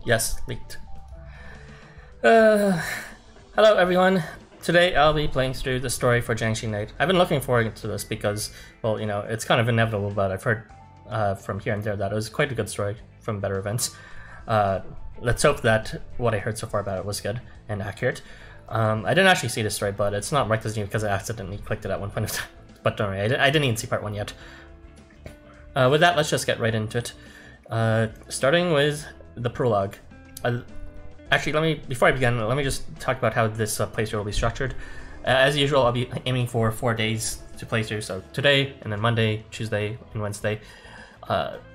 Yes, leaked. Hello everyone. Today I'll be playing through the story for Jiangxi Knight. I've been looking forward to this because, well, you know, it's kind of inevitable, but I've heard from here and there that it was quite a good story from better events. Let's hope that what I heard so far about it was good and accurate. I didn't actually see this story, but it's not marked as new because I accidentally clicked it at one point of time. But don't worry, I didn't even see part 1 yet. With that, let's just get right into it. Starting with the prologue. Actually, before I begin, let me just talk about how this playthrough will be structured. As usual, I'll be aiming for 4 days to play through, so today, and then Monday, Tuesday, and Wednesday.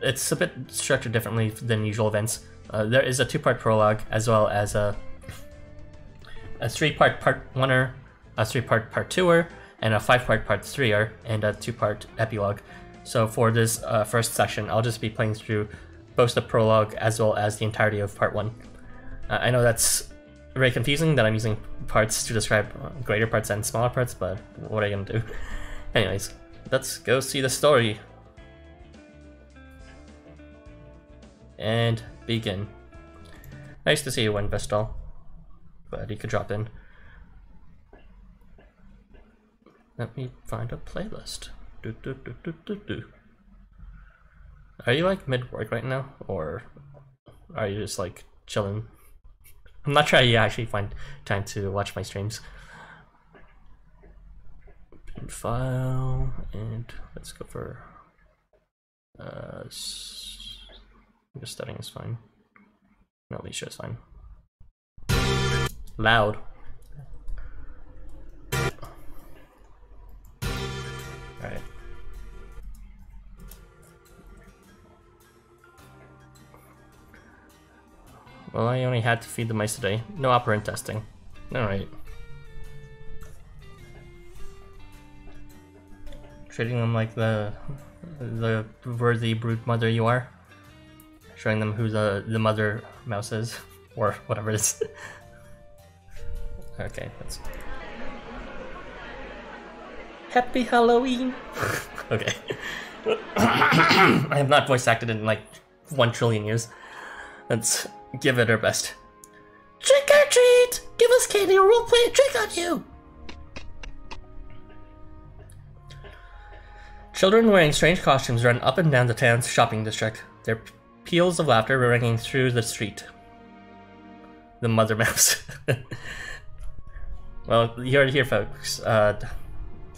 It's a bit structured differently than usual events. There is a 2-part prologue, as well as a 3-part part 1er, a 3-part part 2er, and a 5-part part 3er, and a 2-part epilogue. So for this first section, I'll just be playing through both the prologue as well as the entirety of part 1. I know that's very confusing that I'm using parts to describe greater parts and smaller parts, but what are you gonna do? Anyways, let's go see the story. And begin. Nice to see you, Wen Vestal. Glad you could drop in. Let me find a playlist. Are you like mid-work right now, or are you just like chilling? I'm not sure how you actually find time to watch my streams. Bin file, and let's go for just studying is fine. No, Alicia is fine. Loud. Alright. Well, I only had to feed the mice today. No operant testing. Alright. Treating them like the worthy brood mother you are. Showing them who the mother mouse is. Or whatever it is. Okay, that's... Happy Halloween! Okay. I have not voice acted in like 1 trillion years. Let's give it our best. Trick or treat! Give us candy or we'll play a trick on you! Children wearing strange costumes run up and down the town's shopping district. Their peals of laughter were ringing through the street. The mother mouse. Well, you heard it here, folks.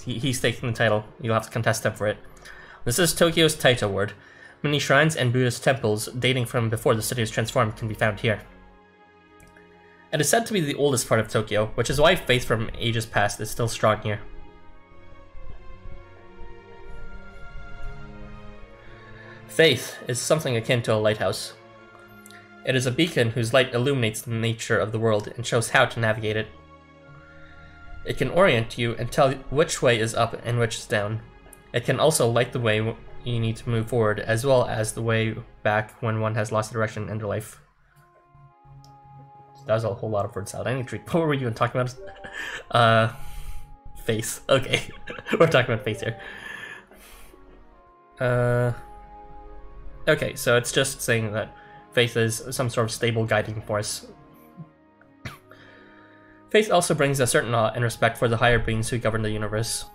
He's taking the title. You'll have to contest him for it. This is Tokyo's Taito Ward. Many shrines and Buddhist temples dating from before the city was transformed can be found here. It is said to be the oldest part of Tokyo, which is why faith from ages past is still strong here. Faith is something akin to a lighthouse. It is a beacon whose light illuminates the nature of the world and shows how to navigate it. It can orient you and tell which way is up and which is down. It can also light the way you need to move forward, as well as the way back when one has lost direction in their life. That was a whole lot of words out. I need to read. What were you even talking about? Faith. Okay. We're talking about faith here. Okay, so it's just saying that faith is some sort of stable guiding force. Faith also brings a certain awe and respect for the higher beings who govern the universe.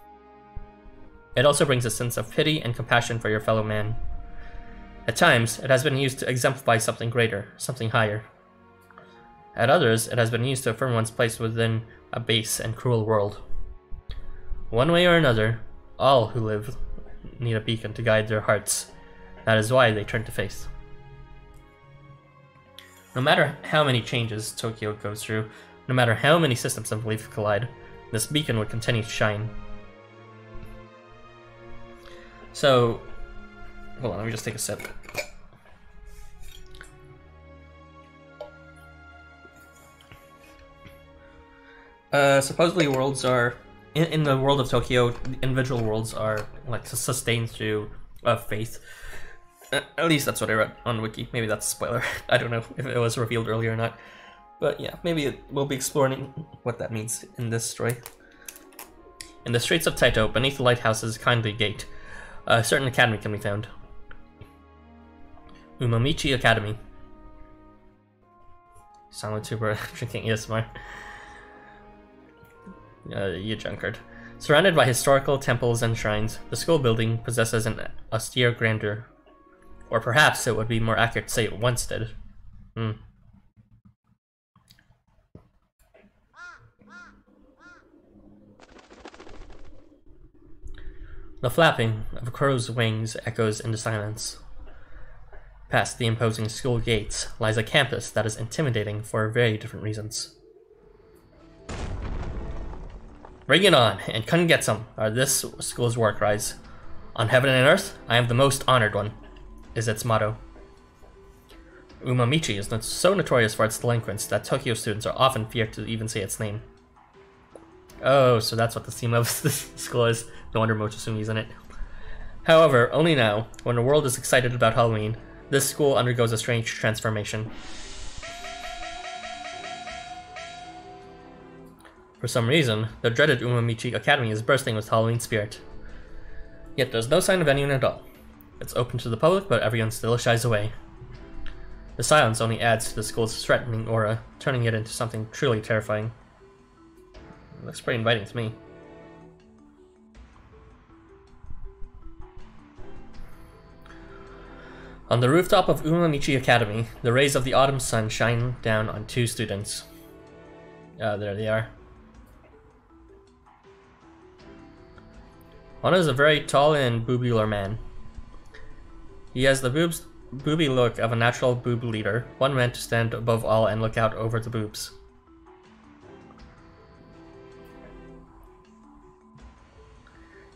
It also brings a sense of pity and compassion for your fellow man. At times, it has been used to exemplify something greater, something higher. At others, it has been used to affirm one's place within a base and cruel world. One way or another, all who live need a beacon to guide their hearts. That is why they turn to faith. No matter how many changes Tokyo goes through, no matter how many systems of belief collide, this beacon would continue to shine. So, hold on, let me just take a sip. Supposedly worlds are, in the world of Tokyo, individual worlds are like sustained through faith. At least that's what I read on Wiki. Maybe that's a spoiler. I don't know if it was revealed earlier or not. But yeah, maybe we'll be exploring what that means in this story. In the streets of Taito, beneath the lighthouse's kindly gate, a certain academy can be found. Umamichi Academy. silent tuber drinking ASMR. You drunkard. Surrounded by historical temples and shrines, the school building possesses an austere grandeur. Or perhaps it would be more accurate to say it once did. The flapping of a crow's wings echoes into silence. Past the imposing school gates lies a campus that is intimidating for very different reasons. Bring it on, and come get some, are this school's war cries. On heaven and earth, I am the most honored one, is its motto. Umamichi is so notorious for its delinquents that Tokyo students are often feared to even say its name. Oh, so that's what the theme of this school is. No wonder Mochisumi's in it. However, only now, when the world is excited about Halloween, this school undergoes a strange transformation. For some reason, the dreaded Umamichi Academy is bursting with Halloween spirit. Yet there's no sign of anyone at all. It's open to the public, but everyone still shies away. The silence only adds to the school's threatening aura, turning it into something truly terrifying. It looks pretty inviting to me. On the rooftop of Umamichi Academy, the rays of the autumn sun shine down on two students. There they are. One is a very tall and boobular man. He has the booby look of a natural boob leader, one meant to stand above all and look out over the boobs.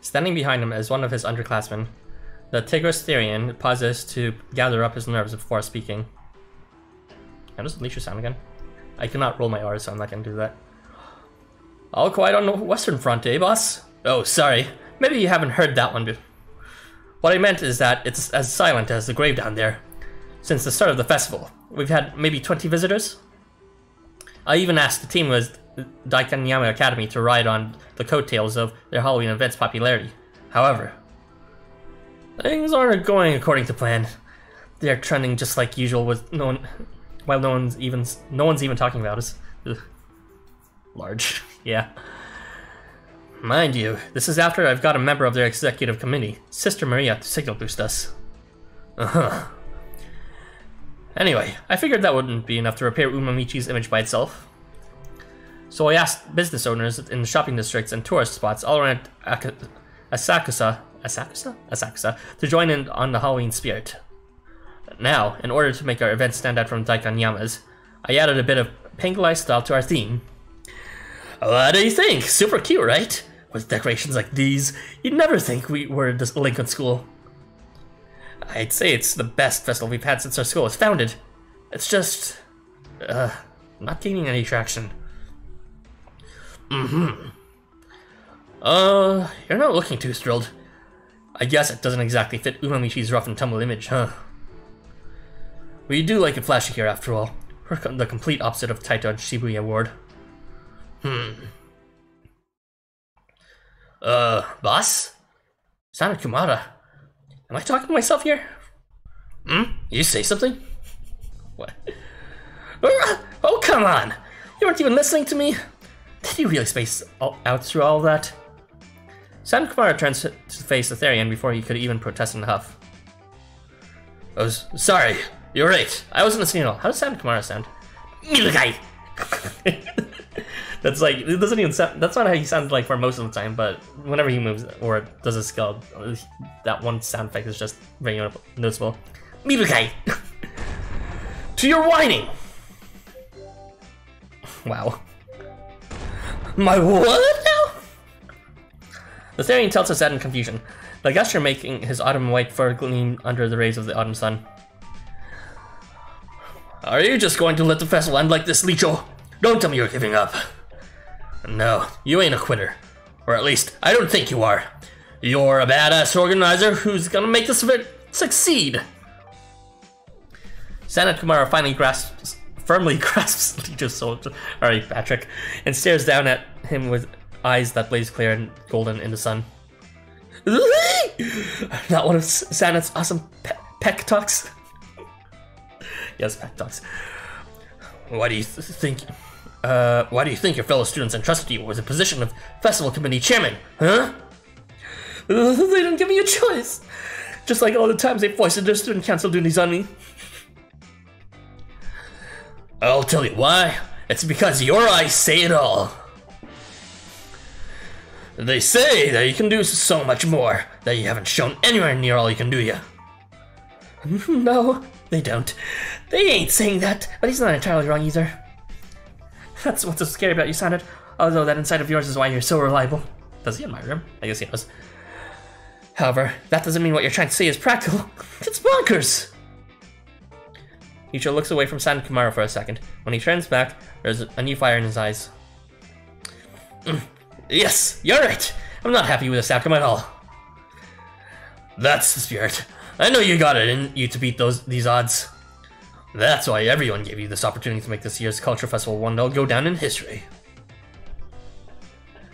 Standing behind him is one of his underclassmen. The Tigrastherian pauses to gather up his nerves before speaking. How does Alicia sound again? I cannot roll my R's, so I'm not going to do that. All quiet on the Western Front, eh, boss? Oh, sorry. Maybe you haven't heard that one before. What I meant is that it's as silent as the grave down there. Since the start of the festival, we've had maybe 20 visitors. I even asked the team with Daikanyama Academy to ride on the coattails of their Halloween event's popularity. However, things aren't going according to plan. They're trending just like usual with no one's even talking about us. Ugh. Large, yeah. Mind you, this is after I've got a member of their executive committee, Sister Maria, to signal boost us. Anyway, I figured that wouldn't be enough to repair Umamichi's image by itself. So I asked business owners in the shopping districts and tourist spots all around Asakusa to join in on the Halloween spirit. Now, in order to make our event stand out from Daikanyama's, I added a bit of pink lifestyle to our theme. What do you think? Super cute, right? With decorations like these, you'd never think we were this Lincoln school. I'd say it's the best festival we've had since our school was founded. It's just... not gaining any traction. You're not looking too thrilled. I guess it doesn't exactly fit Umamichi's rough and tumble image, huh? We do like it flashy here, after all. We're the complete opposite of Taito and Shibuya Ward. Boss? Sana Kumara? Am I talking to myself here? You say something? What? Oh, come on! You weren't even listening to me? Did you really space out through all that? Sana Kumara turns to face the Therian before he could even protest in a huff. Oh, sorry. You're right. I wasn't listening at all. How does Sana Kumara sound? Milugai! That's like, it doesn't even sound, that's not how he sounds like for most of the time, but whenever he moves or does a skull, that one sound effect is just very noticeable. Milugai! To your whining! Wow. My what now? The Therian tilts his head in confusion, the gesture making his autumn white fur gleam under the rays of the autumn sun. Are you just going to let the festival end like this, Licho? Don't tell me you're giving up. No, you ain't a quitter. Or at least, I don't think you are. You're a badass organizer who's gonna make this event succeed. Sana Kumara finally firmly grasps Licho's shoulder, alright, Patrick, and stares down at him with eyes that blaze clear and golden in the sun. Not one of Sana's awesome peck talks. Yes, peck talks. Why do you think your fellow students entrusted you with the position of festival committee chairman, huh? They didn't give me a choice. Just like all the times they foisted their student council duties on me. I'll tell you why. It's because your eyes say it all. They say that you can do so much more, that you haven't shown anywhere near all you can do yet. No, they don't. They ain't saying that, but he's not entirely wrong either. That's what's so scary about you, Sanad. Although that inside of yours is why you're so reliable. Does he admire him? I guess he does. However, that doesn't mean what you're trying to say is practical. It's bonkers! Icho looks away from Sanad for a second. When he turns back, there's a new fire in his eyes. Yes, you're right. I'm not happy with this outcome at all. That's the spirit. I know you got it in you to beat these odds. That's why everyone gave you this opportunity to make this year's Culture Festival one that'll go down in history.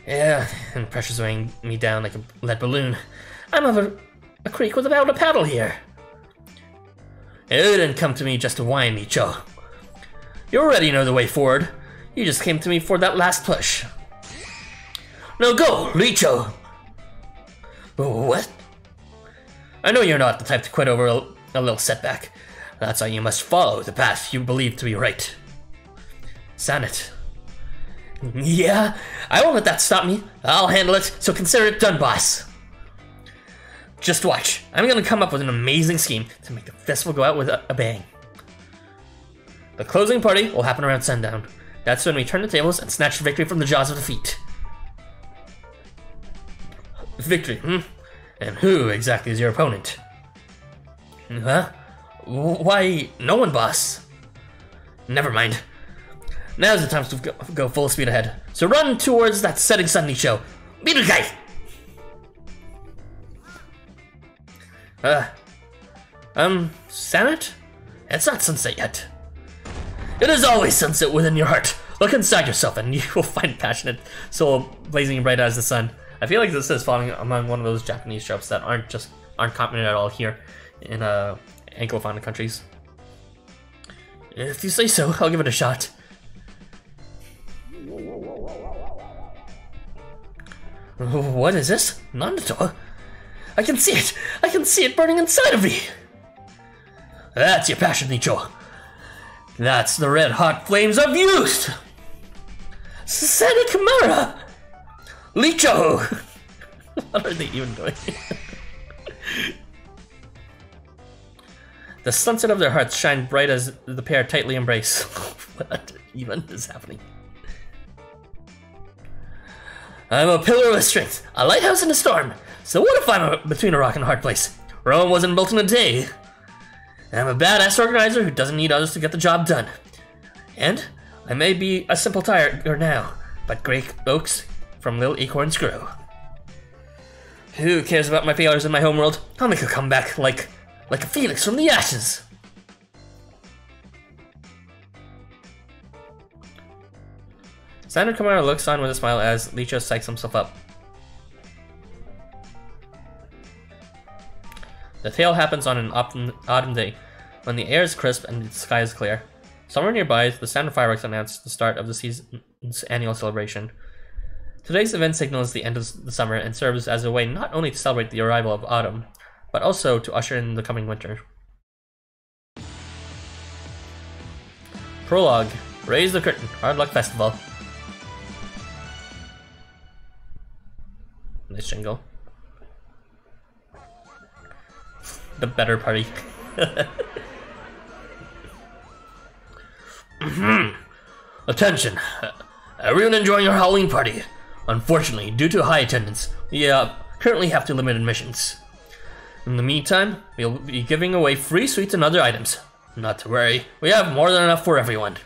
Yeah, and pressure's weighing me down like a lead balloon. I'm over a creek without a paddle here. It didn't come to me just to whine, Icho. You already know the way forward. You just came to me for that last push. Now go, Icho! What? I know you're not the type to quit over a little setback. That's why you must follow the path you believe to be right. Sanad. Yeah, I won't let that stop me. I'll handle it, so consider it done, boss. Just watch. I'm gonna come up with an amazing scheme to make the festival go out with a bang. The closing party will happen around sundown. That's when we turn the tables and snatch victory from the jaws of defeat. Victory, And who exactly is your opponent? Huh? Why, no one, boss. Never mind. Now's the time to go full speed ahead. So run towards that setting sun, Icho. Beat the guy! Sanad? It's not sunset yet. It is always sunset within your heart. Look inside yourself and you will find passionate soul blazing bright as the sun. I feel like this is falling among one of those Japanese tropes that aren't common at all here in Anglophone countries. If you say so, I'll give it a shot. What is this? Nanito? I can see it! I can see it burning inside of me! That's your passion, Icho. That's the red-hot flames of youth! Sanad Kimura! Icho! What are they even doing? The sunset of their hearts shine bright as the pair tightly embrace. What even is happening? I'm a pillar of strength, a lighthouse in a storm. So what if I'm between a rock and a hard place? Rome wasn't built in a day. I'm a badass organizer who doesn't need others to get the job done. And I may be a simple tiger now, but great oaks from little acorns grow. Who cares about my failures in my homeworld? I'll make a comeback like a phoenix from the ashes. Sanad Kimura looks on with a smile as Icho psychs himself up. The tale happens on an autumn day, when the air is crisp and the sky is clear. Somewhere nearby, the sound of fireworks announce the start of the season's annual celebration. Today's event signals the end of the summer and serves as a way not only to celebrate the arrival of autumn, but also to usher in the coming winter. Prologue. Raise the curtain. Hard Luck Festival. Nice jingle. The better party. Attention! Everyone enjoying your Halloween party. Unfortunately, due to high attendance, we currently have to limit admissions. In the meantime, we'll be giving away free sweets and other items. Not to worry, we have more than enough for everyone.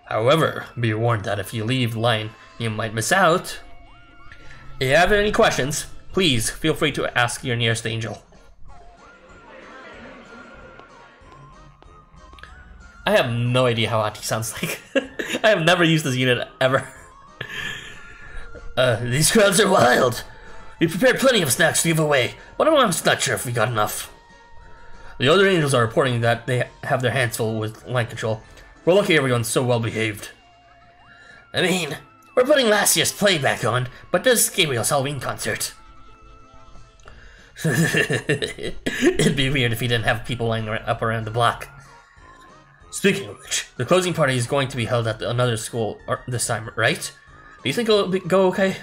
However, be warned that if you leave the line, you might miss out. If you have any questions, please feel free to ask your nearest angel. I have no idea how Auntie sounds like. I have never used this unit ever. These crowds are wild. We prepared plenty of snacks to give away, but I'm just not sure if we got enough. The other angels are reporting that they have their hands full with line control. We're lucky everyone's so well behaved. I mean, we're putting last year's play back on, but this is Gabriel's Halloween concert. It'd be weird if he didn't have people lining up around the block. Speaking of which, the closing party is going to be held at another school this time, right? Do you think it'll go okay?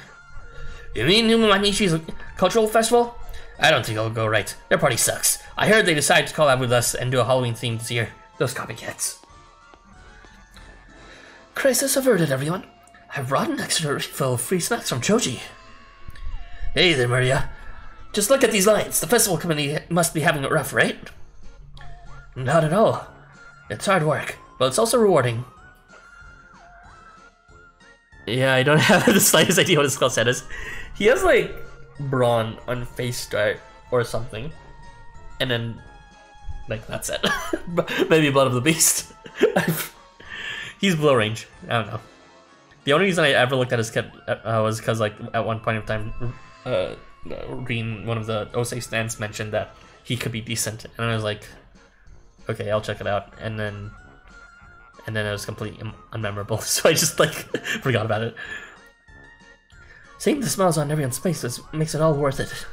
You mean Umamichi's cultural festival? I don't think it'll go right. Their party sucks. I heard they decided to collab with us and do a Halloween theme this year. Those copycats. Crisis averted, everyone. I brought an extra refill of free snacks from Choji. Hey there, Maria. Just look at these lines. The festival committee must be having it rough, right? Not at all. It's hard work, but it's also rewarding. Yeah, I don't have the slightest idea what his skill set is. He has like brawn on face start or something. And then like that's it. Maybe Blood of the Beast. He's below range. I don't know. The only reason I ever looked at his kit was because like at one point in time reading one of the Osei stands mentioned that he could be decent, and I was like, okay, I'll check it out, and then it was completely unmemorable, so I just like forgot about it. Seeing the smiles on everyone's faces makes it all worth it.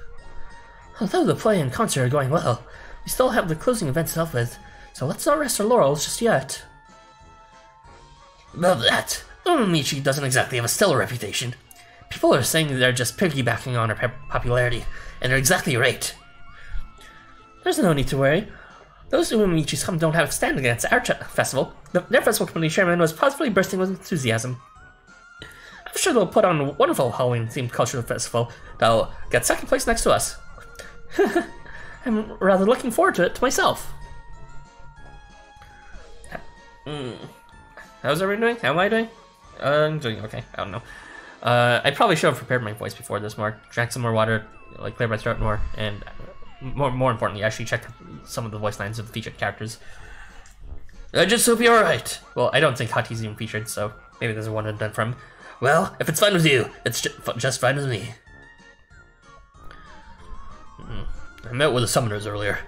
Although the play and concert are going well, we still have the closing event to help with, so let's not rest our laurels just yet. About that, Umamichi doesn't exactly have a stellar reputation. People are saying they're just piggybacking on her popularity, and they're exactly right. There's no need to worry. Those Umamichis don't have a stand against our festival. Their festival committee chairman was positively bursting with enthusiasm. I'm sure they'll put on a wonderful Halloween-themed cultural festival that'll get second place next to us. I'm rather looking forward to it myself. How's everyone doing? How am I doing? I'm doing okay. I don't know. I probably should have prepared my voice before this more. Drank some more water, like cleared my throat more, and more importantly, actually checked some of the voice lines of the featured characters. I just hope you're alright. Well, I don't think Hati's even featured, so maybe there's one and done from. Well, if it's fine with you, it's just fine with me. I met with the summoners earlier.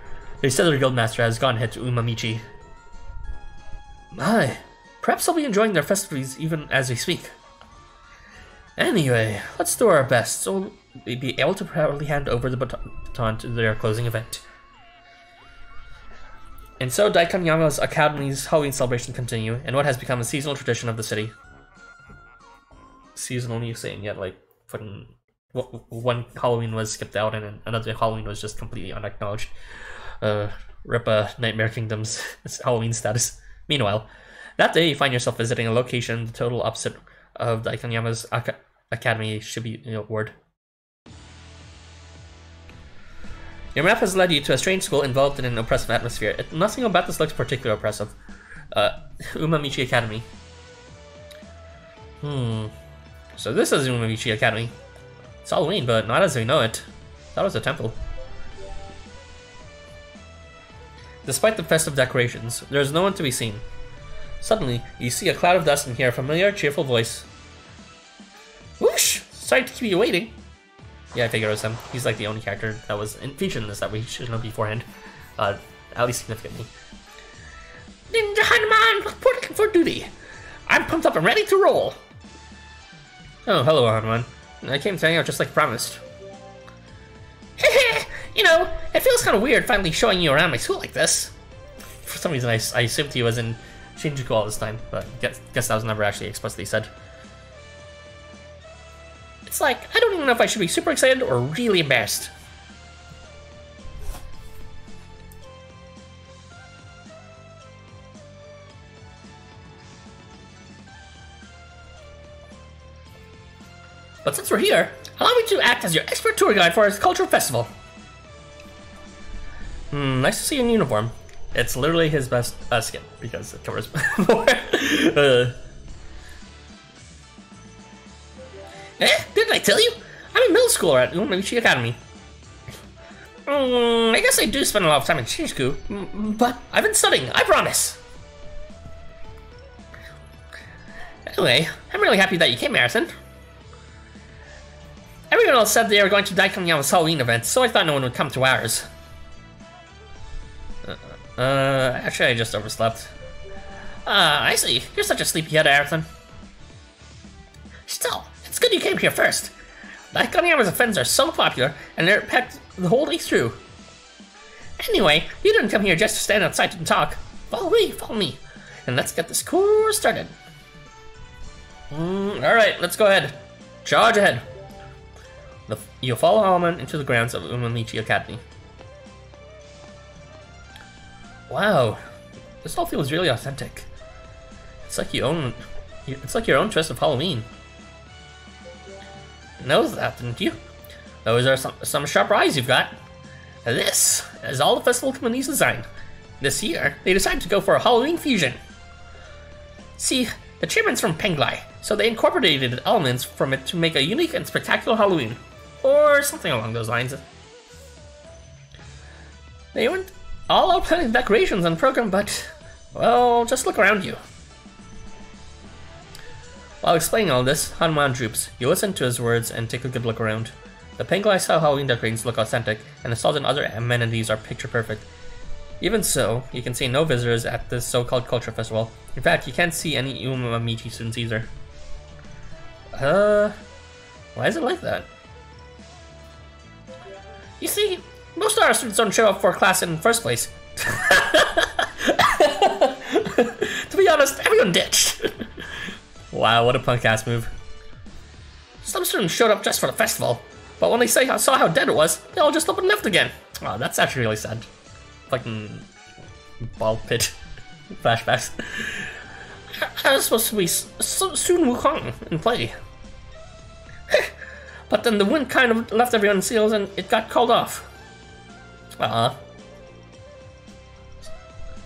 They said their guildmaster has gone ahead to Umamichi. My, perhaps they'll be enjoying their festivities even as we speak. Anyway, let's do our best so we'll be able to proudly hand over the baton to their closing event. And so Daikanyama's Academy's Halloween celebration continue in what has become a seasonal tradition of the city. Seasonal you saying yet like one Halloween was skipped out and another Halloween was just completely unacknowledged. Rip Nightmare Kingdom's Halloween status. Meanwhile, that day you find yourself visiting a location the total opposite of Daikanyama's Academy should be word. Your map has led you to a strange school enveloped in an oppressive atmosphere. Nothing about this looks particularly oppressive. Umamichi Academy. So this is Umamichi Academy. It's Halloween, but not as we know it. That was a temple. Despite the festive decorations, there is no one to be seen. Suddenly, you see a cloud of dust and hear a familiar, cheerful voice. Whoosh! Sorry to keep you waiting. Yeah, I figured it was him. He's like the only character that was featured in this that we should know beforehand. At least significantly. Ninja Hanuman, reporting for duty. I'm pumped up and ready to roll. Oh, hello, Hanuman. I came to hang out just like promised. You know, it feels kind of weird finally showing you around my school like this. For some reason, I assumed he was in Shinjuku all this time, but guess that was never actually explicitly said. It's like, I don't even know if I should be super excited or really embarrassed. But since we're here, allow me to act as your expert tour guide for our cultural festival. Nice to see you in uniform. It's literally his best skin, because it covers more. Didn't I tell you? I'm in middle school at Umamichi Academy. I guess I do spend a lot of time in Shinjuku, but I've been studying, I promise. Anyway, I'm really happy that you came, Marathon. Everyone else said they were going to Daikanyama's Halloween event, so I thought no one would come to ours. Actually I just overslept. Ah, I see. You're such a sleepyhead, Ayrton. Still, it's good you came here first. Like Onyama's friends are so popular, and they're packed the whole day through. Anyway, you didn't come here just to stand outside and talk. Follow me, and let's get this course started. Alright, let's go ahead. Charge ahead. You'll follow Holloman into the grounds of Umamichi Academy. Wow, this all feels really authentic. It's like your own twist of Halloween. Knows that, didn't you? Those are some sharp eyes you've got. This is all the festival committee's design. This year, they decided to go for a Halloween fusion. See, the chairman's from Penglai, so they incorporated elements from it to make a unique and spectacular Halloween. Or something along those lines. They went all out planning decorations and program, but, well, just look around you. While explaining all this, Hanuman droops. You listen to his words and take a good look around. The Penglai style Halloween decorations look authentic, and the salt and other amenities are picture perfect. Even so, you can see no visitors at this so-called culture festival. In fact, you can't see any Umamichi students either. Why is it like that? You see, most of our students don't show up for class in the first place. To be honest, everyone ditched. Wow, what a punk-ass move. Some students showed up just for the festival, but when they saw how dead it was, they all just up and left again. Oh, that's actually really sad. Fucking ball pit flashbacks. I was supposed to be Sun Wukong in play. But then the wind kind of left everyone in seals and it got called off.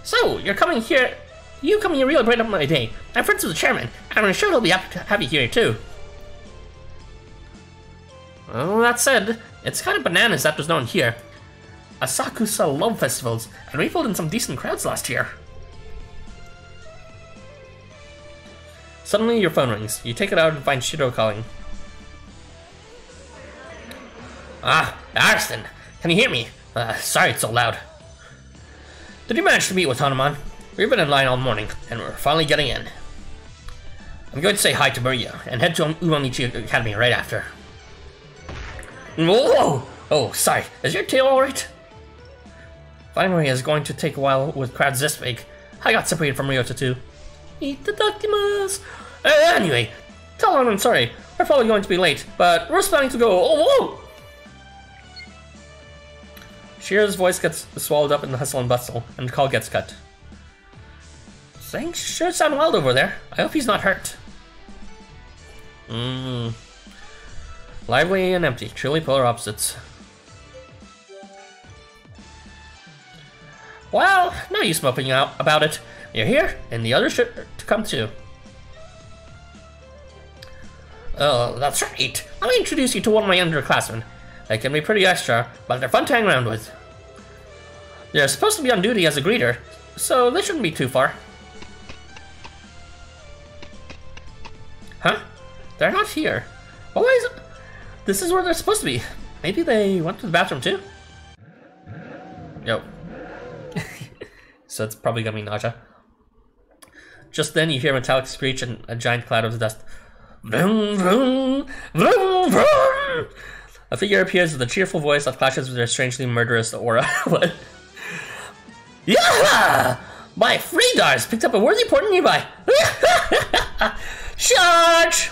So, you're coming here. You coming here really bright up my day. I'm friends with the chairman, and I'm sure he'll be happy to have you here too. Well, that said, it's kind of bananas that there's no one here. Asakusa love festivals, and we pulled in some decent crowds last year. Suddenly your phone rings. You take it out and find Shiro calling. Ah, Arston, can you hear me? Sorry it's so loud. Did you manage to meet with Hanuman? We've been in line all morning, and we're finally getting in. I'm going to say hi to Maria, and head to Umamichi Academy right after. Whoa! Oh, sorry. Is your tail alright? Finding Maria is going to take a while with crowds this big. I got separated from Ryota too. Itadakimasu! Anyway, tell him I'm sorry. We're probably going to be late, but we're planning to go. Oh, whoa! Shiro's voice gets swallowed up in the hustle and bustle, and the call gets cut. Things sure sound wild over there. I hope he's not hurt. Lively and empty, truly polar opposites. Well, no use moping out about it. You're here, and the others should to come too. Oh, that's right. Let me introduce you to one of my underclassmen. They can be pretty extra, but they're fun to hang around with. They're supposed to be on duty as a greeter, so they shouldn't be too far. Huh? They're not here. Well, why is it? This is where they're supposed to be. Maybe they went to the bathroom too? Yo. So it's probably gonna be Naja. Just then you hear a metallic screech and a giant cloud of dust. Vroom, vroom, vroom, vroom. A figure appears with a cheerful voice that clashes with their strangely murderous aura. What? Yeah! My Freedars picked up a worthy port nearby. Charge!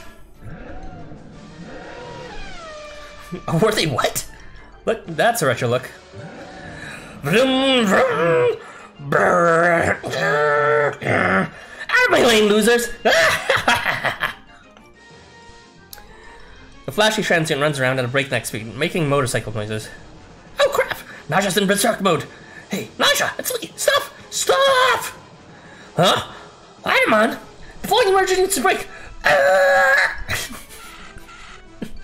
A worthy what? Look, that's a retro look. Vroom, vroom. Out of my lane, losers! The flashy transient runs around at a breakneck speed, making motorcycle noises. Oh crap! Naja's in berserk mode! Hey, Naja, it's Lee! Stop! Stop! Huh? Hanuman! The volume merger needs to break!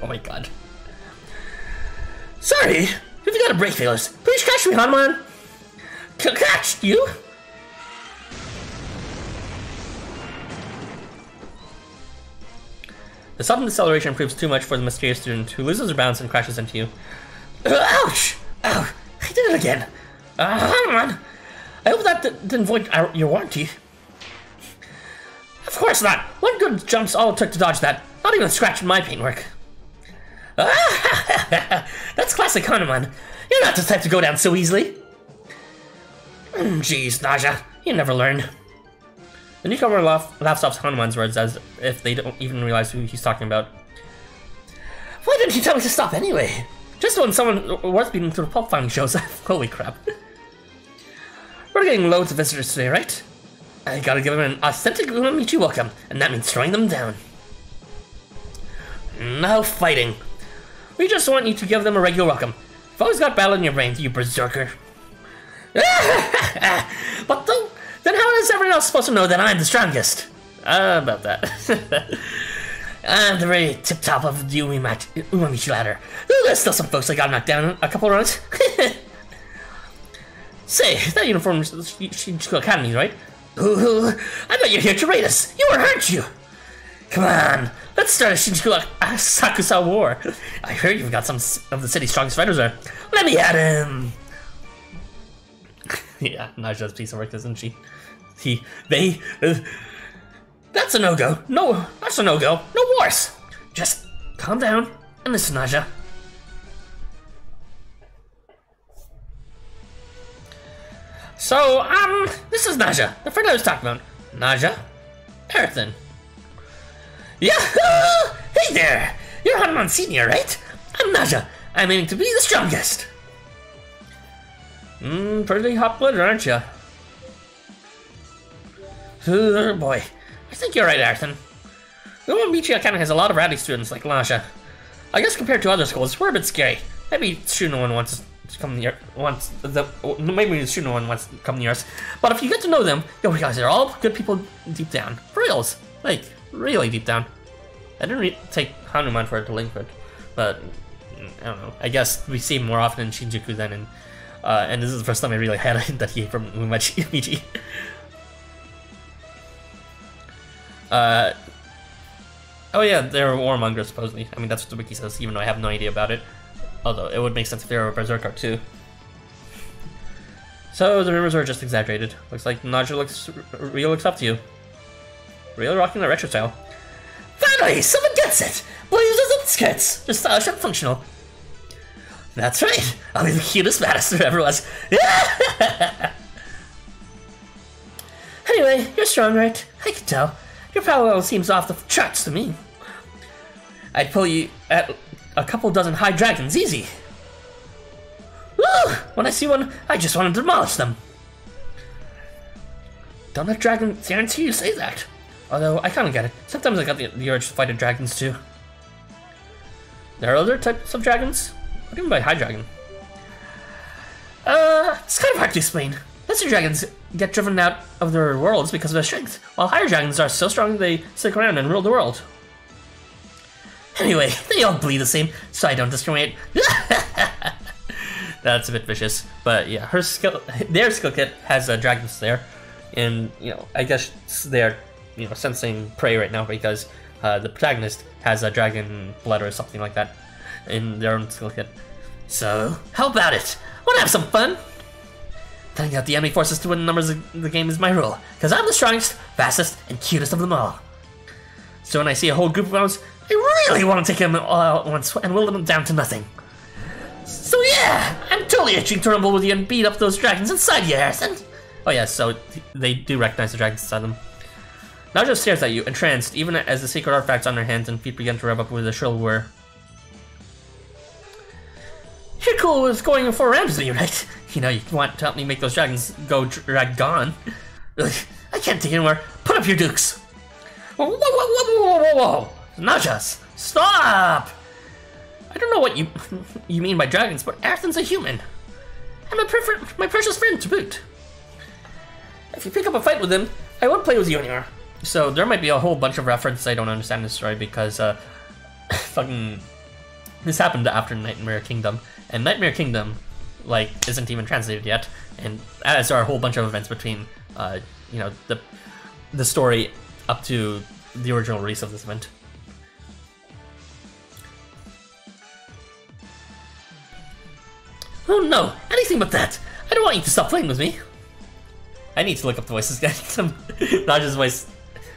Oh my god. Sorry! If you got a brake failures, please catch me, Hanuman! Catch you? The sudden deceleration proves too much for the mysterious student, who loses her balance and crashes into you. Ouch! Ow! I did it again! Hanuman! I hope that didn't void your warranty. course not! One good jump's all it took to dodge that. Not even scratching my paintwork. That's classic Hanuman. You're not the type to go down so easily. Jeez, Naja, you never learn. The newcomer laughs off Hanuman's words as if they don't even realize who he's talking about. Why didn't you tell me to stop anyway? Just when someone worth beating to the pulp finally shows up. Holy crap. We're getting loads of visitors today, right? I gotta give them an authentic Umamichi welcome, and that means throwing them down. No fighting. We just want you to give them a regular welcome. You've always got battle in your brain, you berserker. But then how is everyone else supposed to know that I'm the strongest? About that. I'm the very tip-top of the Umamichi ladder. There's still some folks that got knocked down a couple runs. Say, that uniform is Shinjuku Academy, right? Ooh, I bet you're here to raid us. You or hurt you? Come on, let's start a Shinjuku Sakusa war. I heard you've got some of the city's strongest fighters there. Let me at him. Yeah, Naja's piece of work, isn't she? That's a no-go. No, that's a no-go. No wars. Just calm down and listen, Naja. So, this is Naja, the friend I was talking about. Naja? Earthen. Yahoo! Hey there! You're Hanuman Senior, right? I'm Naja. I'm aiming to be the strongest. Pretty hot-blooded, aren't you? Oh boy. I think you're right, Earthen. The Umamichi Academy has a lot of rowdy students like Naja. I guess compared to other schools, we're a bit scary. Maybe no one wants to come near. Maybe no one wants to come near us. But if you get to know them, you'll realize they're all good people deep down. For reals. Like, really deep down. I didn't take Hanuman for a delinquent, but I don't know. I guess we see him more often in Shinjuku than in, and this is the first time I really had that he from Umamichi. Oh yeah, they're a warmonger supposedly. I mean, that's what the wiki says, even though I have no idea about it. Although, it would make sense if they were a berserker too. So, the rumors are just exaggerated. Looks like Naja looks up to you. Really rocking the retro style. Finally, someone gets it! Blazers and skirts! Just stylish and functional. That's right, I'll be the cutest baddest there ever was. Anyway, you're strong, right? I can tell. Your power level seems off the charts to me. I'd pull you at a couple dozen high dragons, easy. Woo! When I see one, I just want to demolish them. Don't let dragons guarantee you say that. Although, I kinda get it. Sometimes I got the urge to fight dragons too. There are other types of dragons? What do you mean by high dragon? It's kind of hard to explain. Lesser dragons get driven out of their worlds because of their strength, while higher dragons are so strong they stick around and rule the world. Anyway, they all bleed the same, so I don't discriminate. That's a bit vicious, but yeah, their skill kit has dragons there, and I guess they're sensing prey right now because the protagonist has a dragon blood or something like that in their own skill kit. So, how about it? Wanna have some fun? Telling out the enemy forces to win the numbers of the game is my rule, because I'm the strongest, fastest, and cutest of them all. So when I see a whole group of elves, I really want to take them all out at once and whittle them down to nothing. So yeah, I'm totally itching to rumble with you and beat up those dragons inside you, Harrison. Oh yeah, so they do recognize the dragons inside them. Naja stares at you, entranced, even as the sacred artifacts on their hands and feet begin to rev up with a shrill whir. You're cool with going 4 rounds with me, right? You want to help me make those dragons go gone. I can't take anymore. Put up your dukes. Whoa, whoa, whoa, whoa, whoa, whoa. Najas, stop! I don't know what you mean by dragons, but Earthen's a human. And my precious friend to boot. If you pick up a fight with him, I won't play with you anymore. So there might be a whole bunch of references I don't understand in this story because fucking this happened after Nightmare Kingdom, and Nightmare Kingdom isn't even translated yet, and as there are a whole bunch of events between the story up to the original release of this event. Oh no, anything but that! I don't want you to stop playing with me! I need to look up the voices again. Naja's voice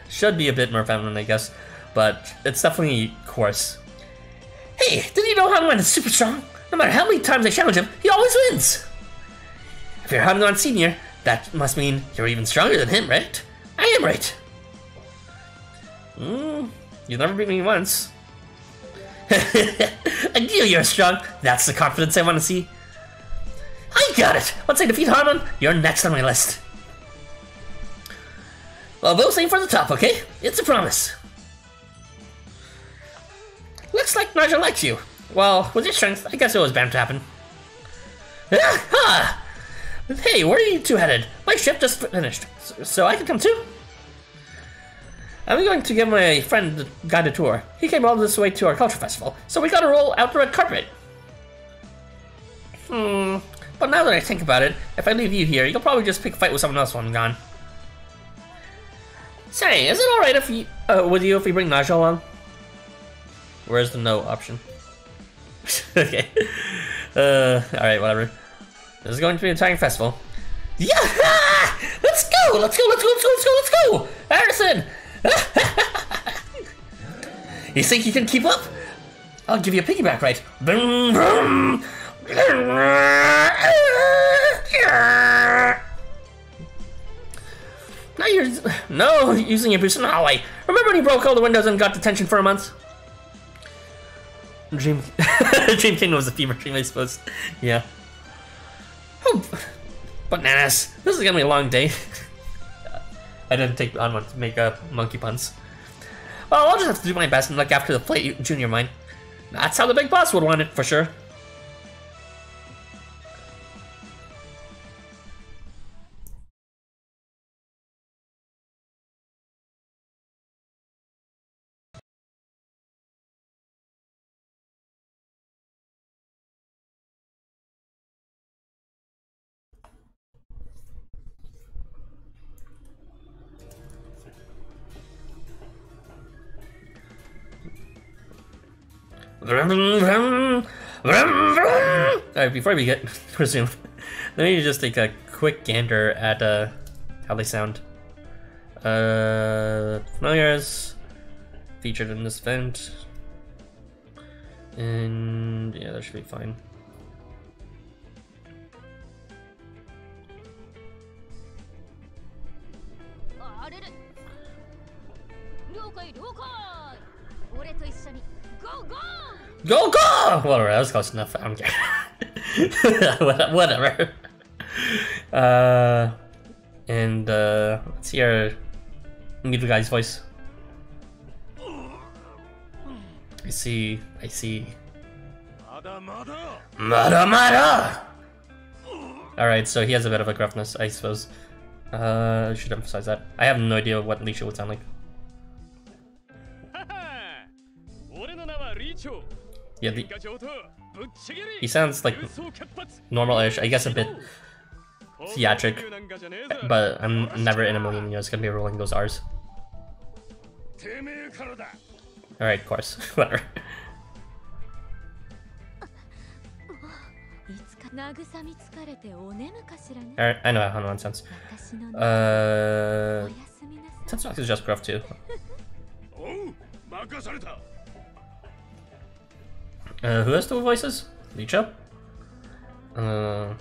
should be a bit more feminine, I guess, but it's definitely coarse. Hey, did you know Hanuman is super strong? No matter how many times I challenge him, he always wins! If you're Hanuman Senior, that must mean you're even stronger than him, right? I am right! You never beat me once. I knew you're strong. That's the confidence I want to see. I got it! Once I defeat Hanuman, you're next on my list. Well, both aim for the top, okay? It's a promise. Looks like Nigel likes you. Well, with your strength, I guess it was bound to happen. Ah! Hey, where are you two headed? My shift just finished, so I can come too? I'm going to give my friend a guided tour. He came all this way to our culture festival, so we gotta roll out the red carpet. But now that I think about it, if I leave you here, you'll probably just pick a fight with someone else when I'm gone. Say, is it alright if you, with you if we bring Nigel along? Where's the no option? Okay. Alright, whatever. This is going to be an Italian festival. Yeah! Let's go! Let's go! Let's go! Let's go! Let's go! Let's go! Harrison! You think you can keep up? I'll give you a piggyback ride. Boom! Boom! Now you're using your boost in the hallway. Remember when you broke all the windows and got detention for a month? Dream King was a fever dream, I suppose. Yeah. Oh, bananas. This is gonna be a long day. I didn't take on one to make monkey puns. Well, I'll just have to do my best and look after the Plate Junior mine. That's how the big boss would want it, for sure. Alright, before we get resumed, let me just take a quick gander at how they sound. Familiars featured in this event, and yeah, that should be fine. Go, go! Whatever, that was close enough. I don't care. Whatever. Let's hear the guy's voice. I see. Mada! Alright, so he has a bit of a gruffness, I suppose. I should emphasize that. I have no idea what Licho would sound like. Yeah, he sounds like normal-ish, I guess a bit theatric, but I'm never in a million years gonna be rolling those R's. Alright, of course, whatever. Alright, I know how Hanuman sounds. Tetsuak is just gruff too. Who has two voices? Licho? I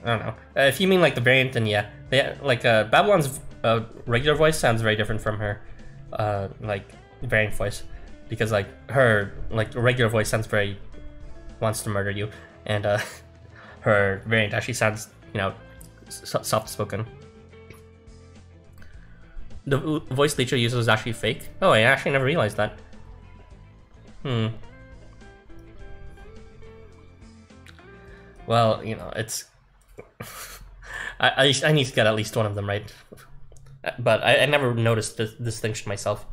don't know. If you mean like the variant, then yeah. They, like Babylon's regular voice sounds very different from her like variant voice, because like her regular voice sounds very wants to murder you, and her variant actually sounds, you know, soft spoken. The voice Licho uses is actually fake. Oh, I actually never realized that. Well, you know, it's... I need to get at least one of them right. But I never noticed the distinction myself.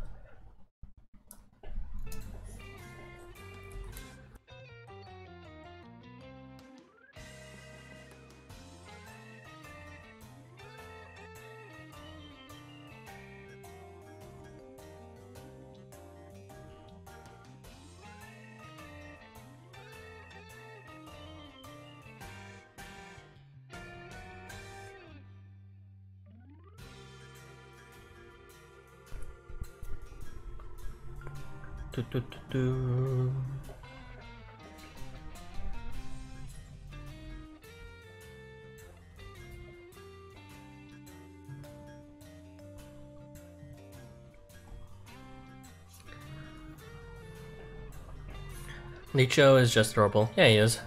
Licho is just adorable. Yeah, he is.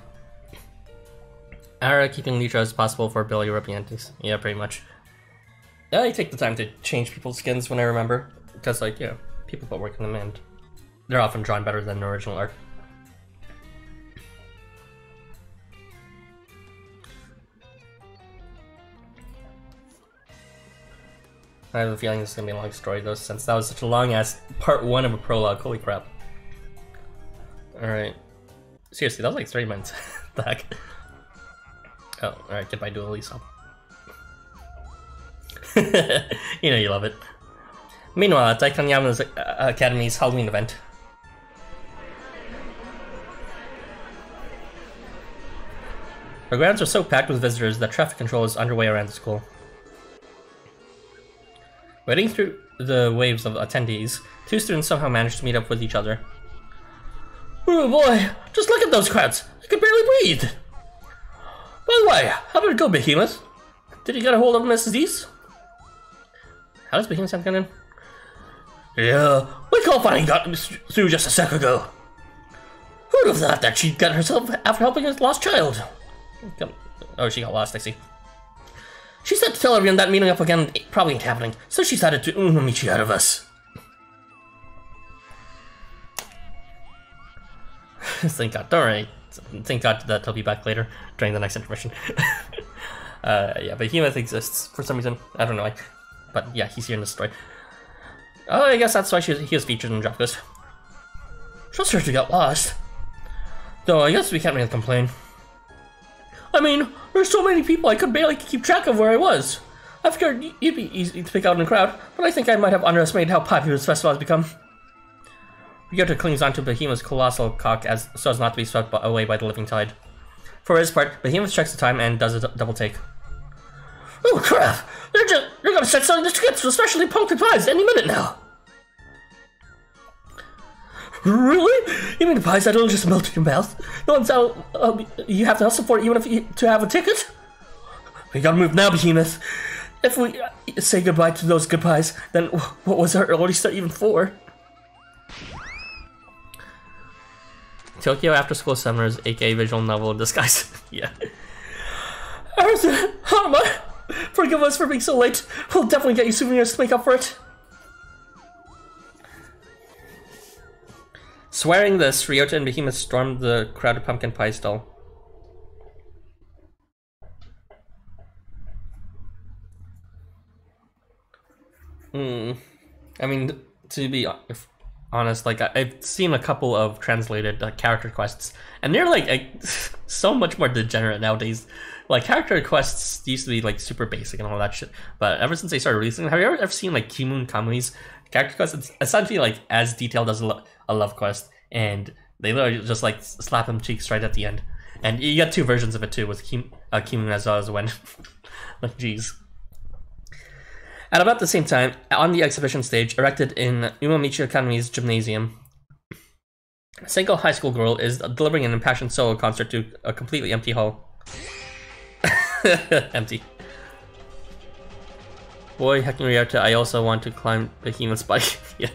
Ara keeping Licho as possible for Billy Rubbing antics. Yeah, pretty much. I take the time to change people's skins when I remember. Because, like, yeah, people put work in them and they're often drawn better than the original art. I have a feeling this is gonna be a long story though, since that was such a long ass part 1 of a prologue. Holy crap. Alright. Seriously, that was like 30 minutes. The heck? Oh, alright, goodbye Dualiso. You know you love it. Meanwhile, at Daikon Yama's Academy's Halloween event. The grounds are so packed with visitors that traffic control is underway around the school. Wading through the waves of attendees, 2 students somehow managed to meet up with each other. Oh boy, just look at those crowds! I can barely breathe! By the way, how did it go, Behemoth? Did you get a hold of Mrs. East? How does Behemoth sound in? Yeah, my call finding got through just a sec ago. Who'd have thought that she'd get herself after helping a lost child? Oh, she got lost, I see. She said to tell everyone that meeting up again probably ain't happening, so she decided to Umamichi out of us. Thank God, don't worry. Thank God that he'll be back later during the next intermission. Yeah, Behemoth exists for some reason. I don't know why. But yeah, he's here in the story. Oh, I guess that's why he was featured in Drop Ghost. Trust her to get lost. Though I guess we can't really complain. I mean, there's so many people I could barely keep track of where I was. I figured you'd be easy to pick out in a crowd, but I think I might have underestimated how popular this festival has become. Ryota clings onto Behemoth's colossal cock so as not to be swept away by the living tide. For his part, Behemoth checks the time and does a double take. Oh crap! They're gonna start selling the tickets for especially pumpkin pies any minute now! Really? You mean the pies that'll just melt in your mouth? No one's out. You have to hustle for it even to have a ticket? We gotta move now, Behemoth. If we say goodbye to those good pies, then what was our early start even for? Tokyo After School Summers, aka visual novel in disguise. Yeah. Arisen, Harma, forgive us for being so late. We'll definitely get you souvenirs to make up for it. Swearing this, Ryota and Behemoth stormed the crowded pumpkin pie stall. I mean, to be honest, like I've seen a couple of translated character quests, and they're like so much more degenerate nowadays. Like character quests used to be like super basic and all that shit, but ever since they started releasing, have you ever seen like Kimun Kami's character quests? It's essentially like as detailed as a love quest, and they literally just like slap him cheeks right at the end. And you get 2 versions of it too, with Kimun as well as Wen. Like, jeez. At about the same time, on the exhibition stage, erected in Umamichi Academy's gymnasium, a single high school girl is delivering an impassioned solo concert to a completely empty hall. Empty. Boy, hecking Ryota, I also want to climb Behemoth's bike. Yeah.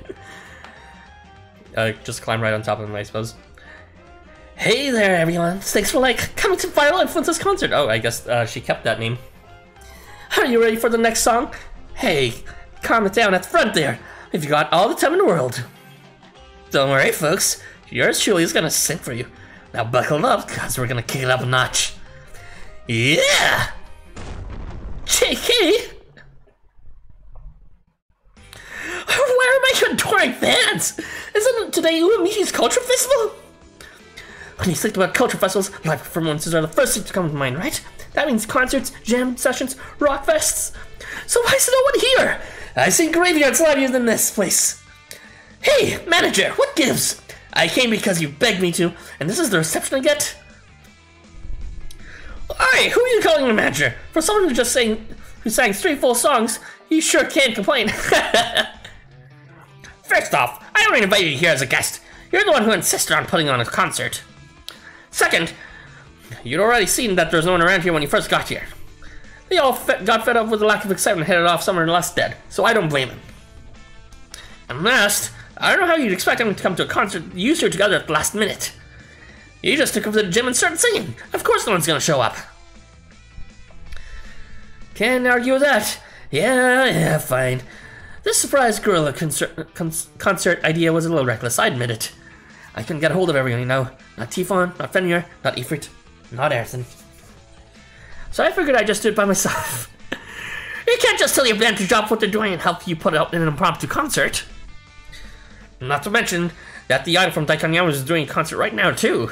Just climb right on top of him, I suppose. Hey there, everyone! Thanks for, coming to Viral Influences concert! Oh, I guess, she kept that name. Are you ready for the next song? Hey, calm it down at the front there. We've got all the time in the world. Don't worry, folks. Yours truly is gonna sing for you. Now buckle up, cause we're gonna kick it up a notch. Yeah! JK! Where are my adoring fans? Isn't today Umamichi's Culture Festival? When you think about culture festivals, live performances are the first thing to come to mind, right? That means concerts, jam sessions, rock fests. So why is no one here? I've seen graveyards livelier than this place. Hey, manager, what gives? I came because you begged me to, and this is the reception I get? Hey, who are you calling a manager? For someone who sang 3 full songs, you sure can't complain. First off, I only invited you here as a guest. You're the one who insisted on putting on a concert. Second, you'd already seen that there's no one around here when you first got here. They all got fed up with the lack of excitement and headed off somewhere less dead, so I don't blame them. And last, I don't know how you'd expect them to come to a concert you two together at the last minute. You just took them to the gym and started singing. Of course no one's gonna show up. Can't argue with that. Yeah, fine. This surprise gorilla concert idea was a little reckless, I admit it. I couldn't get a hold of everyone, you know. Not Tifon, not Fenrir, not Ifrit, not Aerthin. So I figured I'd just do it by myself. You can't just tell your band to drop what they're doing and help you put out an impromptu concert. Not to mention that the idol from Daikanyama is doing a concert right now, too.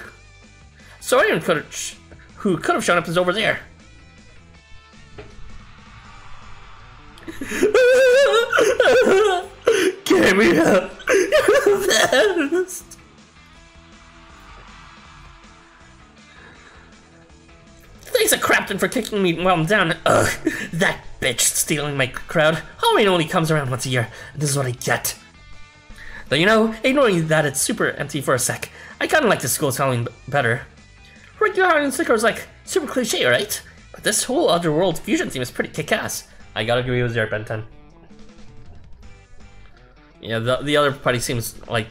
So anyone who could have shown up is over there. Give me up. You're the best. Thanks to Crafton for kicking me while I'm down. Ugh, that bitch stealing my crowd. Halloween only comes around once a year, and this is what I get. Though, you know, ignoring that it's super empty for a sec, I kinda like the school's Halloween better. Regular Halloween sticker is like super cliche, right? But this whole Otherworld fusion theme is pretty kick-ass. I gotta agree with Zero Ben 10. Yeah, the other party seems like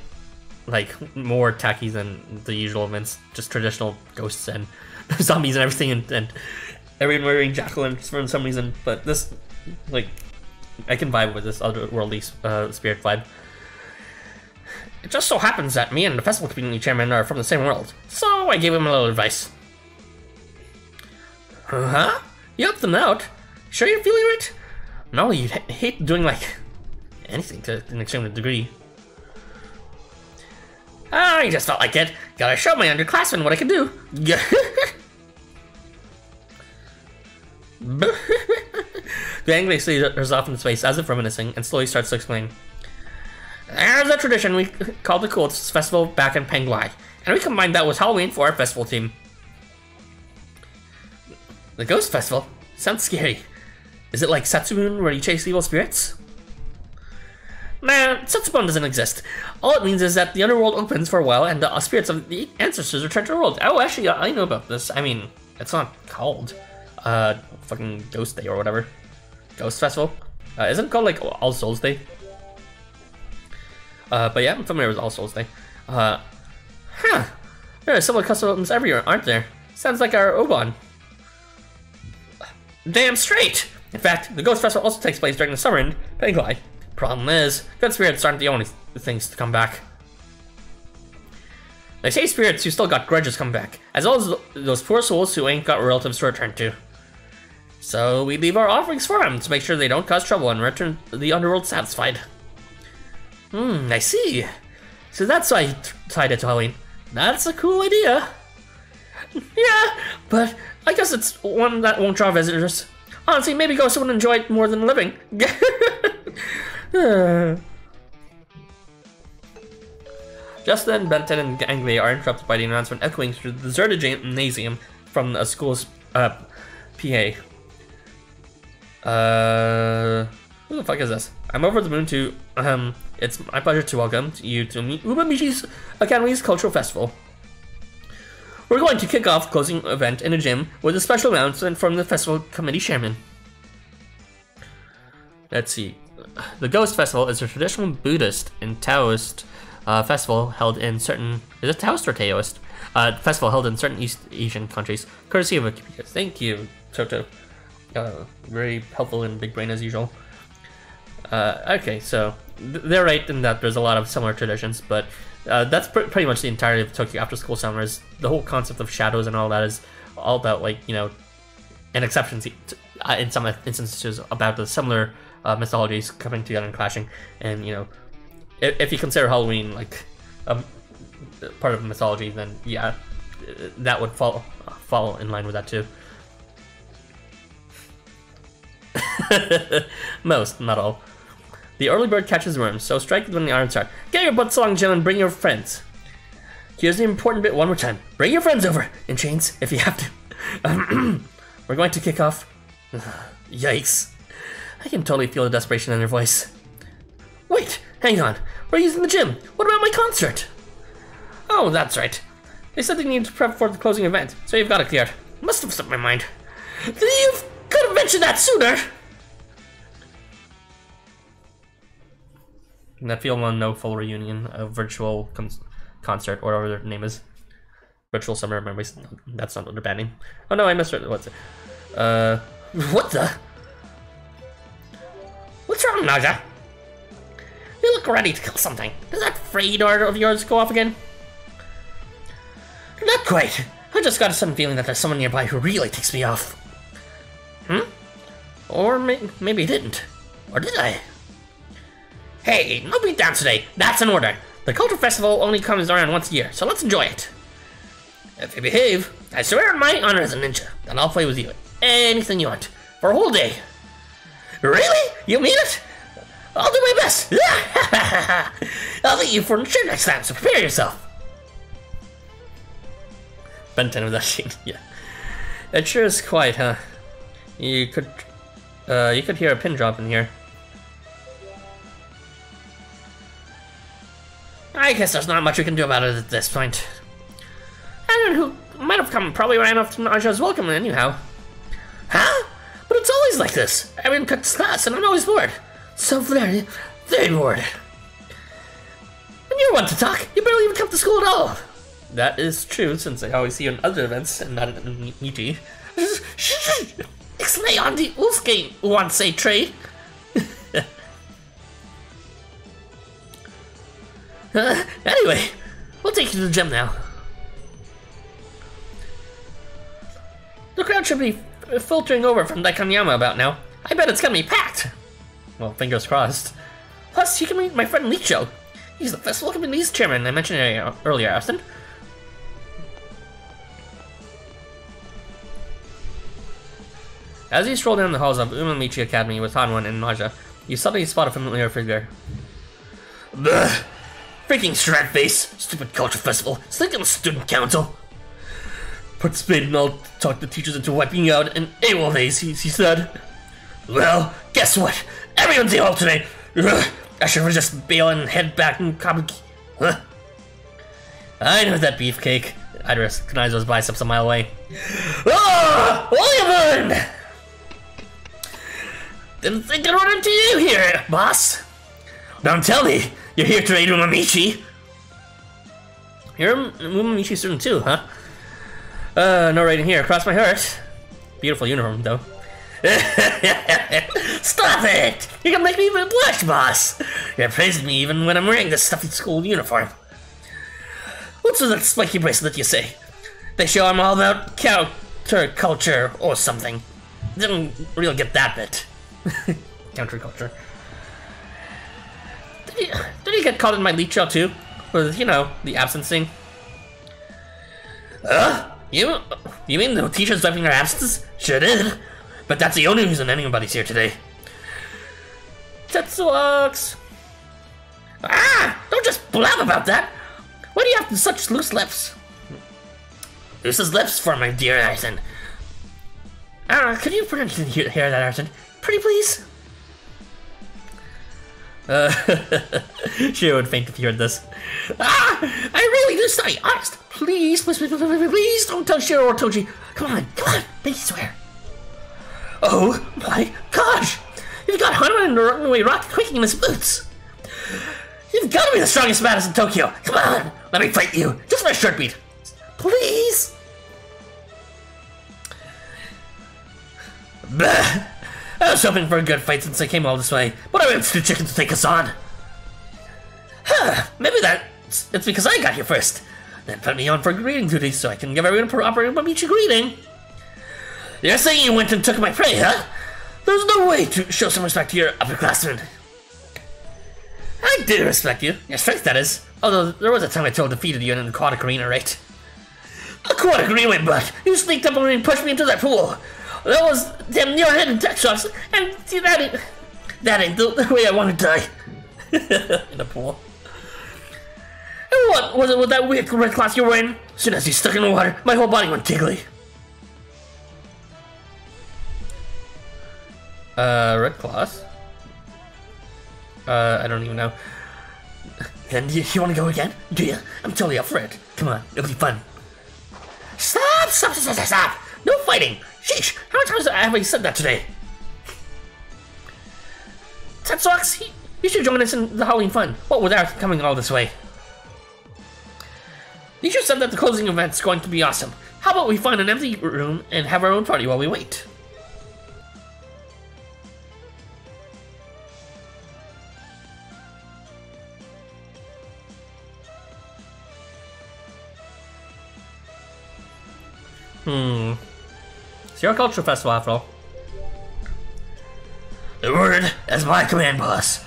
more tacky than the usual events. Just traditional ghosts and zombies and everything, and everyone wearing jack-o'-lanterns for some reason. But this, like, I can vibe with this otherworldly spirit vibe. It just so happens that me and the festival community chairman are from the same world, so I gave him a little advice. Huh? You helped them out? Sure you're feeling it? No, you'd hate doing, like, anything to an extreme degree. I just felt like it. Gotta show my underclassmen what I can do. Gang basically tears off in his face as if reminiscing and slowly starts to explain. There's a tradition we call the Cults Festival back in Penglai, and we combined that with Halloween for our festival team. The Ghost Festival? Sounds scary. Is it like Satsumon where you chase evil spirits? Nah, Satsumon doesn't exist. All it means is that the underworld opens for a while and the spirits of the ancestors return to the world. Oh, actually, I know about this. I mean, it's not called fucking Ghost Day or whatever. Ghost Festival? Isn't it called like All Souls Day? But yeah, I'm familiar with All Souls Day. Huh. There are similar customs everywhere, aren't there? Sounds like our Obon. Damn straight! In fact, the Ghost Festival also takes place during the summer in Penglai. Problem is, good spirits aren't the only things to come back. They say spirits who still got grudges come back, as well as those poor souls who ain't got relatives to return to. So we leave our offerings for them to make sure they don't cause trouble and return the underworld satisfied. I see. So that's why you tied it to Halloween. That's a cool idea. Yeah, but I guess it's one that won't draw visitors. Honestly, maybe ghosts would enjoy it more than living. Just then, Benton and Gangly are interrupted by the announcement echoing through the deserted gymnasium from the school's PA. Who the fuck is this? I'm over the moon to, it's my pleasure to welcome you to Umamishi's Academy's Cultural Festival. We're going to kick off closing event in a gym with a special announcement from the festival committee chairman. Let's see. The Ghost Festival is a traditional Buddhist and Taoist festival held in certain... Is it Taoist or Taoist? Festival held in certain East Asian countries, courtesy of Wikipedia. Thank you, Toto. Very helpful and big brain as usual. Okay, so they're right in that there's a lot of similar traditions, but that's pretty much the entirety of Tokyo After School Summers. The whole concept of shadows and all that is all about, like, you know, an exception in some instances about the similar mythologies coming together and clashing. And, you know, if you consider Halloween like part of mythology, then yeah, that would fall in line with that too. Most, not all. The early bird catches worms, so strike when the iron start. Get your butts along, Jill, and bring your friends. Here's the important bit one more time. Bring your friends over, in chains, if you have to. We're going to kick off. Yikes. I can totally feel the desperation in their voice. Wait, hang on. We're using the gym. What about my concert? Oh, that's right. They said they needed to prep for the closing event, so you've got it cleared. Must have slipped my mind. You could have mentioned that sooner. Netfield won no full reunion, a virtual concert, or whatever their name is. Virtual Summer Memories. That's not what their band name. Oh no, I misread. What's it? What the? What's wrong, Naja? You look ready to kill something. Does that frayed order of yours go off again? Not quite. I just got a sudden feeling that there's someone nearby who really ticks me off. Or maybe it didn't. Or did I? Hey, no beat down today. That's an order. The Culture Festival only comes around once a year, so let's enjoy it. If you behave, I swear on my honor as a ninja, then I'll play with you. Anything you want. For a whole day. Really? You mean it? I'll do my best. I'll eat you for sure next time, so prepare yourself. Ben 10 with that scene, yeah. It sure is quiet, huh? You could hear a pin drop in here. I guess there's not much we can do about it at this point. Anyone who might have come probably ran off to Naja's welcome anyhow. Huh? But it's always like this. Everyone cuts class and I'm always bored. So very, very bored. When you're one to talk, you barely even come to school at all. That is true, since I always see you in other events and not in Michi. Explain on the Ulfgame want to say Trey. Anyway, we'll take you to the gym now. The crowd should be filtering over from Daikanyama about now. I bet it's gonna be packed. Well, fingers crossed. Plus, you can meet my friend Licho. He's the festival committee's chairman I mentioned earlier, Austin. As you stroll down the halls of Umamichi Academy with Hanwon and Naja, you suddenly spot a familiar figure. Blech! Freaking Stratface! Stupid culture festival! Stinking student council! Participated and I'll talk the teachers into wiping out in AWOL days, he said. Well, guess what? Everyone's AWOL today! Ugh, I should just bail and head back in Kabuki. Huh? I know that beefcake. I'd recognize those biceps a mile away. Ah! Williamson! Didn't think I'd run into you here, boss. Don't tell me you're here to aid Umamichi. You're an Umamichi student too, huh? No writing here. Cross my heart. Beautiful uniform, though. Stop it! You're gonna make me even blush, boss. You're praising me even when I'm wearing this stuffy school uniform. What's with that spiky bracelet you say? They show I'm all about counterculture or something. Didn't really get that bit. Counterculture. Did he get caught in my leech shell too? With, you know, the absence thing? You mean the teacher's wiping our absences? Sure did. But that's the only reason anybody's here today. That sucks. Ah! Don't just blab about that! Why do you have such loose lips? Loose as lips for my dear Arson. Could you pretend to hear that, Arson? Pretty please? She would faint if you heard this. I really do study, honest. Please, please don't tell Shiro or Toji. Come on, please swear. Oh my gosh! You've got Hanma and the runaway rocket quaking in his boots. You've got to be the strongest baddest in Tokyo. Come on, let me fight you, just for a short beat. Please? Bah. I was hoping for a good fight since I came all this way, but I went to chicken to take us on. Maybe it's because I got here first. Then put me on for greeting duties so I can give everyone a proper Umamichi greeting. You're saying you went and took my prey, huh? There's no way to show some respect to your upperclassmen. I did respect you. Your strength, that is. Although there was a time I defeated you in an aquatic arena, right? Aquatic arena, my butt. You sneaked up on me and pushed me into that pool. That was damn near head and tech shots, and that ain't the way I want to die. In a pool. And what was it with that weird red cloth you were wearing? As soon as you stuck in the water, my whole body went tingly. Red cloth? I don't even know. And you want to go again? Do you? I'm totally up for it. Come on, it'll be fun. Stop! Stop! No fighting! Sheesh! How many times have I said that today? Tetsuox, you should join us in the Halloween fun. What without coming all this way? You just said that the closing event's going to be awesome. How about we find an empty room and have our own party while we wait? It's your cultural festival after all. The word as my command, boss.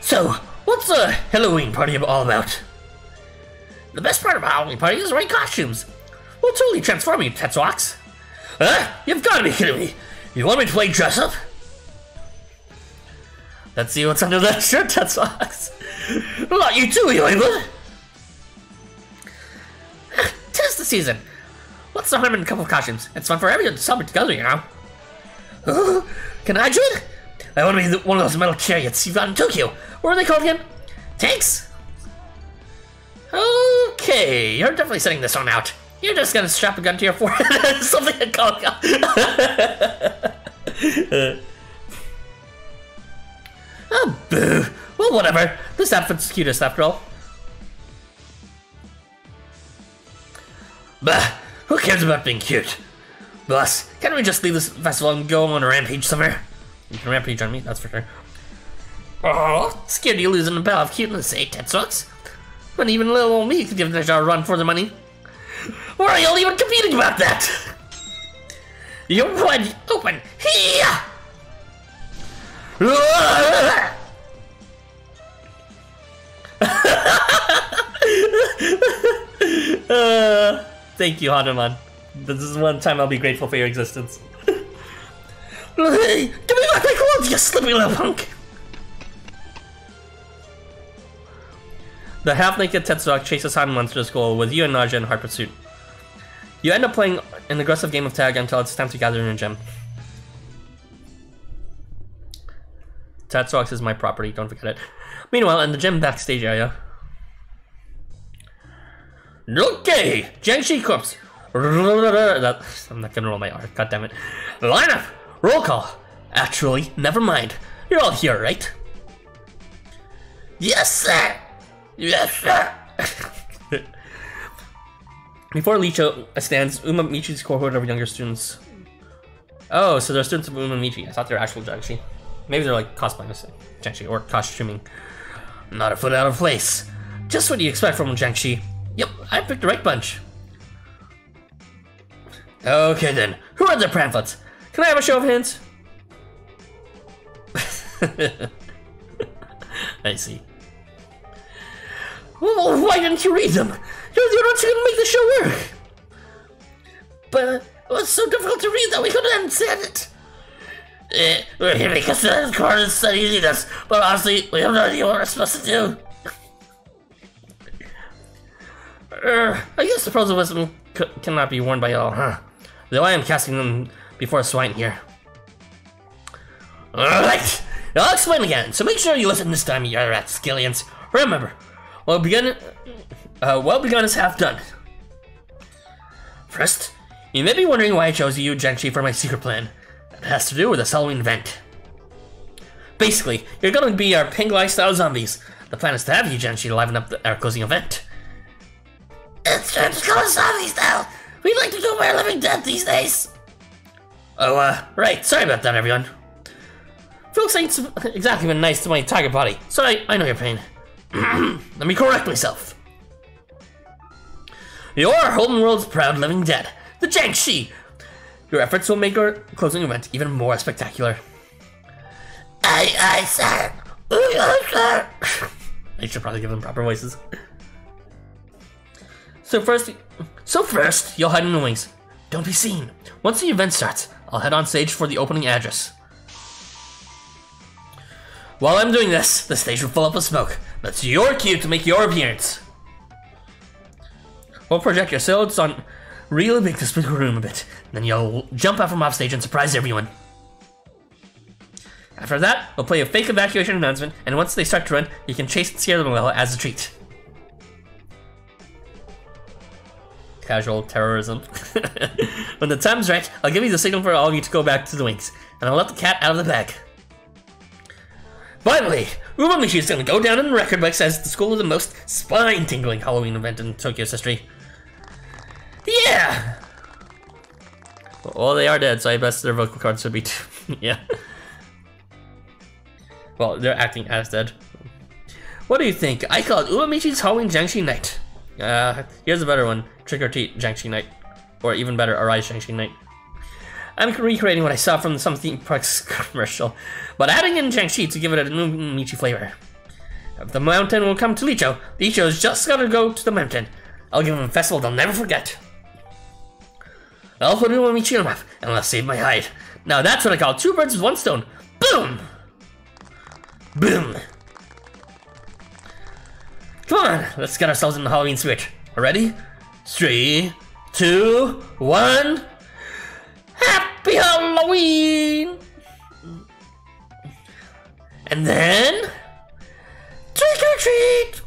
So, what's the Halloween party all about? The best part of a Halloween party is the right costumes. We'll totally transform you, Tetsuox. Huh? You've got to be kidding me. You want me to play dress up? Let's see what's under that shirt, Tetsuox. Not you too, you England. Tis the season. What's the harm in a couple of costumes? It's fun for everyone to celebrate together, you know. Can I join? I want to be one of those metal chariots you've got in Tokyo. What are they called again? Tanks? Okay, you're definitely setting this one out. You're just gonna strap a gun to your forehead and something to call. Oh, boo. Well, whatever. This outfit's cutest after all. Bah, who cares about being cute? Boss, can't we just leave this festival and go on a rampage somewhere? You can rampage on me, that's for sure. Oh, scared you losing a bout of cuteness, eh, Tetsuox? But even little old me could give this a run for the money. Why are y'all even competing about that? You're wide open. Here! Thank you, Hanuman. This is one time I'll be grateful for your existence. Hey, give me back my clothes, you slippy little punk! The half-naked Tetsuox chases Hanuman to the school with you and Naja in hard pursuit. You end up playing an aggressive game of tag until it's time to gather in a gym. Tetsuox is my property, don't forget it. Meanwhile, in the gym backstage area... Okay, Jiangshi Corps. I'm not gonna roll my R, goddammit. Line up! Roll call! Actually, never mind. You're all here, right? Yes, sir! Yes, sir! Before Licho stands Umamichi's cohort of younger students. Oh, so they're students of Umamichi. I thought they were actual Jiangshi. Maybe they're like cosplaying Jiangshi or costuming. Not a foot out of place. Just what you expect from Jiangshi. Yep, I picked the right bunch. Okay then, who are the pamphlets? Can I have a show of hands? I see. Well, why didn't you read them? You're the ones who can make the show work. But it was so difficult to read that we couldn't understand it. We're here because the court is studying us, but honestly, we have no idea what we're supposed to do. I guess the pearls of wisdom cannot be worn by all, huh? Though I am casting them before swine here. Alright, I'll explain again, so make sure you listen this time, you rat skillions. Remember, well begun is half done. First, you may be wondering why I chose you, Jiangshi, for my secret plan. It has to do with this Halloween event. Basically, you're gonna be our Penglai-style zombies. The plan is to have you, Jiangshi, liven up our closing event. It's time to go zombie style. We like to go by living dead these days. Oh, right. Sorry about that, everyone. Folks ain't exactly been nice to my tiger body, so I know your pain. Let me correct myself. You're Holden World's proud living dead, the Jiangshi. Your efforts will make our closing event even more spectacular. Aye, sir. Sir. I should probably give them proper voices. So first, you'll hide in the wings. Don't be seen. Once the event starts, I'll head on stage for the opening address. While I'm doing this, the stage will fill up with smoke. That's your cue to make your appearance. We'll project your silhouettes on really big to split the room a bit. Then you'll jump out from off stage and surprise everyone. After that, we'll play a fake evacuation announcement, and once they start to run, you can chase and scare them well as a treat. Casual terrorism. When the time's right, I'll give you the signal for all of you to go back to the wings, and I'll let the cat out of the bag. Finally, Umamichi is going to go down in the record books as the school with the most spine-tingling Halloween event in Tokyo's history. Yeah! Well, they are dead, so I guess their vocal cords would be too. Yeah. Well, they're acting as dead. What do you think? I call it Umamichi's Halloween Jiangshi Night. Here's a better one. Trick or Treat Jiangshi Night. Or even better, Arise Jiangshi Night. I'm recreating what I saw from some theme parks commercial, but adding in Jiangshi to give it a new Michi flavor. If the mountain will come to Licho, Licho's just gotta go to the mountain. I'll give him a festival they'll never forget. I'll put Umamichi on the map, and I'll save my hide. Now that's what I call 2 birds with 1 stone. Boom! Boom! Come on, let's get ourselves in the Halloween spirit. Ready? 3, 2, 1... Happy Halloween! And then... Trick or treat!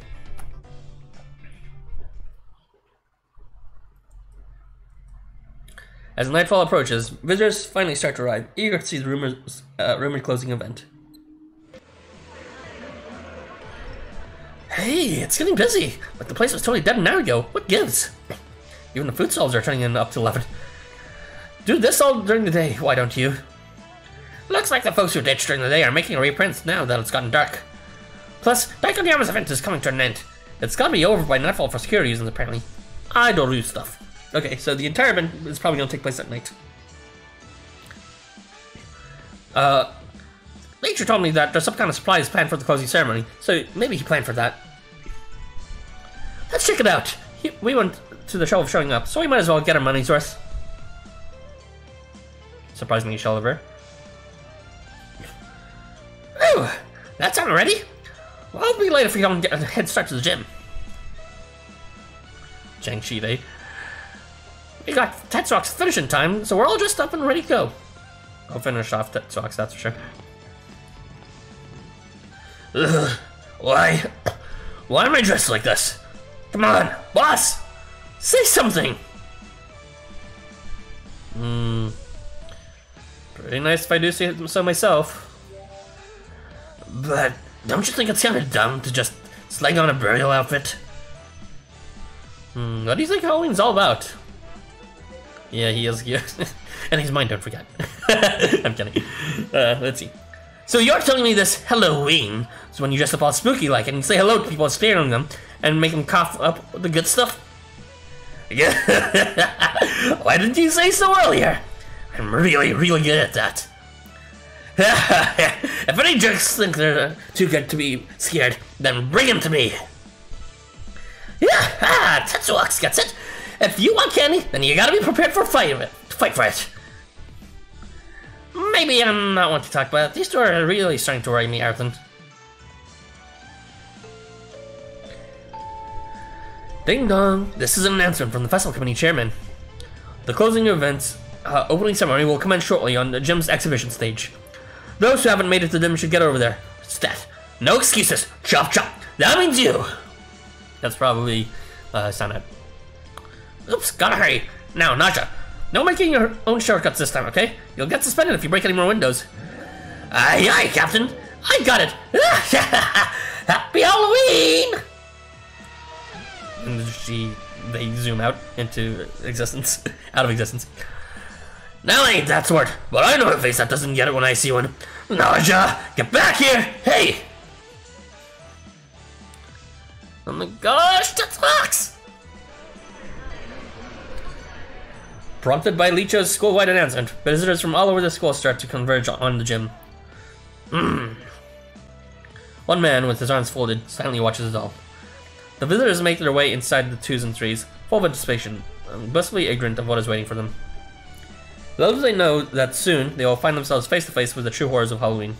As nightfall approaches, visitors finally start to arrive, eager to see the rumored closing event. Hey, it's getting busy, but the place was totally dead an hour ago. What gives? Even the food stalls are turning in up to 11. Do this all during the day, why don't you? Looks like the folks who ditched during the day are making a reprint now that it's gotten dark. Plus, Daikonyama's event is coming to an end. It's gotta be over by nightfall for security reasons, apparently. I don't do stuff. Okay, so the entire event is probably gonna take place at night. Nature told me that there's some kind of surprise planned for the closing ceremony, so maybe he planned for that. Let's check it out. We went to the show of showing up, so we might as well get our money's worth. Surprisingly, Sheliver. Oh, that's on already? Well, I'll be late if we don't get a head start to the gym. Jiangshi Day. We got Tetsuok's finishing time, so we're all dressed up and ready to go. I'll finish off Tetsuok's, that's for sure. Ugh, why am I dressed like this? Come on, boss! Say something! Pretty nice if I do say so myself. But don't you think it's kind of dumb to just slang on a burial outfit? What do you think Halloween's all about? Yeah, he is here. And he's mine, don't forget. I'm kidding. Let's see. So you're telling me this Halloween is when you dress up all spooky like and say hello to people staring at them and make them cough up the good stuff? Yeah. Why didn't you say so earlier? I'm really, really good at that. If any jerks think they're too good to be scared, then bring them to me. Yeah, Tetsuok gets it. If you want candy, then you gotta be prepared for fight for it. Maybe I'm not one to talk about it. These two are really starting to worry me, Arthur. Ding dong! This is an announcement from the festival committee chairman. The closing event's opening ceremony will commence shortly on the gym's exhibition stage. Those who haven't made it to them should get over there. Stat. No excuses. Chop chop. That means you. That's probably Sanad. Oops, gotta hurry. Now, Naja. No making your own shortcuts this time, okay? You'll get suspended if you break any more windows. Aye, aye, Captain. I got it. Happy Halloween! And they zoom out into existence. Out of existence. Now ain't that smart, but I know a face that doesn't get it when I see one. Naja, get back here! Hey! Oh my gosh, that's Fox! Prompted by Licho's school-wide announcement, visitors from all over the school start to converge on the gym. One man, with his arms folded, silently watches it all. The visitors make their way inside the 2s and 3s, full of anticipation, blissfully ignorant of what is waiting for them. Little do they know that soon they will find themselves face to face with the true horrors of Halloween.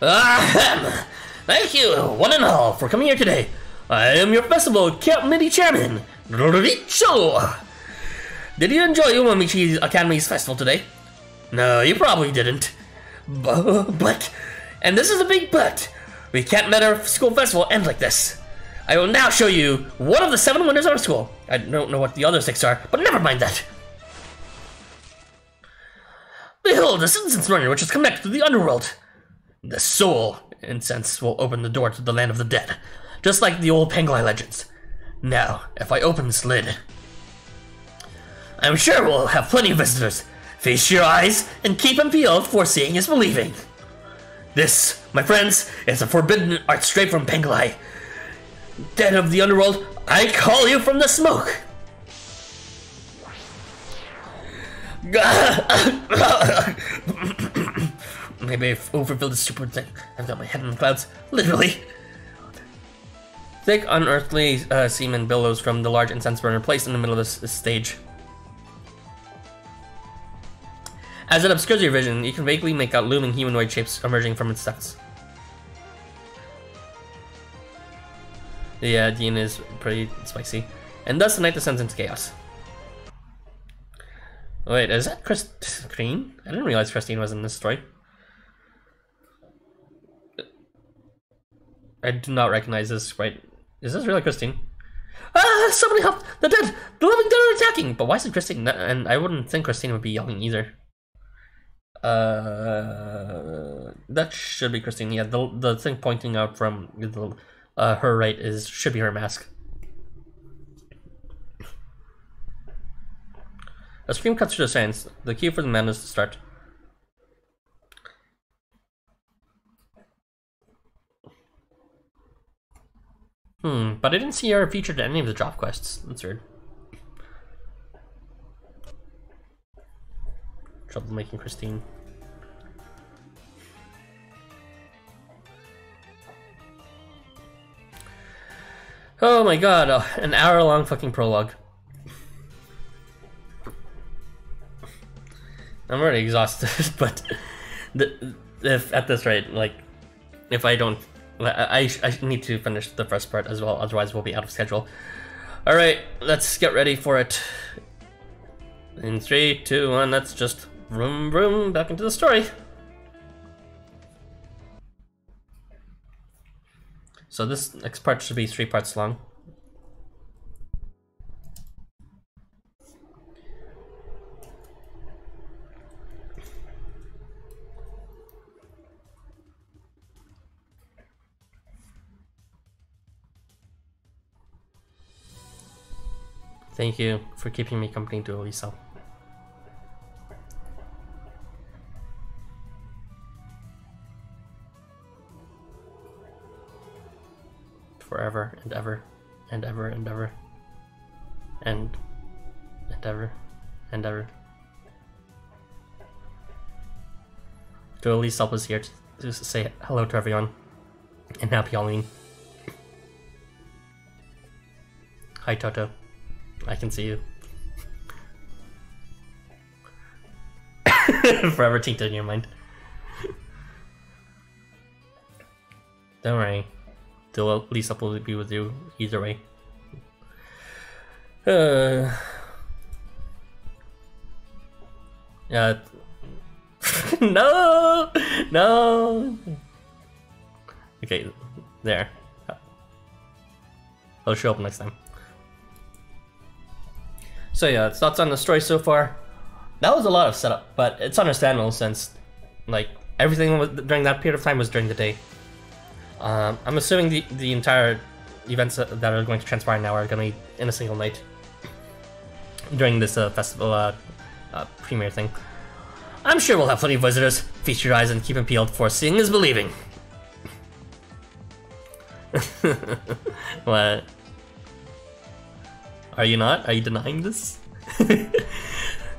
Ahem! Thank you, one and all, for coming here today. I am your festival committee chairman, Richo. Did you enjoy Umamichi Academy's festival today? No, you probably didn't. But, and this is a big but, we can't let our school festival end like this. I will now show you one of the 7 wonders of our school. I don't know what the other 6 are, but never mind that. Behold, the incense burner which is connected to the underworld. The soul incense will open the door to the land of the dead, just like the old Penglai legends. Now, if I open this lid, I'm sure we'll have plenty of visitors. Feast your eyes and keep them peeled, for seeing is believing. This, my friends, is a forbidden art straight from Penglai. Dead of the underworld, I call you from the smoke. Maybe I've overfilled the stupid thing. I've got my head in the clouds, literally. Thick, unearthly semen billows from the large incense burner placed in the middle of this stage. As it obscures your vision, you can vaguely make out looming humanoid shapes emerging from its depths. Yeah, Dean is pretty spicy. And thus the night descends into chaos. Wait, is that Christine? I didn't realize Christine was in this story. I do not recognize this sprite. Is this really Christine? Ah, somebody help! The dead! The living dead are attacking! But why is it Christine? And I wouldn't think Christine would be yelling either. That should be Christine. Yeah, the thing pointing out from the, her right should be her mask. A scream cuts through the silence. The cue for the madness to start. But I didn't see her featured in any of the drop quests. That's weird. Troublemaking Christine. Oh my god, an hour-long fucking prologue. I'm already exhausted, but if at this rate, like, if I don't, I need to finish the first part as well, otherwise we'll be out of schedule. Alright, let's get ready for it. In 3, 2, 1, let's just vroom vroom back into the story. So this next part should be 3 parts long. Thank you for keeping me company, Dualisa. Forever and ever and ever and ever and ever and ever. Dualisa was here to say hello to everyone and happy Halloween. Hi Toto. I can see you. Forever tainted in your mind. Don't worry. Lisa will be with you either way. No! No! Okay, there. I'll show up next time. So yeah, thoughts on the story so far. That was a lot of setup, but it's understandable since, like, everything during that period of time was during the day. I'm assuming the entire events that are going to transpire now are going to be in a single night during this festival premiere thing. I'm sure we'll have plenty of visitors. Feast your eyes and keep them peeled, for seeing is believing. What? Are you not? Are you denying this?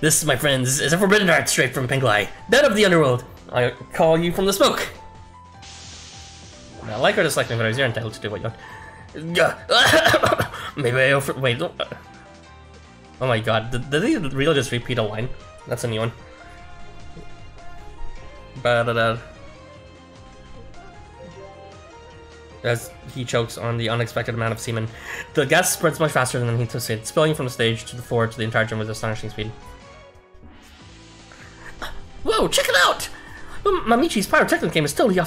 This, my friends, is a forbidden art straight from Penglai, dead of the underworld. I call you from the smoke. Now, like or dislike my videos, you're entitled to do what you want. Maybe I wait. Don't. Oh my god, did they really just repeat a line? That's a new one. as he chokes on the unexpected amount of semen. The gas spreads much faster than he anticipated, spilling from the stage to the floor to the entire gym with astonishing speed. Whoa, check it out! Mamichi's pyrotechnic game is totally on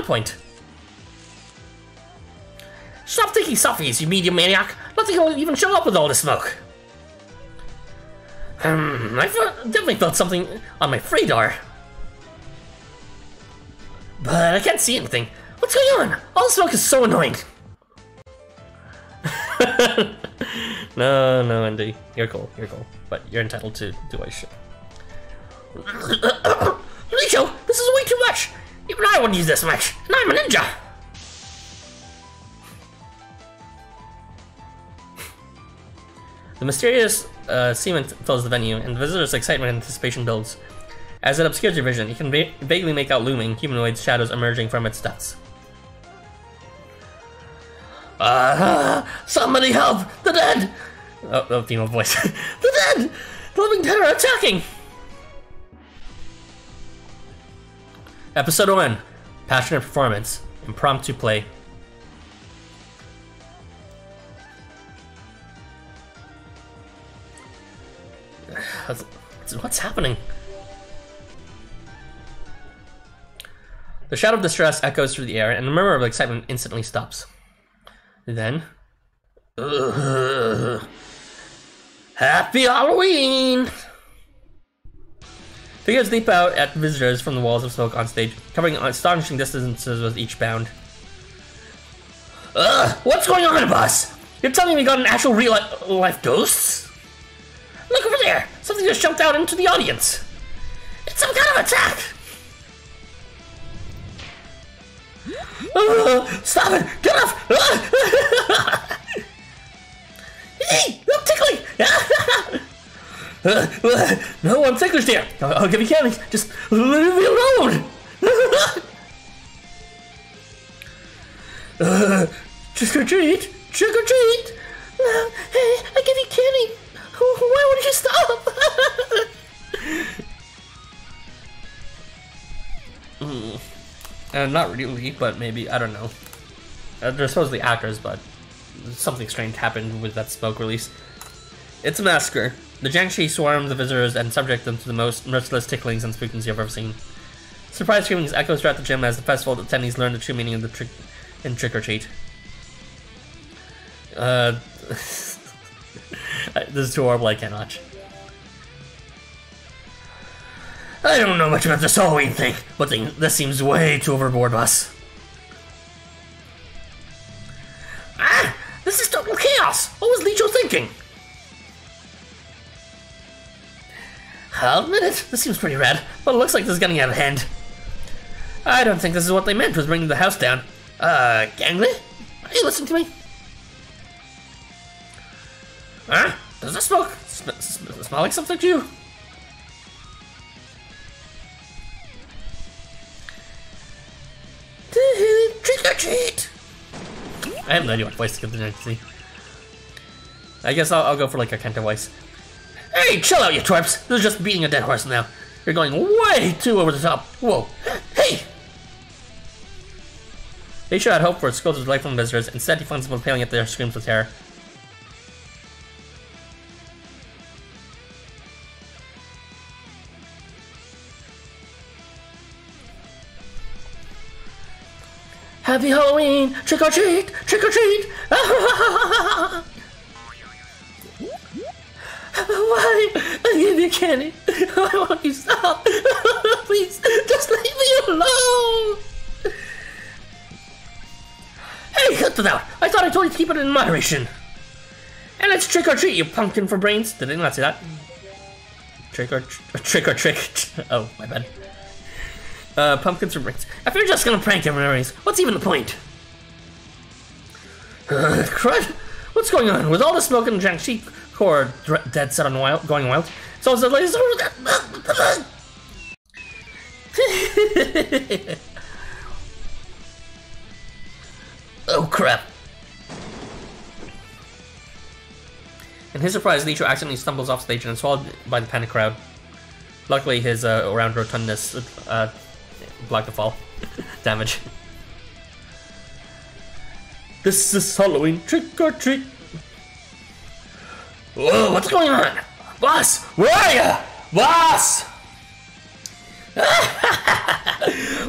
point. Stop taking selfies, you media maniac! Nothing will even show up with all this smoke. I definitely felt something on my radar. But I can't see anything. What's going on? All the smoke is so annoying. No, Andy. You're cool. But you're entitled to do what you should. Richo, this is way too much! Even I wouldn't use this much, and I'm a ninja! The mysterious semen fills the venue, and the visitors' excitement and anticipation builds. As it obscures your vision, you can vaguely make out looming humanoid shadows emerging from its depths. Somebody help! The dead! Oh, female voice. The dead! The living dead are attacking! Episode 1. Passionate performance. Impromptu play. What's happening? The shout of distress echoes through the air, and a murmur of excitement instantly stops. Then... Happy Halloween! Figures leap out at visitors from the walls of smoke on stage, covering astonishing distances with each bound. What's going on, boss? You're telling me we got an actual real-life ghost? Look over there! Something just jumped out into the audience! It's some kind of attack! Stop it! Get off! Hey! I'm tickling! No, I'm ticklish there! I'll give you candy! Just leave me alone! Trick or treat! Trick or treat! Hey, I give you candy! Why would you stop? Not really, but maybe, I don't know. They're supposedly actors, but something strange happened with that smoke release. It's a massacre. The Jiangshi swarm the visitors and subject them to the most merciless ticklings and spookings you've ever seen. Surprise screamings echo throughout the gym as the festival attendees learn the true meaning of the trick or treat. This is too horrible, I can't watch. I don't know much about this Halloween thing, but this seems way too overboard, boss. This is total chaos! What was Licho thinking? I'll admit it, this seems pretty rad, but it looks like this is getting out of hand. I don't think this is what they meant with bringing the house down. Gangly? Are you listening to me? Huh? Does this smoke smell like something to you? Trick or treat! I have no idea what voice to give the next. I guess I'll go for like a Kenta voice. Hey, chill out, you twerps! This is just beating a dead horse now. You're going way too over the top. Whoa. Hey! Leisha had hoped for a scolded life from visitors. Instead, he finds them paling at their screams of terror. Happy Halloween! Trick or treat! Trick or treat! Why? I give you candy. Why won't you stop? Please, just leave me alone. Hey, cut that out! I thought I told you to keep it in moderation. And it's trick or treat, you pumpkin for brains. Did I not say that? Trick or trick. Oh, my bad. Pumpkins for brains. If you're just gonna prank everyone, what's even the point? Crud! What's going on? With all the smoke and Jiangshi core dead set on going wild, so is the laser. Oh crap! In his surprise, Licho accidentally stumbles off stage and is swallowed by the panic crowd. Luckily, his around rotundness blocked the fall damage. This is Halloween, trick or treat. Whoa, what's going on? Boss, where are you? Boss!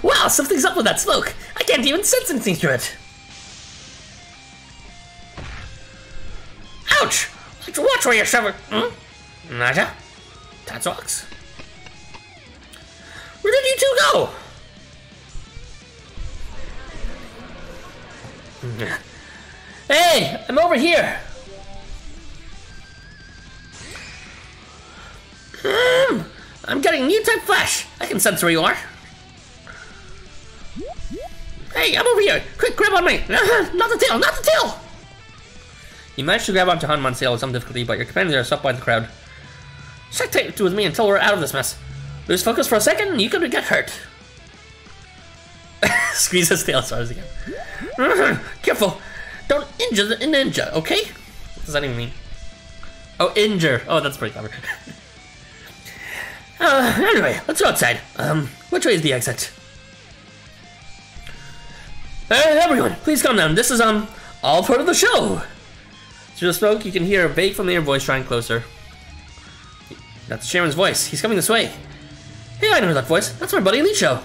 Wow, something's up with that smoke. I can't even sense anything through it. Ouch! Watch where you're shoving. Naja? Tatsuox? Where did you two go? Hey, I'm over here. I'm getting new type flash. I can sense where you are. Hey, I'm over here. Quick, grab on me. Not the tail, not the tail. You managed to grab onto Hanmon's tail with some difficulty, but your companions are stuck by the crowd. Stick tight with me until we're out of this mess. Lose focus for a second, and you could get hurt. Squeeze his tail stars again. Careful. Don't injure the ninja, okay? What does that even mean? Oh, injure. Oh, that's pretty clever. Anyway, let's go outside. Which way is the exit? Everyone, please calm down. This is, all part of the show. Through the smoke, you can hear a vague familiar voice trying closer. That's the chairman's voice. He's coming this way. Hey, I know that voice. That's my buddy Licho.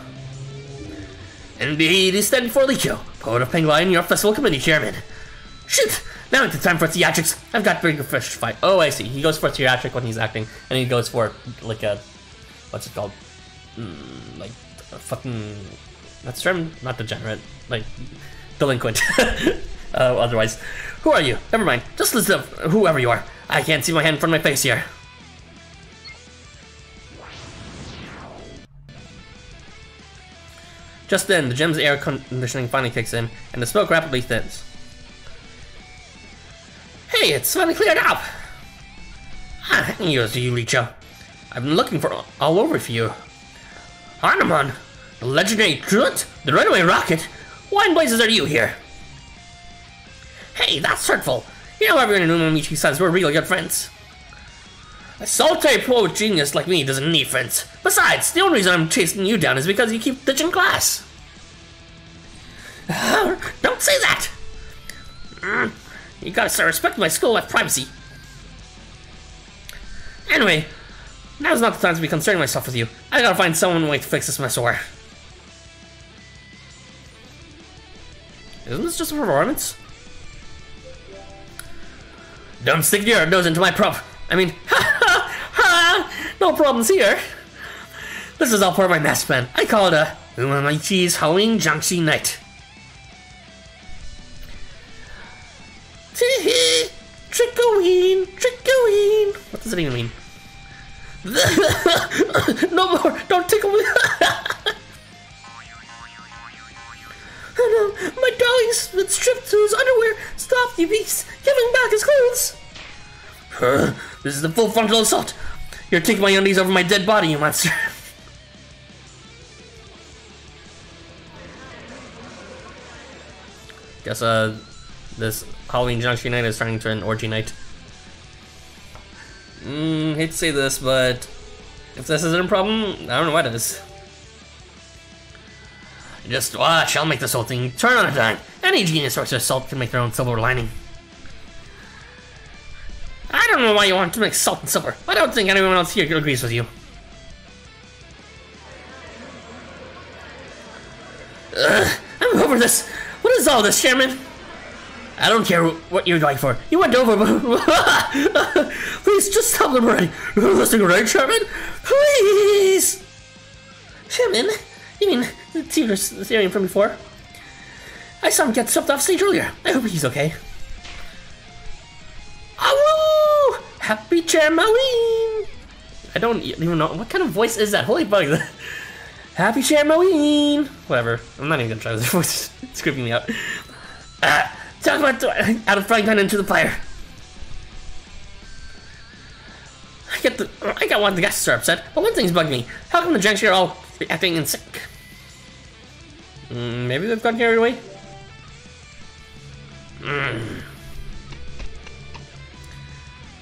Indeed, he's standing for Licho, poet of Penguin, your festival committee chairman. Shoot! Now it's time for theatrics. I've got bigger fish to fight. Oh, I see. He goes for theatric when he's acting, and he goes for, like, a... What's it called? Like, a fucking... That's term? Not degenerate. Like, delinquent. Otherwise. Who are you? Never mind. Just listen to whoever you are. I can't see my hand in front of my face here. Just then, the gem's air conditioning finally kicks in, and the smoke rapidly thins. Hey, it's finally cleared up! Ah, here's you, Licho. I've been looking for all over for you. Hanmon, the legendary truant, the runaway rocket. Why in blazes are you here? Hey, that's hurtful. You know everyone in Umamichi says we're really good friends. A solitary poet genius like me doesn't need friends. Besides, the only reason I'm chasing you down is because you keep ditching class. Don't say that! You gotta start respecting my school life privacy. Anyway, now's not the time to be concerning myself with you. I gotta find someone way to fix this mess or... Isn't this just a performance? Don't stick your nose into my prop. I mean, no problems here. This is all part of my master plan. I call it a Umamichi's Halloween Jiangshi Night. Trick-o-ween, trick-o-ween. What does it even mean? No more, don't tickle me. My darling's been stripped to his underwear. Stop, you beast. Give him back his clothes. This is a full frontal assault. You're taking my undies over my dead body, you monster. Guess, this Halloween Jiangshi Night is turning into an orgy night. Hate to say this, but if this isn't a problem, I don't know what is. Just watch, I'll make this whole thing turn on a dime. Any genius works with salt can make their own silver lining. I don't know why you want to mix salt and silver. I don't think anyone else here agrees with you. I'm over this. What is all this, Chairman? I don't care what you're going for. You went over. Please, just stop them already. Listen, right, Chairman? Please! Chairman? You mean the Therian from before? I saw him get swept off stage earlier. I hope he's okay. Oh, happy Chairmoween! I don't even know. What kind of voice is that? Holy bug. Happy Chairmoween! Whatever. I'm not even gonna try this voice. It's creeping me out. Talk about out of frying pan into the fire. I got one of the guests are upset, but one thing's bugging me. How come the Jiangshi are all acting in sync? Maybe they've gotten carried away?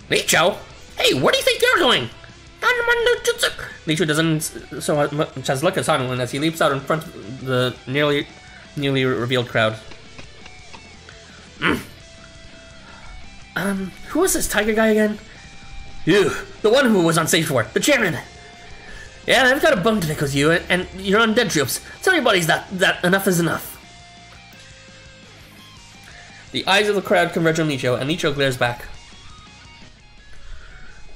Licho? Hey, where do you think you're going? Licho doesn't so much as look at Hanmon as he leaps out in front of the newly revealed crowd. Who was this tiger guy again? You, the one who was on stage 4, the chairman. Yeah, I've got a bone to pick with you and your undead troops. Tell your buddies that enough is enough. The eyes of the crowd converge on Licho, and Licho glares back.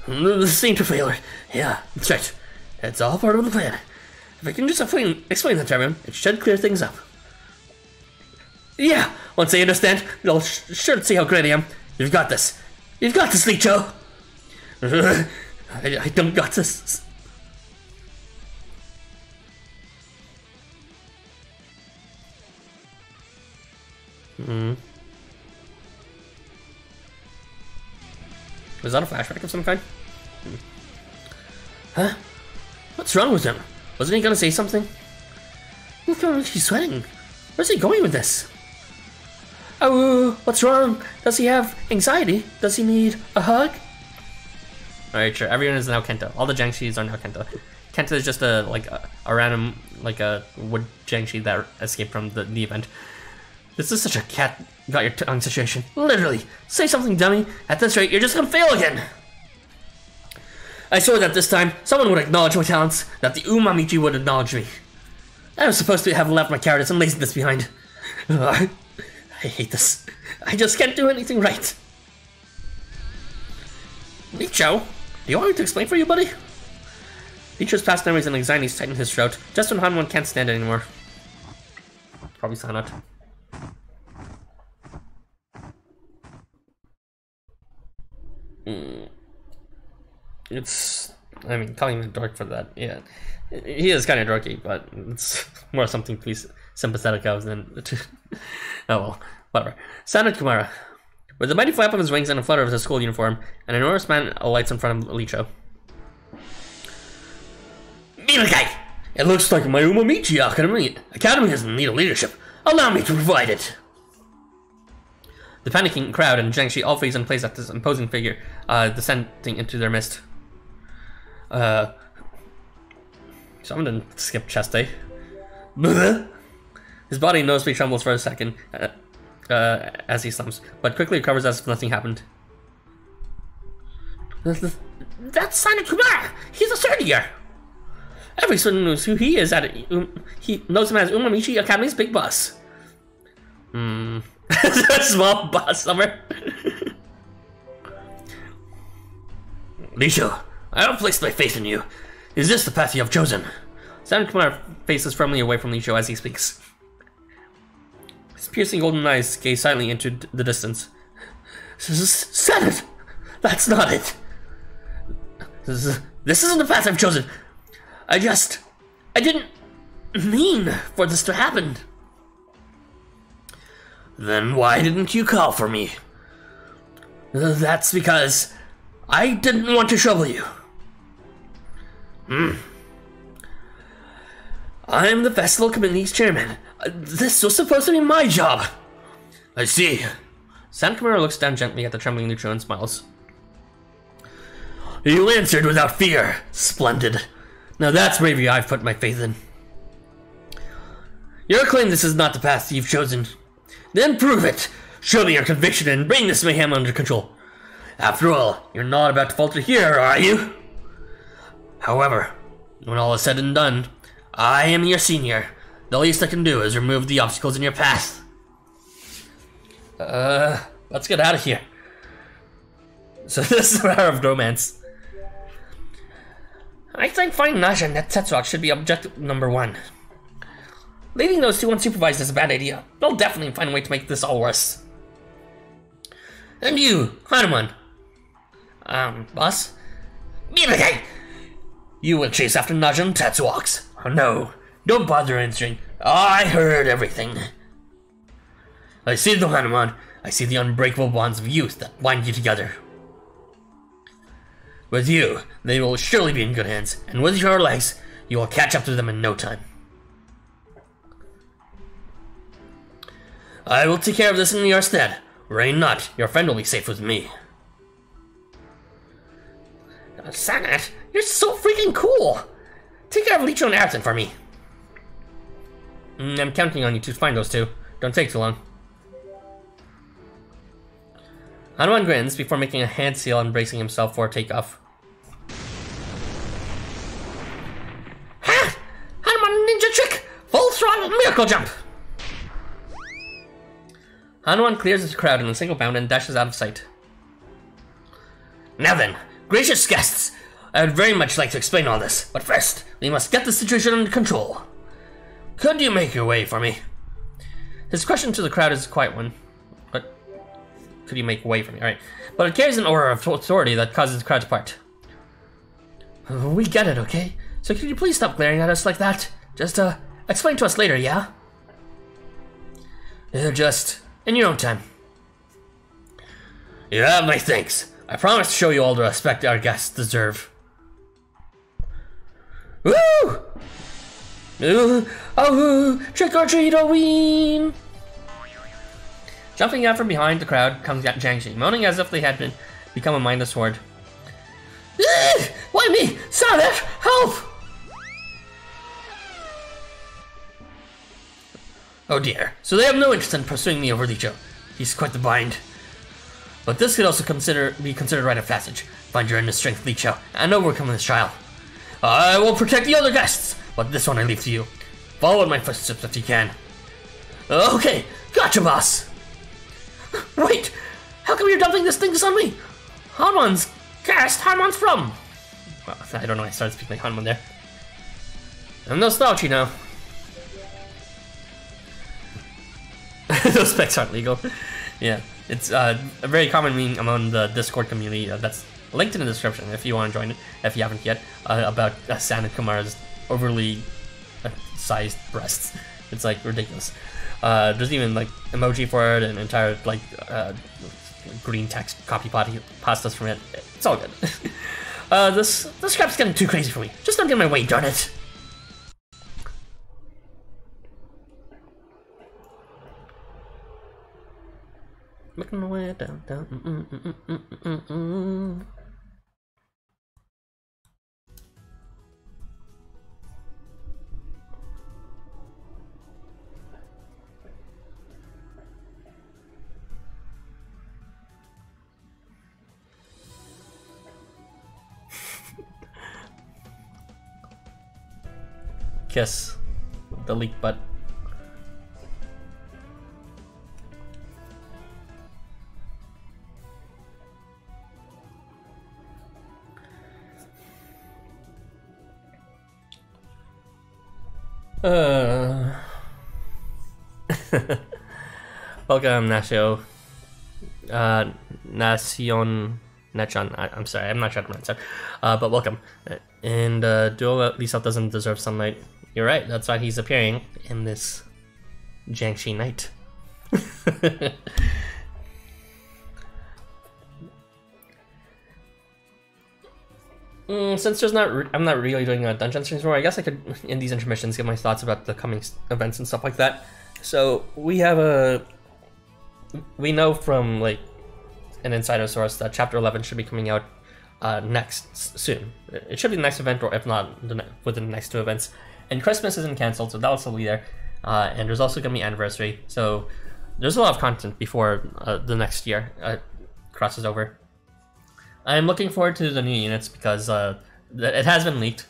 This seemed to fail. Yeah, that's right. It's all part of the plan. If I can just explain that to everyone, it should clear things up. Yeah, once they understand, they'll sure see how great I am. You've got this. You've got this, Licho. I don't got this. Was that a flashback of some kind? Huh? What's wrong with him? Wasn't he gonna say something? Look how much he's sweating. Where's he going with this? Oh, what's wrong? Does he have anxiety? Does he need a hug? Alright, sure. Everyone is now Kenta. All the Jangshis are now Kenta. Kenta is just a random, a wood Jangshi that escaped from the event. This is such a cat got your tongue situation. Literally. Say something, dummy. At this rate, you're just gonna fail again. I swore that this time, someone would acknowledge my talents, that the Umamichi would acknowledge me. I was supposed to have left my cowardice and laziness behind. I hate this. I just can't do anything right. Licho, do you want me to explain for you, buddy? Licho's past memories and anxieties tighten his throat, just when Hanwon can't stand it anymore. Probably sign out. I mean, calling him a dork for that, yeah. He is kind of dorky, but it's more something to be sympathetic of than to... Oh well, whatever. Sanad Kumara. With a mighty flap of his wings and a flutter of his school uniform, an enormous man alights in front of Licho. Minakai! It looks like my Umamichi Academy doesn't need a leadership. Allow me to provide it. The panicking crowd and Jiangshi all freeze in place at this imposing figure, descending into their midst. So I'm gonna skip chest day. His body noticeably trembles for a second as he slumps, but quickly recovers as if nothing happened. That's Sanad Kumara! He's a third year! Every student knows who he is he knows him as Umamichi Academy's big boss. Small boss somewhere. Licho, I don't place my faith in you. Is this the path you have chosen? Sanad Kumara faces firmly away from Licho as he speaks. His piercing golden eyes gaze silently into the distance. Sanad! That's not it! This isn't the path I've chosen. I didn't mean for this to happen. Then why didn't you call for me? That's because I didn't want to trouble you. I'm the festival committee's chairman. This was supposed to be my job. I see. Sanad Kumara looks down gently at the trembling Licho and smiles. You answered without fear. Splendid. Now that's bravery I've put my faith in. You're claiming this is not the path you've chosen. Then prove it. Show me your conviction and bring this mayhem under control. After all, you're not about to falter here, are you? However, when all is said and done, I am your senior. The least I can do is remove the obstacles in your path. Let's get out of here. So this is the power of romance. I think finding Naja and Tetsuak should be objective number 1. Leaving those two unsupervised is a bad idea. They'll definitely find a way to make this all worse. And you, Hanuman. Boss? Minakai! You will chase after Naja and Tetsuaks. Oh no, don't bother answering. I heard everything. I see the Hanuman. I see the unbreakable bonds of youth that bind you together. With you, they will surely be in good hands, and with your legs, you will catch up to them in no time. I will take care of this in your stead. Worry not, your friend will be safe with me. Sanad, you're so freaking cool! Take care of Licho and Ayrton for me. I'm counting on you to find those two. Don't take too long. Hanuman grins before making a hand seal and bracing himself for takeoff. Ha! Hanuman ninja trick! Full throttle miracle jump! Hanuman clears the crowd in a single bound and dashes out of sight. Now then, gracious guests, I would very much like to explain all this, but first, we must get the situation under control. Could you make your way for me? His question to the crowd is a quiet one. But could you make way for me? Alright. But it carries an aura of authority that causes the crowd to part. We get it, okay? So could you please stop glaring at us like that? Just, explain to us later, yeah? Just in your own time. You have my thanks. I promise to show you all the respect our guests deserve. Woo! Oh, trick or treat Halloween! Jumping out from behind the crowd comes Jiangshi, moaning as if they had become a mindless horde. Why me? Sonic, help! Oh dear, so they have no interest in pursuing me over Licho. He's quite the bind. But this could also be considered rite of passage. Find your inner strength, Licho, and overcome this trial. I will protect the other guests, but this one I leave to you. Follow in my footsteps if you can. Okay, gotcha, boss. Wait, how come you're dumping this thing on me? Hanuman's cast, Hanuman's from. Well, I don't know, I started speaking like Hanuman there. I'm no slouch, you know. Those specs aren't legal. Yeah, it's a very common meme among the Discord community that's linked in the description if you want to join it, if you haven't yet, about Sanat Kumar's overly sized breasts. It's like ridiculous. There's even like emoji for it and entire like green text copy pastas from it. It's all good. This crap's getting too crazy for me. Just don't get in my way, darn it. Making my way down. Kiss the leak butt. Welcome, Nasio. Nacion Nachon. I'm sorry, I'm not sure how to pronounce that. But welcome. And Duo Lisa doesn't deserve sunlight. You're right, that's why he's appearing in this Jiangshi night. Since I'm not really doing a dungeon streams anymore, I guess I could, in these intermissions, give my thoughts about the coming events and stuff like that. So we know from like an insider source that Chapter 11 should be coming out soon. It should be the next event, or if not, within the next two events. And Christmas isn't cancelled, so that'll still be there. And there's also going to be Anniversary, so there's a lot of content before the next year crosses over. I'm looking forward to the new units because it has been leaked.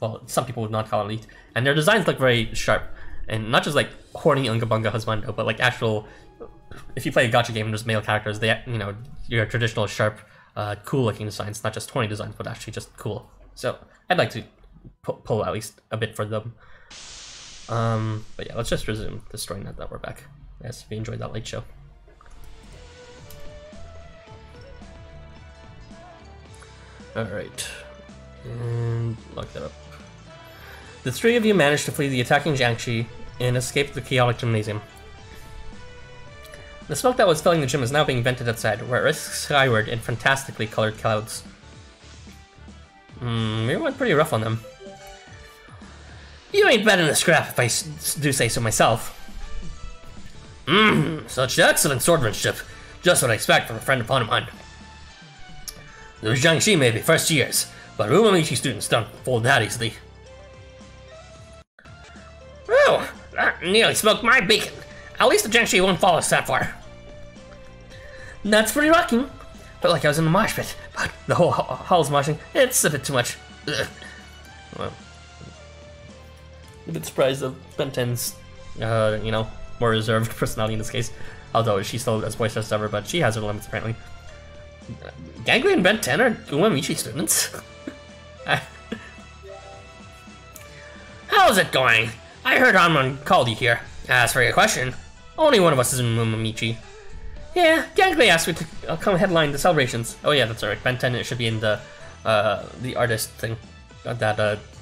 Well, some people would not call it leaked. And their designs look very sharp. And not just like horny Unga Bunga Husbando, but like actual, if you play a gacha game and there's male characters, they, you know, your traditional sharp, cool looking designs, not just horny designs, but actually just cool. So I'd like to pull at least a bit for them. But yeah, let's just resume the story now that we're back. Yes, if you enjoyed that late show. Alright, and lock that up. The three of you managed to flee the attacking Jiangshi and escape the chaotic gymnasium. The smoke that was filling the gym is now being vented outside, where it risks skyward in fantastically colored clouds. We went pretty rough on them. You ain't bad in a scrap, if I do say so myself. Such excellent swordsmanship. Just what I expect from a friend of Hanuman. Those Jiangshi may be first years, but Urumqi students don't fold that easily. Oh, that nearly smoked my bacon. At least the Jiangshi won't follow us that far. That's pretty rocking. Felt like I was in a mosh pit, but the whole hall's moshing. It's a bit too much. Ugh. Well, a bit surprised that Ben 10's, you know, more reserved personality in this case. Although she's still as boisterous as ever, but she has her limits apparently. Gangly and Ben 10 are Umamichi students. How's it going? I heard Amon called you here. As for your question, only one of us is in Umamichi. Yeah, Gangly asked me to come headline the celebrations. Oh yeah, that's alright. Ben 10 it should be in the artist thing. That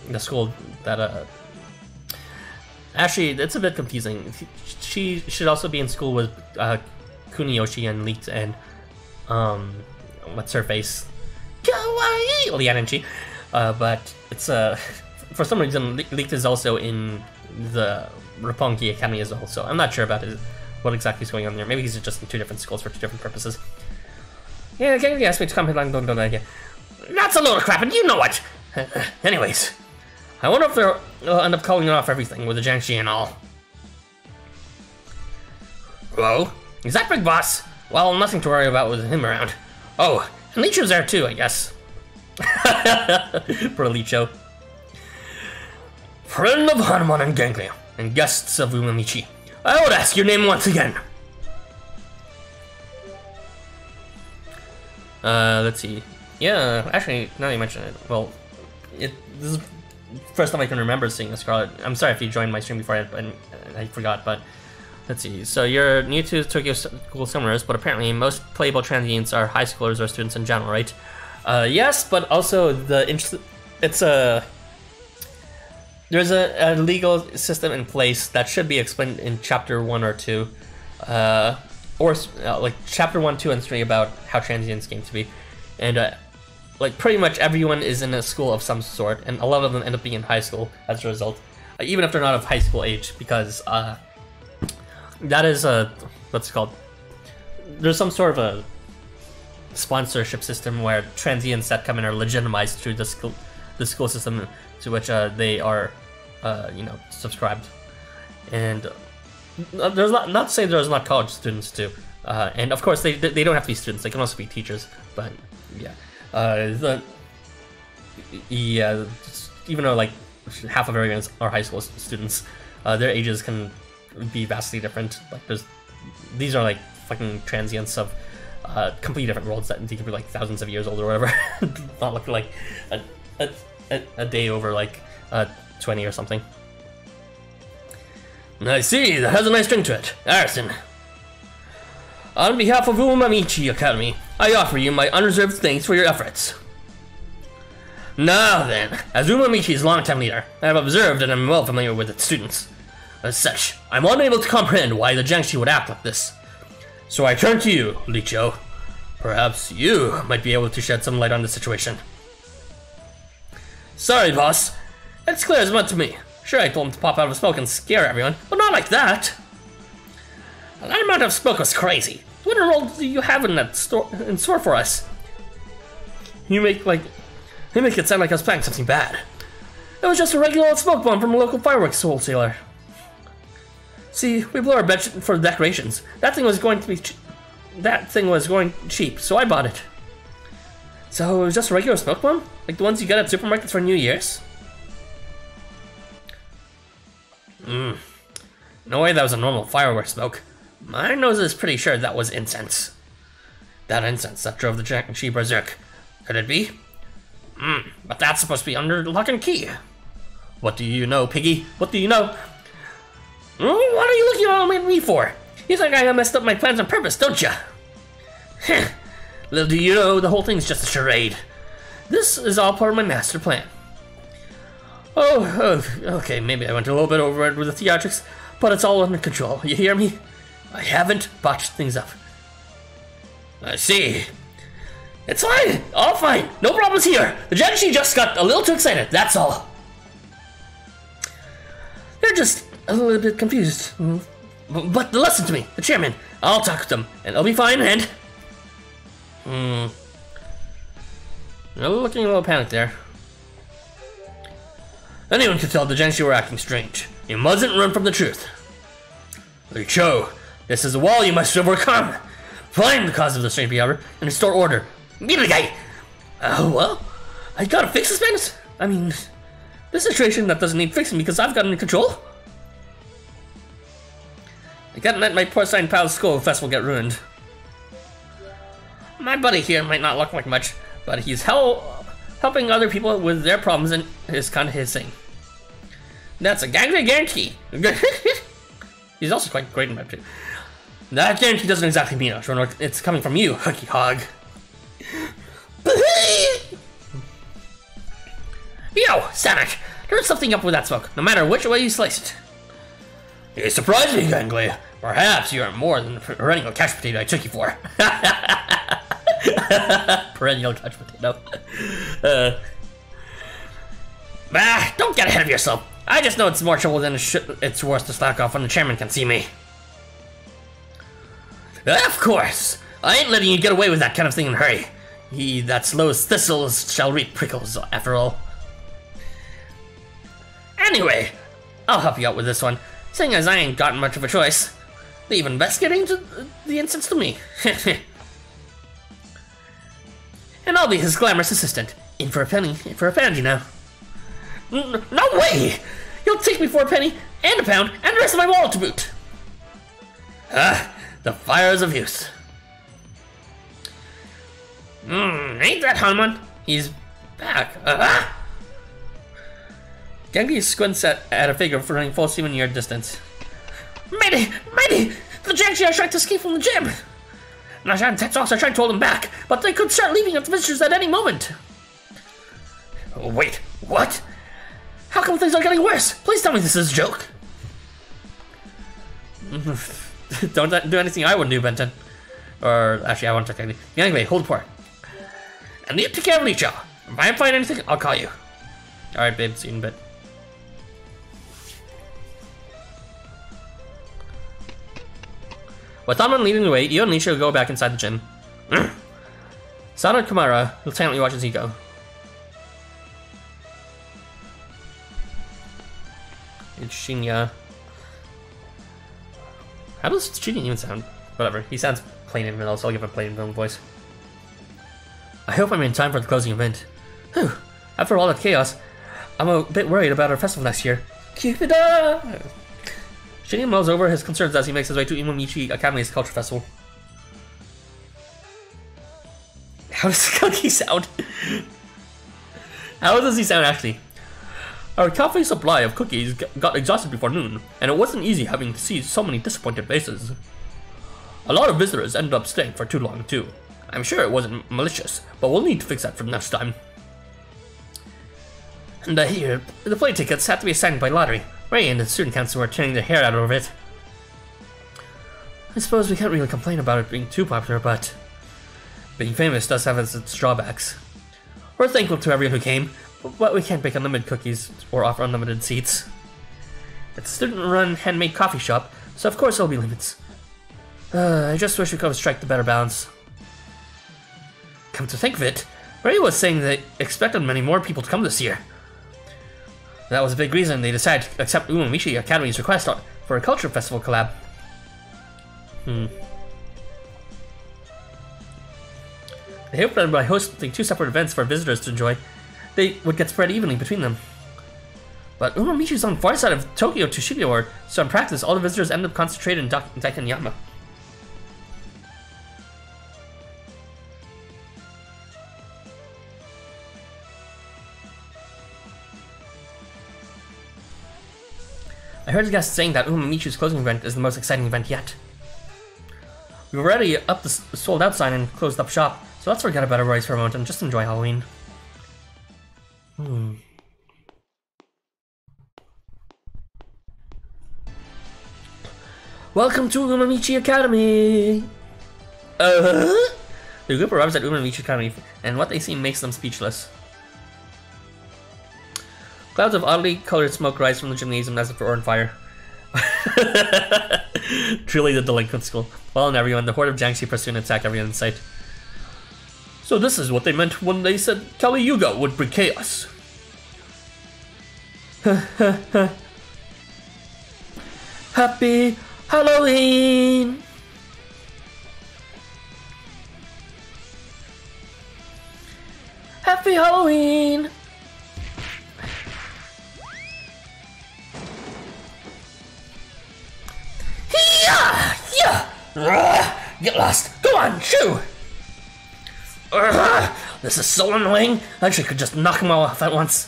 the school that actually it's a bit confusing. She should also be in school with Kuniyoshi and Leet and what's her face? Kawaii! Lianenchi. But it's for some reason Leet is also in the Roppongi Academy as well, so I'm not sure about what exactly is going on there. Maybe he's just in two different schools for two different purposes. Yeah, Gangly asked me to come headline. That's a load of crap, and you know what? Anyways, I wonder if they'll end up calling off everything with the Jiangxi and all. Hello? Is that Big Boss? Well, nothing to worry about with him around. Oh, and Licho's there too, I guess. Poor Licho. Friend of Hanuman and Ganglia, and guests of Umamichi, I would ask your name once again. Let's see. Yeah, actually, now you mention it, well, this is the first time I can remember seeing a Scarlet. I'm sorry if you joined my stream before I forgot, but let's see. So you're new to Tokyo School Summers, but apparently most playable transients are high schoolers or students in general, right? Yes, but also there's a legal system in place that should be explained in chapter 1 or 2, or like chapter 1, 2, and 3 about how transients came to be, and like pretty much everyone is in a school of some sort, and a lot of them end up being in high school as a result, even if they're not of high school age, because that is what's it called? There's some sort of a sponsorship system where transients that come in are legitimized through the school system to which they are, you know, subscribed. And there's not to say there's not college students too, and of course they don't have to be students; they can also be teachers. But yeah, even though like half of everyone are high school students, their ages can be vastly different. Like these are like fucking transients of completely different worlds that they could be like thousands of years old or whatever. Not looking like a day over like 20 or something. I see, that has a nice ring to it. Arison. On behalf of Umamichi Academy, I offer you my unreserved thanks for your efforts. Now then, as Umamichi's longtime leader, I have observed and am well familiar with its students. As such, I'm unable to comprehend why the Jiangxi would act like this. So I turn to you, Licho. Perhaps you might be able to shed some light on the situation. Sorry, boss. It's clear as mud to me. Sure, I told him to pop out of smoke and scare everyone, but not like that. That amount of smoke was crazy. What a role do you have in store for us? You make it sound like I was planning something bad. It was just a regular old smoke bomb from a local fireworks wholesaler. See, we blew our budget for decorations. That thing was going cheap, so I bought it. So it was just a regular smoke bomb? Like the ones you get at supermarkets for New Year's? No way that was a normal fireworks smoke. My nose is pretty sure that was incense. That incense that drove the Jiangxi berserk. Could it be? But that's supposed to be under lock and key. What do you know, Piggy? What do you know? What are you looking at me for? You think I messed up my plans on purpose, don't ya? Little do you know, the whole thing's just a charade. This is all part of my master plan. Oh, okay, maybe I went a little bit overboard with the theatrics, but it's all under control, you hear me? I haven't botched things up. I see. It's fine, all fine, no problems here. The Jiangxi just got a little too excited, that's all. They're just a little bit confused. But listen to me, the chairman. I'll talk to them, and they'll be fine, and... You're looking a little panicked there. Anyone could tell the Jiangxi were acting strange. You mustn't run from the truth. Licho, this is a wall you must overcome. Find the cause of the strange behavior and restore order. Immediately! Well, I gotta fix this madness. I mean, this situation that doesn't need fixing because I've got it in control. I can't let my porcine pal's school festival get ruined. My buddy here might not look like much, but he's helping other people with their problems and is kind of his thing. That's a guarantee. He's also quite great in that too. That guarantee doesn't exactly mean much. It's coming from you, Hooky Hog. Yo, Sonic, there's something up with that smoke, no matter which way you slice it. You surprised me, Ganglia. Perhaps you are more than the perennial couch potato I took you for. Perennial couch potato. Don't get ahead of yourself. I just know it's more trouble than it's worth to slack off when the chairman can see me. Of course. I ain't letting you get away with that kind of thing in a hurry. He that slows thistles shall reap prickles, after all. Anyway, I'll help you out with this one, seeing as I ain't gotten much of a choice. Leave investigating the instance to me. And I'll be his glamorous assistant. In for a penny, you know. No way! You'll take me for a penny, and a pound, and the rest of my wallet to boot. The fires of youth. Ain't that Hanuman? He's back. Genki squints at a figure running full steam in your distance. Matey! The Jiangxi are trying to escape from the gym! Naja and Tetsuo are trying to hold them back, but they could start leaving at the visitors at any moment. Wait, what? How come things are getting worse? Please tell me this is a joke. Don't do anything I wouldn't do, Benton. Or, actually, I won't check anything. Anyway, hold the port. And you take care of Licha. If I find anything, I'll call you. Alright, babe, see you in a bit. With Thunman leading the way, you and Licha will go back inside the gym. Sana Kamara will silently watch as you go. It's Shinya. How does Shinya even sound? Whatever, he sounds plain and vanilla, so I'll give him a plain and vanilla voice. I hope I'm in time for the closing event. Whew, after all that chaos, I'm a bit worried about our festival next year. Keep it up! Shinya mulls over his concerns as he makes his way to Umamichi Academy's Culture Festival. How does Cookie sound? How does he sound actually? Our cafe supply of cookies got exhausted before noon, and it wasn't easy having to see so many disappointed faces. A lot of visitors ended up staying for too long too. I'm sure it wasn't malicious, but we'll need to fix that for next time. And here, the play tickets had to be assigned by lottery. Ray and the student council were tearing their hair out over it. I suppose we can't really complain about it being too popular, but being famous does have its drawbacks. We're thankful to everyone who came, but we can't bake unlimited cookies or offer unlimited seats. It's a student-run handmade coffee shop, so of course there'll be limits. I just wish we could have struck the better balance. Come to think of it, Ray was saying they expected many more people to come this year. That was a big reason they decided to accept Umamichi Academy's request for a culture festival collab. They hoped that by hosting two separate events for visitors to enjoy, they would get spread evenly between them. But Umamichi's on the far side of Tokyo to Shibuya, so in practice all the visitors ended up concentrated in Daikanyama. I heard a guest saying that Umamichi's closing event is the most exciting event yet. We've already upped the sold out sign and closed up shop, so let's forget about our worries for a moment and just enjoy Halloween. Welcome to Umamichi Academy! The group arrives at Umamichi Academy, and what they see makes them speechless. Clouds of oddly colored smoke rise from the gymnasium as if it were on fire. Truly the delinquent school. Well, and everyone, the horde of Jiangxi pursue and attack everyone in sight. So this is what they meant when they said Kali Yuga would bring chaos. Happy Halloween! Happy Halloween! Get lost. Go on, shoo! This is so annoying. I actually could just knock him all off at once.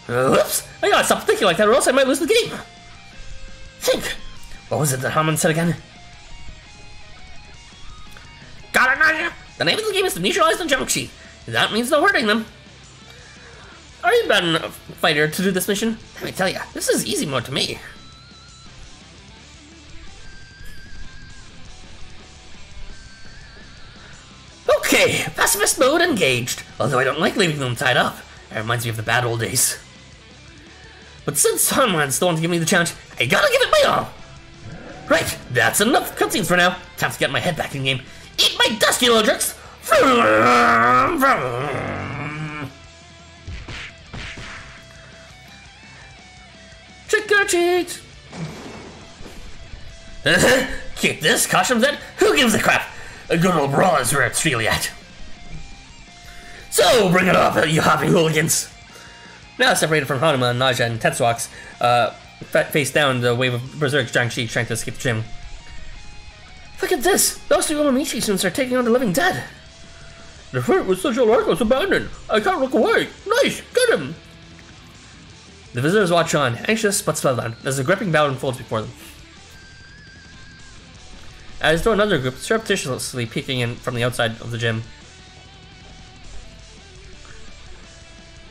Whoops! I gotta stop thinking like that or else I might lose the game. Think. What was it that Hammond said again? Got it, Nanya! The name of the game is to neutralize the Jamshi. That means no hurting them. Are you bad enough fighter to do this mission? Let me tell ya, this is easy mode to me. Okay, pacifist mode engaged. Although I don't like leaving them tied up. It reminds me of the bad old days. But since Hanman's the one to give me the challenge, I gotta give it my all. Right, that's enough cutscenes for now. Time to get my head back in game. Eat my dust, you little jerks! Trick or treat! Keep this, Costume then? Who gives a crap? A good old brawl is where it's really at. So, bring it up, you hopping hooligans! Now separated from Hanuman, Naja, and Tetsuox, face down the wave of Berserk Jiangshi trying to escape the gym. Look at this! Those two Onomichi students are taking on the living dead! The fort with social arc was abandoned! I can't look away! Nice! Get him! The visitors watch on, anxious but spellbound, as a gripping battle unfolds before them. As though another group surreptitiously peeking in from the outside of the gym.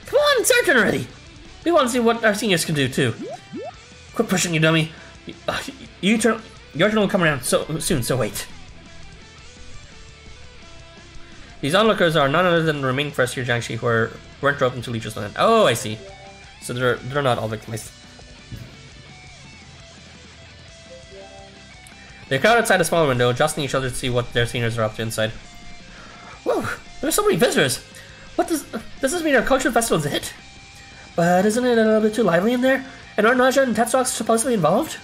Come on, it's our turn already! We want to see what our seniors can do too. Quit pushing, you dummy. Your turn will come around soon, so wait. These onlookers are none other than the remaining first year Jiangshi who weren't roped into Leech's land. Oh, I see. So they're not all victimized. They crowd outside a small window, jostling each other to see what their seniors are up to inside. Whoa, there's so many visitors. What does this mean our cultural festival's a hit? But isn't it a little bit too lively in there? And aren't Naja and Tetsuox supposedly involved?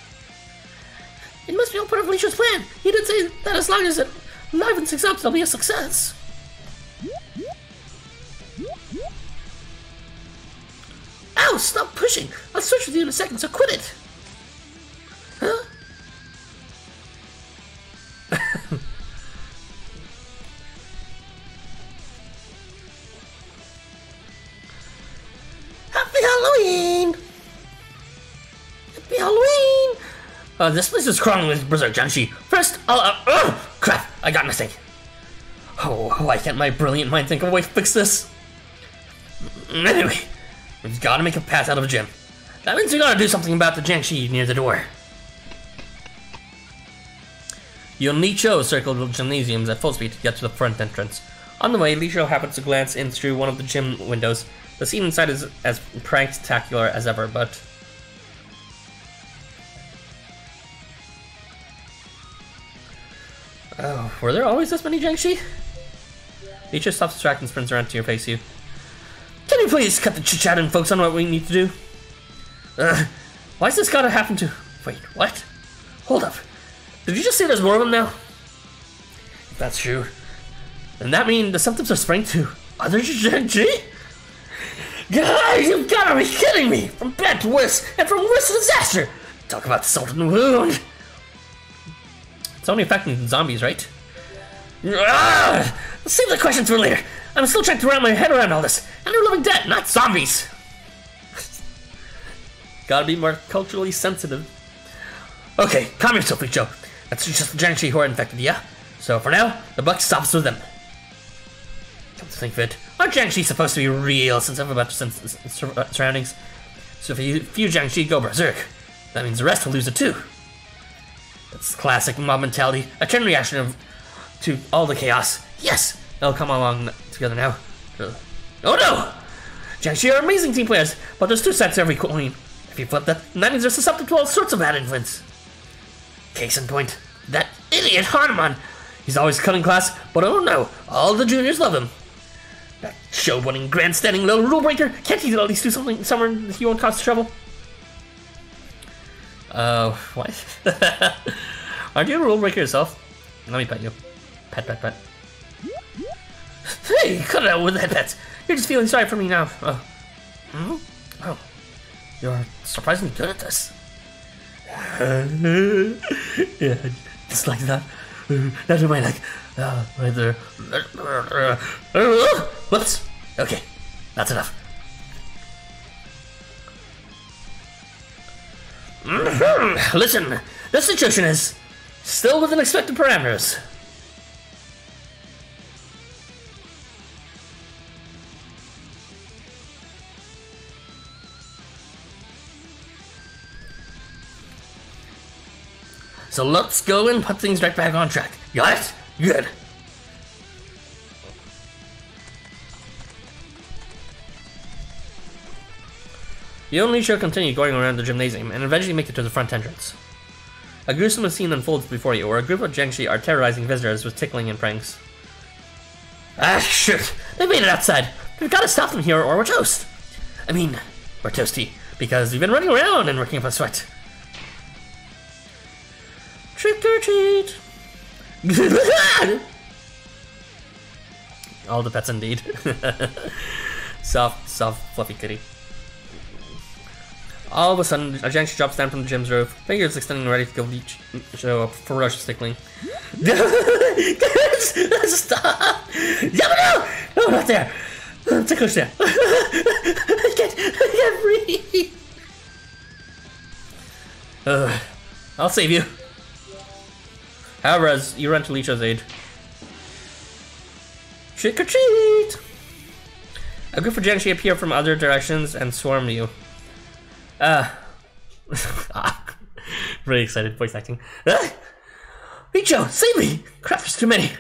It must be all part of Leech's plan. He did say that as long as it livens things up, it'll be a success. Ow, stop pushing! I'll switch with you in a second, so quit it! Huh? Happy Halloween! Happy Halloween! This place is crawling with Berserk Jiangshi. First, crap! I got nothing. Oh, why can't my brilliant mind think of a way to fix this? Anyway, we've got to make a path out of the gym. That means we gotta do something about the Jiangshi near the door. You'll need Cho circle the gymnasiums at full speed to get to the front entrance. On the way, Li Shou happens to glance in through one of the gym windows. The scene inside is as prank-tacular as ever, but... Oh, were there always this many Jiangshi? Li Shou stops distracting and sprints around to face you. Can you please cut the chit-chat and focus on what we need to do? Why's this gotta happen to... Wait, what? Hold up. Did you just say there's more of them now? If that's true, then that means the symptoms are spreading to other Jiangshi? Guys, you've gotta be kidding me! From bad to worse, and from worse to disaster! Talk about salt in the wound! It's only affecting zombies, right? Save the questions for later. I'm still trying to wrap my head around all this. And they're living dead, not zombies! Gotta be more culturally sensitive. Okay, calm yourself, Licho. That's just the Jiangshi who are infected, yeah? So for now, the buck stops with them. Come to think of it, aren't Jiangshi supposed to be real since I'm about to sense surroundings? So if a few Jiangshi go berserk, that means the rest will lose it too. That's classic mob mentality, a chain reaction to all the chaos. Yes, they'll come along together now. Oh no! Jiangshi are amazing team players, but there's two sides to every coin. If you flip that means they're susceptible to all sorts of bad influence. Case in point, that idiot Hanuman. He's always cutting class, but oh no, all the juniors love him. That show-winning, grandstanding little rule breaker. Can't he at least do something somewhere he won't cause trouble? What? Aren't you a rule breaker yourself? Let me pet you. Pet. Hey, cut it out with that, pet. You're just feeling sorry for me now. Oh, you're surprisingly good at this. Yeah, just like that. That's my leg. Right there. Whoops. Okay, that's enough. Listen, the situation is still within expected parameters. So let's go and put things right back on track. Got it? Good. You only shall continue going around the gymnasium and eventually make it to the front entrance. A gruesome scene unfolds before you, where a group of Jiangshi are terrorizing visitors with tickling and pranks. Ah, shoot! They made it outside! We've gotta stop them here or we're toast! I mean, we're toasty, because we've been running around and working up a sweat. Trick or treat! All the pets indeed. Soft, fluffy kitty. All of a sudden, a Jiangshi drops down from the gym's roof, fingers extending ready to show a ferocious tickling. Stop! No, not there! Ticklish there! I can't breathe! I'll save you. However, as you run to Licho's aid. Trick or treat! A group of Jiangshi appear from other directions and swarm you. Really excited voice acting. Licho, save me! Crap, there's too many.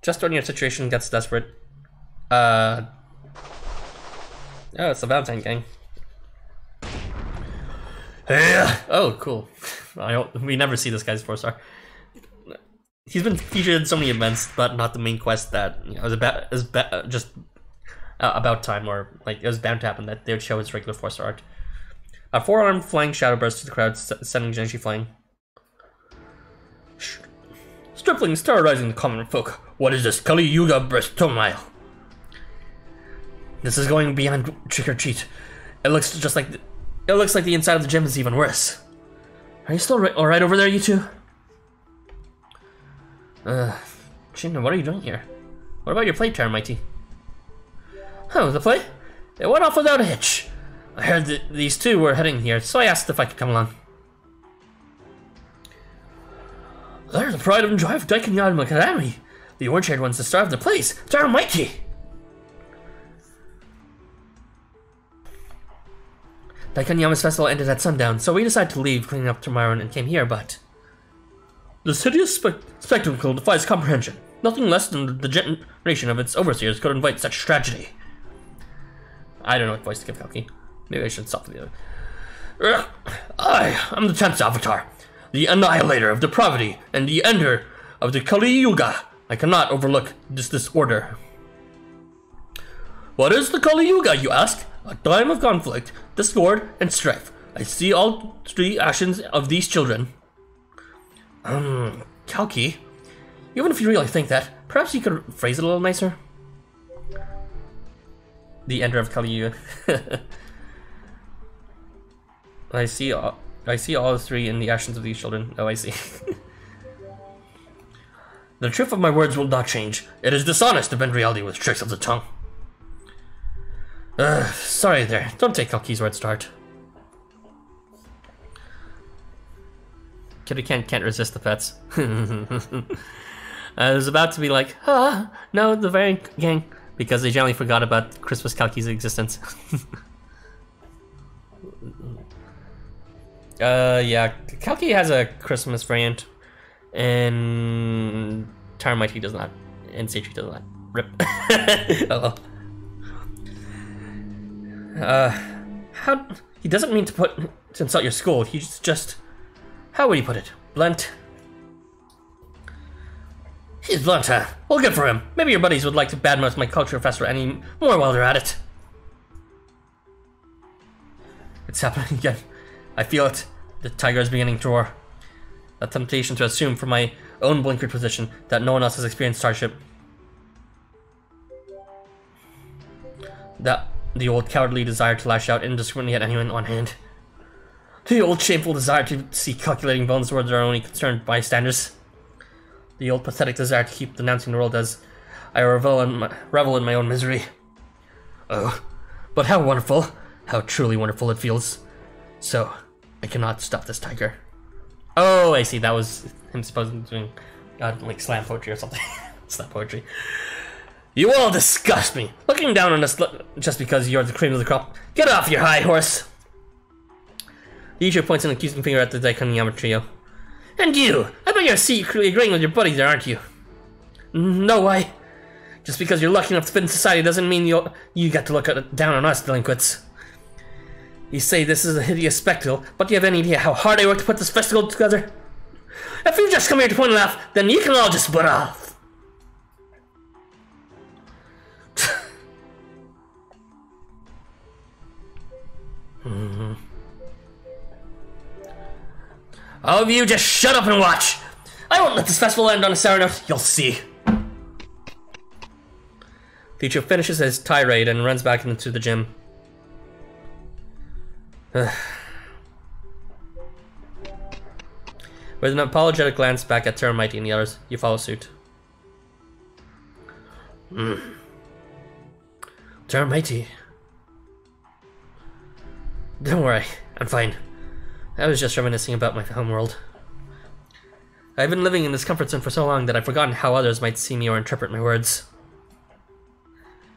Just when your situation gets desperate. Oh, it's the Valentine gang. Oh, cool. We never see this guy's 4-star. He's been featured in so many events, but not the main quest that is about time, or like it was bound to happen that they would show his regular 4-star art. A 4-armed flying shadow bursts to the crowd, sending Jiangshi flying. Striplings terrorizing the common folk. What is this Kali Yuga burst turmoil? This is going beyond trick or treat. It looks like the inside of the gym is even worse. Are you still all right over there, you two? Shinra, what are you doing here? What about your play, Teramighty? Oh, the play? It went off without a hitch. I heard that these two were heading here, so I asked if I could come along. They're the pride and joy of Daikanyama Academy. The orange-haired one's the star of the place, Teramighty! Daikanyama's festival ended at sundown, so we decided to leave cleaning up tomorrow and came here, but... This hideous spectacle defies comprehension. Nothing less than the generation of its overseers could invite such tragedy. I don't know what voice to give Kalki. Maybe I should stop the other. I am the 10th Avatar, the annihilator of depravity and the ender of the Kali Yuga. I cannot overlook this disorder. What is the Kali Yuga, you ask? A time of conflict, discord, and strife. I see all three actions of these children. Kalki, even if you really think that, perhaps you could phrase it a little nicer. The ender of Kali Yuga. I see all three in the actions of these children. Oh, I see. The truth of my words will not change. It is dishonest to bend reality with tricks of the tongue. Sorry there. Don't take Kalki's words to heart. Kitty can't resist the pets. I was about to be like, no, the variant gang, because they generally forgot about Christmas Kalki's existence. Yeah, Kalki has a Christmas variant, and Teramighty does not, and Seichi does not. Rip. Oh well. How... He doesn't mean to insult your school, he's just... How would he put it? Blunt? He's blunt, huh? Well, good for him. Maybe your buddies would like to badmouth my culture professor any more while they're at it. It's happening again. I feel it. The tiger is beginning to roar. A temptation to assume for my own blinkered position that no one else has experienced Starship. That the old cowardly desire to lash out indiscriminately at anyone on hand. The old shameful desire to see calculating bones towards our only concerned bystanders. The old pathetic desire to keep denouncing the world as I revel in my own misery. Oh, but how wonderful, how truly wonderful it feels. So, I cannot stop this tiger. Oh, I see, that was him supposedly doing, like, slam poetry or something. Slam poetry. You all disgust me, looking down on us just because you're the cream of the crop. Get off your high horse! The teacher points an accusing finger at the Daikanyama trio. And you! I bet you're secretly agreeing with your buddy there, aren't you? No, why? Just because you're lucky enough to fit in society doesn't mean you get to look down on us delinquents. You say this is a hideous spectacle, but do you have any idea how hard I worked to put this festival together? If you just come here to point and laugh, then you can all just butt off. All of you just shut up and watch! I won't let this festival end on a sour note, you'll see. Teacher finishes his tirade and runs back into the gym. With an apologetic glance back at Teramighty and the others, you follow suit. Teramighty. Don't worry, I'm fine. I was just reminiscing about my homeworld. I've been living in this comfort zone for so long that I've forgotten how others might see me or interpret my words.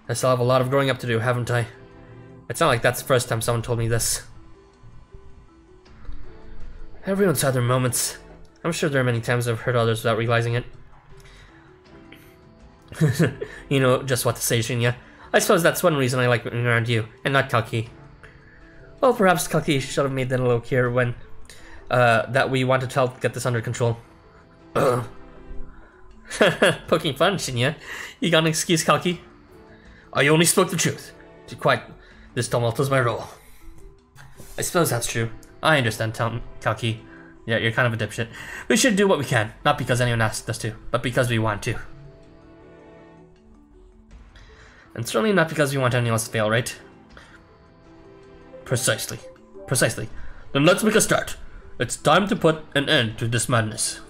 I still have a lot of growing up to do, haven't I? It's not like that's the first time someone told me this. Everyone's had their moments. I'm sure there are many times I've hurt others without realizing it. You know just what to say, Shinya. I suppose that's one reason I like being around you, and not Kalki. Well, perhaps Kalki should have made that a little clearer when that we wanted to help get this under control. Poking fun, Shinya. You got an excuse, Kalki? I only spoke the truth. This tumult was my role. I suppose that's true. I understand, Kalki. Yeah, you're kind of a dipshit. We should do what we can, not because anyone asked us to, but because we want to. And certainly not because we want anyone else to fail, right? Precisely. Precisely. Then let's make a start. It's time to put an end to this madness.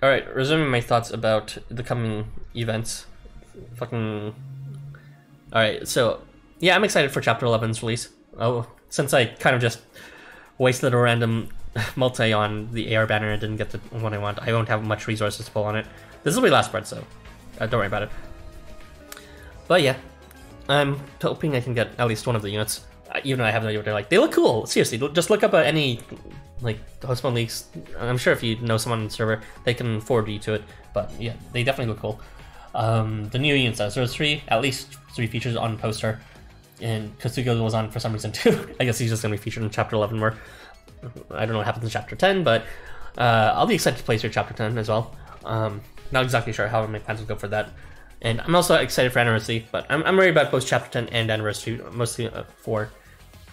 Alright, resuming my thoughts about the coming events. Alright, so, yeah, I'm excited for Chapter 11's release. Oh, since I kind of just wasted a random multi on the AR banner and didn't get the one I want, I won't have much resources to pull on it. This will be last part, so don't worry about it. But yeah, I'm hoping I can get at least one of the units, even though I have no idea what they're like. They look cool, seriously, just look up any like Hostmode leaks. I'm sure if you know someone on the server, they can forward you to it, but yeah, they definitely look cool. The new units, so there's at least three features on poster, and Katsugo was on for some reason too. I guess he's just going to be featured in Chapter 11 more. I don't know what happens in Chapter 10, but I'll be excited to play through Chapter 10 as well. Not exactly sure how my plans will go for that. And I'm also excited for Anniversary, but I'm worried about both Chapter 10 and Anniversary, mostly for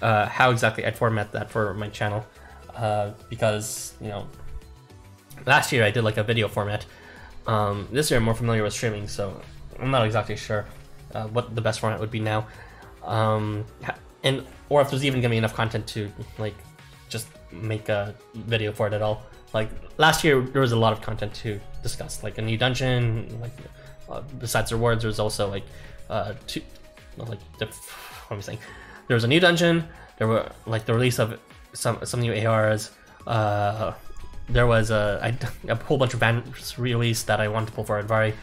how exactly I'd format that for my channel. Because, you know, last year I did like a video format. This year I'm more familiar with streaming, so I'm not exactly sure what the best format would be now. Or if there's even gonna be enough content to like just make a video for it at all. Like last year there was a lot of content to discuss, like a new dungeon, like besides rewards there's also like what am I saying? There was a new dungeon, there were like the release of some new ARs, there was a whole bunch of bans released that I wanted to pull for Advari.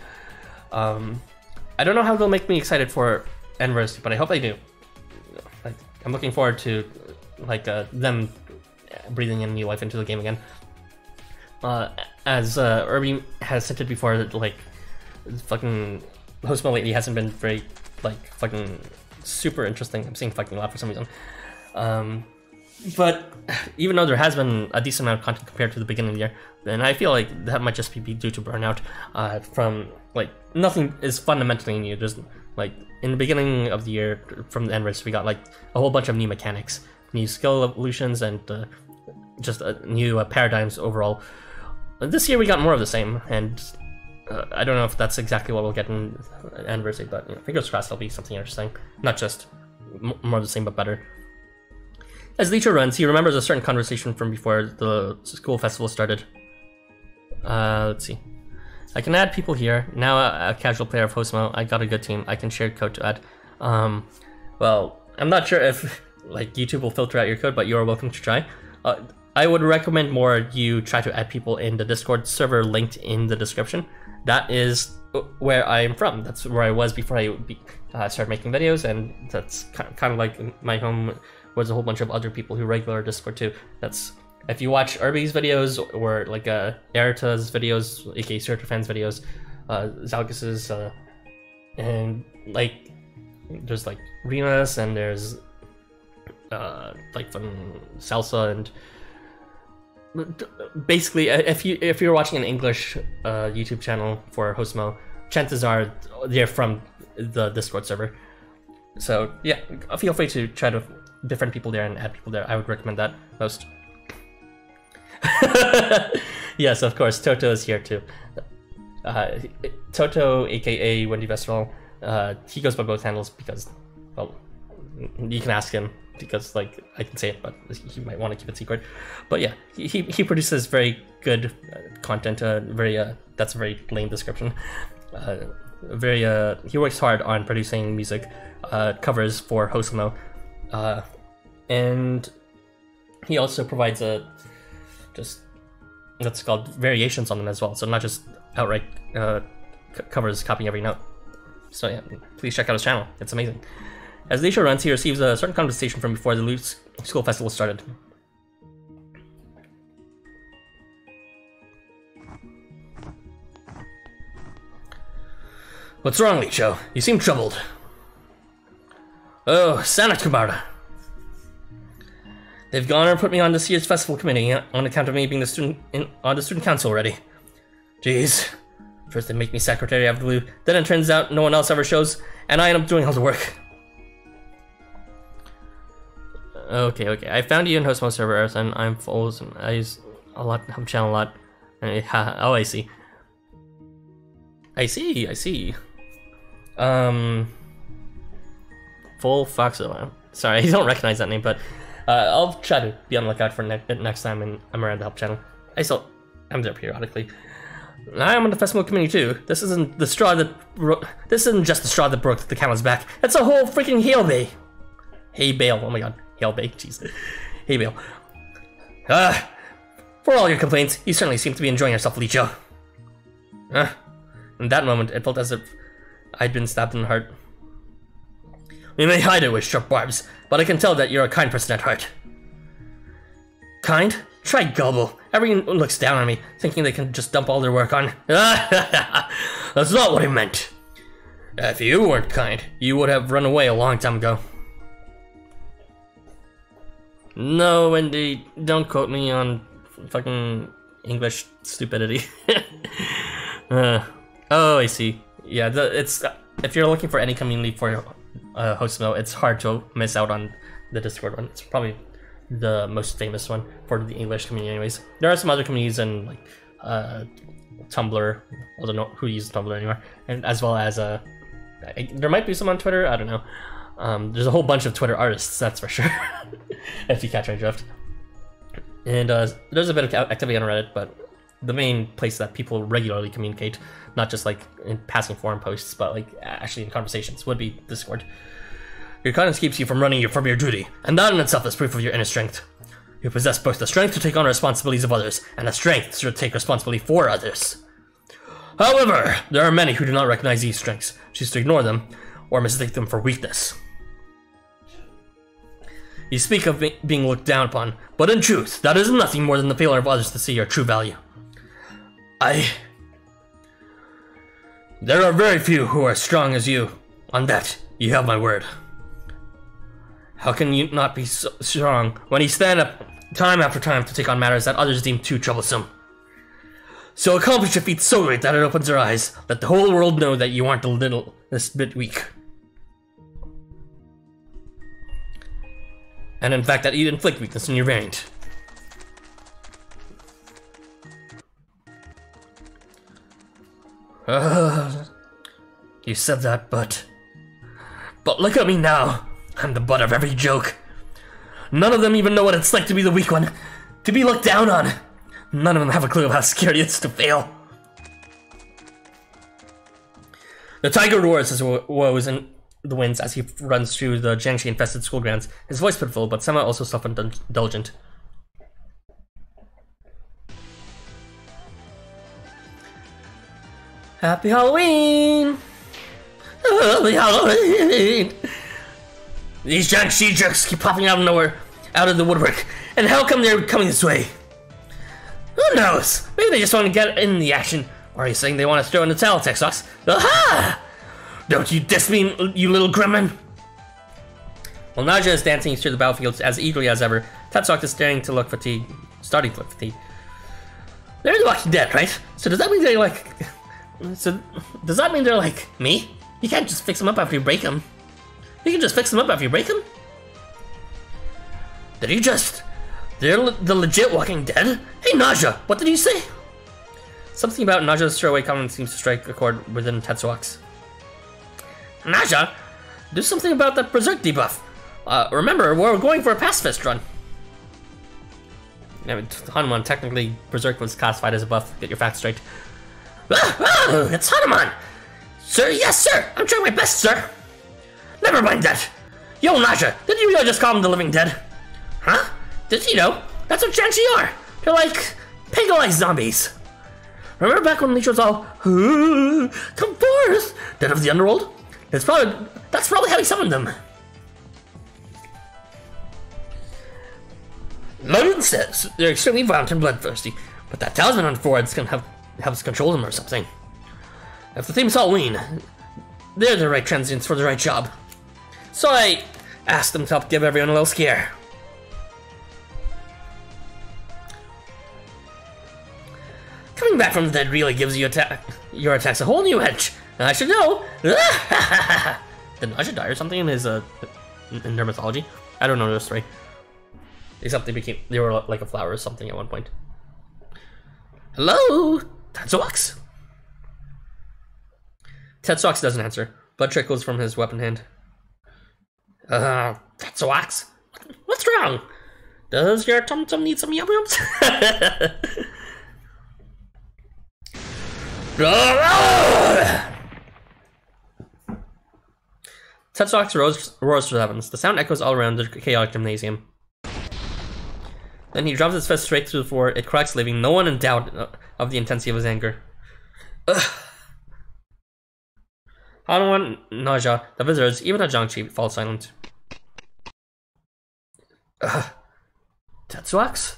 I don't know how they'll make me excited for Anniversary, but I hope they do. Like, I'm looking forward to like them breathing in new life into the game again. As Irby has hinted before, that like fucking Hostmode lately hasn't been very like fucking super interesting. I'm saying fucking a lot for some reason. But even though there has been a decent amount of content compared to the beginning of the year, and I feel like that might just be due to burnout from, like, nothing is fundamentally new. There's, like, in the beginning of the year, from the Endverse, we got, like, a whole bunch of new mechanics, new skill evolutions, and just new paradigms overall. This year we got more of the same, and I don't know if that's exactly what we'll get in Anniversary, but fingers crossed there'll be something interesting. Not just more of the same, but better. As Licho runs, he remembers a certain conversation from before the school festival started. Let's see. I can add people here. Now a casual player of Hostmo. I got a good team. I can share code to add. Well, I'm not sure if like YouTube will filter out your code, but you are welcome to try. I would recommend more you try to add people in the Discord server linked in the description. That is where I am from. That's where I was before I started making videos, and that's kind of like my home was a whole bunch of other people who regular Discord too. That's if you watch Irby's videos or like Erita's videos, aka Fans videos, Zalgis's, and like there's like Renas and there's like from Salsa, and basically if you're watching an English YouTube channel for Hostmo, chances are they're from the Discord server. So yeah, feel free to try to befriend people there and add people there. I would recommend that most. Yes, of course, Toto is here too. Toto, aka Wendy Vesterval, he goes by both handles because, well, you can ask him because like I can say it, but he might want to keep it secret. But yeah, he produces very good content. That's a very lame description. He works hard on producing music covers for Hostmo, and he also provides just that's called variations on them as well. So not just outright covers copying every note. So yeah, please check out his channel. It's amazing. As Leisha runs, he receives a certain conversation from before the Loot School Festival started. What's wrong, Licho? You seem troubled. Oh, Sanat Kumara. They've gone and put me on this year's festival committee on account of me being on the student council already. Jeez. First they make me secretary out of the blue, then it turns out no one else ever shows, and I end up doing all the work. Okay. I found you in Hostmo server, Earth, and I'm full. I use a lot, hub channel a lot. Oh, I see. I see. Full Foxo. Sorry, I don't recognize that name, but I'll try to be on the lookout for it next time and I'm around the help channel. I'm there periodically. I'm on the festival committee too. This isn't just the straw that broke the camel's back. It's a whole freaking hail bay. Hay bale. Oh my god. Hail bay. Jeez. Hay bale. For all your complaints, you certainly seem to be enjoying yourself, Licho. In that moment, it felt as if I'd been stabbed in the heart. We may hide it with sharp barbs, but I can tell that you're a kind person at heart. Kind? Try gullible. Everyone looks down on me, thinking they can just dump all their work on. That's not what I meant. If you weren't kind, you would have run away a long time ago. No, Wendy, don't quote me on fucking English stupidity. Oh, I see. Yeah, if you're looking for any community for Hostmo, it's hard to miss out on the Discord one. It's probably the most famous one for the English community anyways. There are some other communities in like Tumblr. I don't know who uses Tumblr anymore, and as well as there might be some on Twitter, I don't know. There's a whole bunch of Twitter artists, that's for sure. If you catch my drift. And there's a bit of activity on Reddit, but the main place that people regularly communicate, not just like in passing forum posts, but like actually in conversations, would be Discord. Your kindness keeps you from running from your duty, and that in itself is proof of your inner strength. You possess both the strength to take on the responsibilities of others, and the strength to take responsibility for others. However, there are many who do not recognize these strengths, choose to ignore them, or mistake them for weakness. You speak of being looked down upon, but in truth, that is nothing more than the failure of others to see your true value. There are very few who are strong as you. On that, you have my word. How can you not be so strong when you stand up time after time to take on matters that others deem too troublesome? So accomplish a feat so great that it opens your eyes. Let the whole world know that you aren't this bit weak. And in fact, that you inflict weakness in your variant. You said that, but look at me now. I'm the butt of every joke. None of them even know what it's like to be the weak one, to be looked down on. None of them have a clue of how scary it is to fail. The tiger roars his woes in the winds as he runs through the Jiangshi-infested school grounds, his voice pitiful, but somehow also self-indulgent. Happy Halloween! Happy Halloween! These Jiangshi jerks keep popping out of nowhere, out of the woodwork, and how come they're coming this way? Who knows? Maybe they just want to get in the action. Or are you saying they want to throw in the towel, Texox? Aha! Don't you diss me, you little gremlin! While Naja is dancing through the battlefields as eagerly as ever, Tetsuak is starting to look fatigued. They're the Walking Dead, right? So does that mean they're like... So, does that mean they're like me? You can't just fix them up after you break them. You can just fix them up after you break them? Did you just... They're the legit Walking Dead? Hey Naja, what did you say? Something about Naja's throwaway comment seems to strike a chord within Tetsuak's. Naja, do something about that Berserk debuff. Remember, we're going for a pacifist run. I mean, Hanuman, technically, Berserk was classified as a buff. Get your facts straight. It's Hanuman! Sir, yes sir! I'm trying my best, sir! Never mind that! Yo, Naja, did you really just call them the living dead? Huh? Did you know? That's what Jiangshi are! They're like... pig-like zombies! Remember back when Leech was all... come forth! Dead of the underworld? That's probably how he summoned them. Loden says they're extremely violent and bloodthirsty, but that talisman on forehead's gonna help us control them or something. If the theme's Halloween, they're the right transients for the right job. So I asked them to help give everyone a little scare. Coming back from the dead really gives your attacks a whole new edge. I should know. Did Naja die or something in his in their mythology? I don't know the story. Except they were like a flower or something at one point. Hello, Tetsuak. Tetsuak doesn't answer. Blood trickles from his weapon hand. Tetsuak, what's wrong? Does your tum tum need some yum yums? Tetsuak roars to the heavens. The sound echoes all around the chaotic gymnasium. Then he drops his fist straight through the floor. It cracks, leaving no one in doubt of the intensity of his anger. Hanuman, Naja, the visitors, even the Jiangshi fall silent. Tetsuak?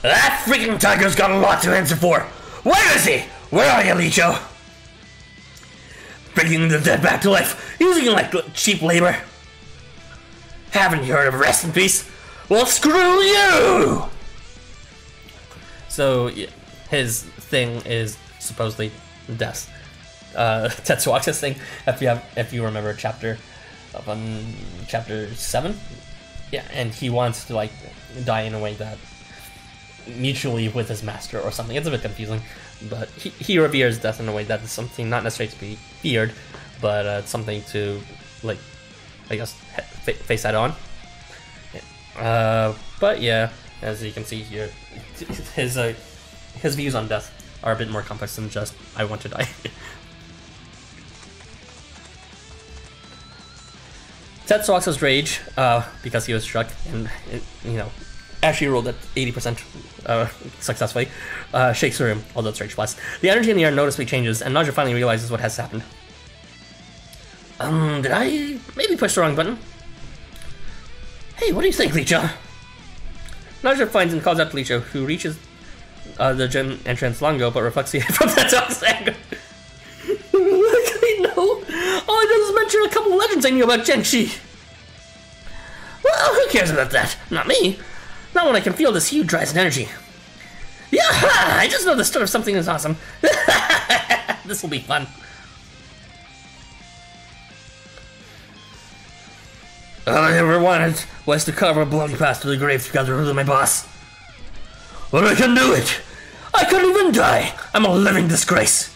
That freaking tiger's got a lot to answer for! Where is he? Where are you, Licho? Bringing the dead back to life, using it like cheap labor. Haven't you heard of rest in peace? Well, screw you! So, his thing is supposedly death. Tetsuak's thing, if you remember chapter 7? Yeah, and he wants to like die in a way that mutually with his master or something. It's a bit confusing, but he reveres death in a way that is something not necessarily to be feared, but something to, like, I guess, face that on. But yeah, as you can see here, his views on death are a bit more complex than just, I want to die. Tetsuak's rage, because he was struck and, actually rolled at 80% successfully, shakes through him, although it's rage plus. The energy in the air noticeably changes, and Naja finally realizes what has happened. Did I maybe push the wrong button? Hey, what do you think, Licho? Naja finds and calls out to Licho, who reaches the gym entrance long ago, but reflects the from Tetsuak's anger. I know. I knew about Genshi. Well, who cares about that? Not me. Not when I can feel this huge rise in energy. Yeah, I just know the start of something is awesome. This will be fun. All I ever wanted was to carve a bloody path to the grave together with my boss. But I can do it. I couldn't even die. I'm a living disgrace.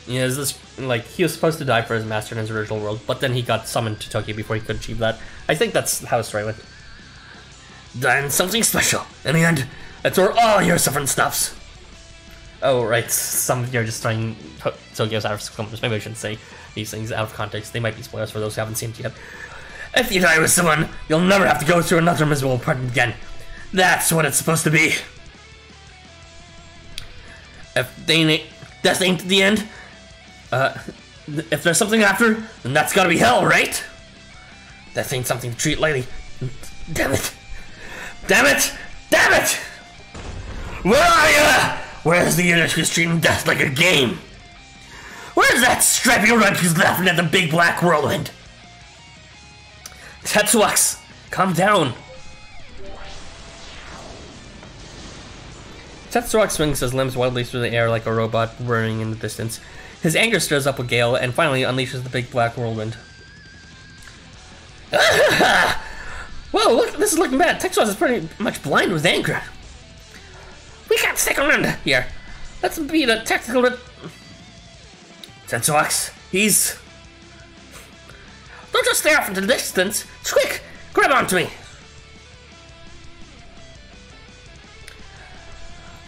Yeah, is this like he was supposed to die for his master in his original world, but then he got summoned to Tokyo before he could achieve that. I think that's how the story went. Done something special. In the end, that's where all your suffering stops. Oh, right. You're just trying Tokyo's out of context. Maybe I shouldn't say these things out of context. They might be spoilers for those who haven't seen it yet. If you die with someone, you'll never have to go through another miserable part again. That's what it's supposed to be. If death ain't the end, if there's something after, then that's gotta be hell, right? Death ain't something to treat lightly. Damn it. Damn it! Damn it! Where are ya? Where's the unit who's treating death like a game? Where's that stripy runt who's laughing at the big black whirlwind? Tetsuax, calm down. Tetsuax swings his limbs wildly through the air like a robot whirring in the distance. His anger stirs up a gale and finally unleashes the big black whirlwind. Whoa, look, this is looking bad. Tetsuax is pretty much blind with anger. We can't stick around here. Let's be the tactical... Tetsuax, he's... Don't just stare off into the distance. Quick, grab onto me.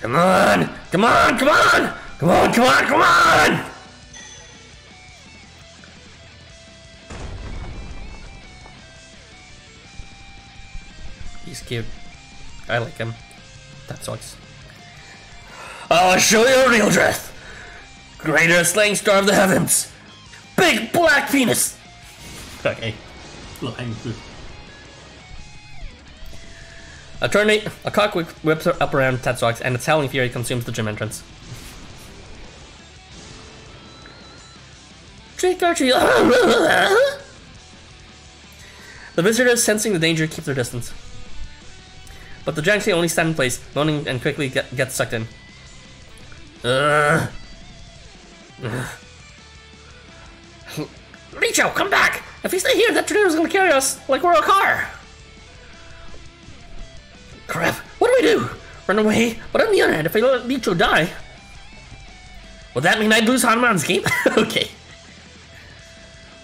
Come on, come on, come on! Come on, come on, come on! He's cute. I like him. That sucks. I'll show you a real dress. Greater slaying star of the heavens. Big black penis. Okay. A cock whips up around Tetsuax and its howling fury consumes the gym entrance. Trick or treat. The visitors, sensing the danger, keep their distance. But the Jiangshi only stand in place, moaning and quickly get sucked in. Richo, come back! If we stay here, that tornado's gonna carry us like we're a car! Crap, what do we do? Run away? But on the other hand, if I let Richo die... Would that mean I'd lose Hanuman's game? Okay.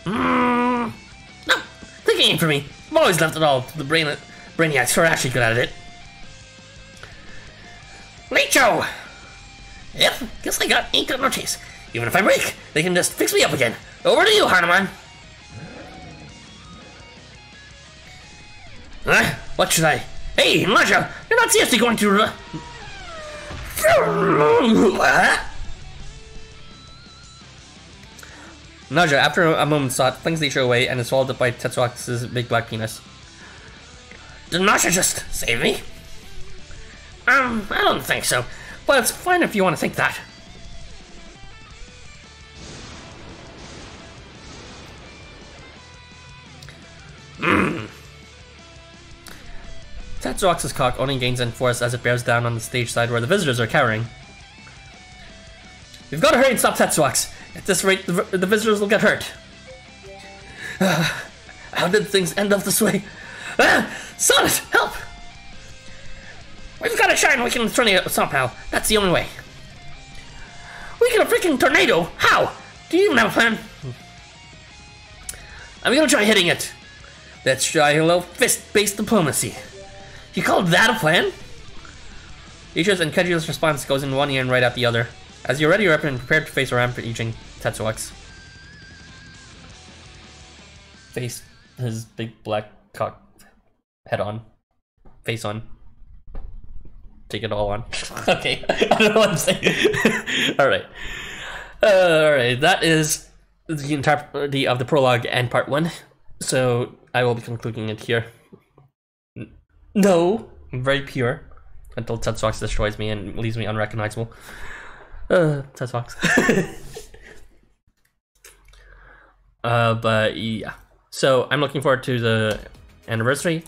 No, thinking ain't for me. I've always left it all to the brainiacs who are actually good at it. Richo! Yep, guess ain't got no chase. Even if I break, they can just fix me up again. Over to you, Hanuman. What should I... Hey, Naja, you're not seriously going to... Naja, after a moment's thought, flings the issue away and is swallowed up by Tetsuax's big black penis. Did Naja just save me? I don't think so. But it's fine if you want to think that. Tetsuax's cock only gains in force as it bears down on the stage side where the visitors are cowering. We've got to hurry and stop Tetsuax. At this rate, the visitors will get hurt. How did things end up this way? Sonnet, help! We've got to shine. We can tornado somehow. That's the only way. We get a freaking tornado. How? Do you even have a plan? I'm gonna try hitting it. Let's try a little fist-based diplomacy. You call that a plan? Isha's incredulous response goes in one ear and right out the other. As you're ready, you're up and prepared to face a rampaging Tetsuax. Face his big black cock. Head on. Face on. Take it all on. Okay, I don't know what I'm saying. Alright. Alright, that is the entirety of the prologue and part 1. So, I will be concluding it here. No, I'm very pure. Until Tetsuax destroys me and leaves me unrecognizable. Tetsuax. But yeah. So I'm looking forward to the anniversary.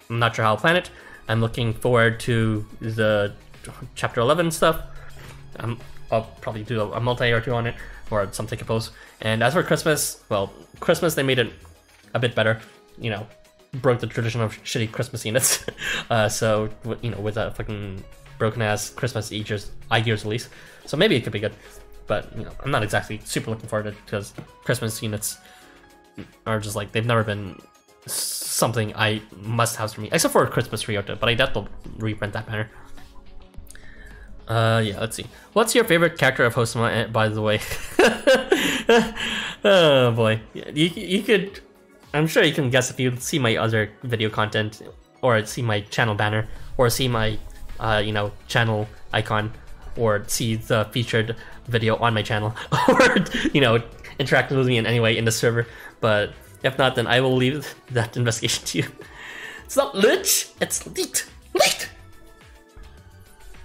I'm not sure how I'll plan it. I'm looking forward to the chapter 11 stuff. I'll probably do a multi or two on it, or something to post. And as for Christmas, well, Christmas they made it a bit better. You know, broke the tradition of shitty Christmas units. So you know, with a fucking broken ass Christmas I-Gears release. So maybe it could be good. But you know, I'm not exactly super looking forward to it because Christmas units are just like, they've never been something I must have for me, except for Christmas Ryota, but I doubt they'll reprint that banner. Yeah, let's see. What's your favorite character of Hosama, by the way? Oh boy. You could, I'm sure you can guess if you see my other video content, or see my channel banner, or see my, you know, channel icon, or see the featured video on my channel, or, you know, interact with me in any way in the server. But if not, then I will leave that investigation to you. It's not Lich, it's Leet. Leet!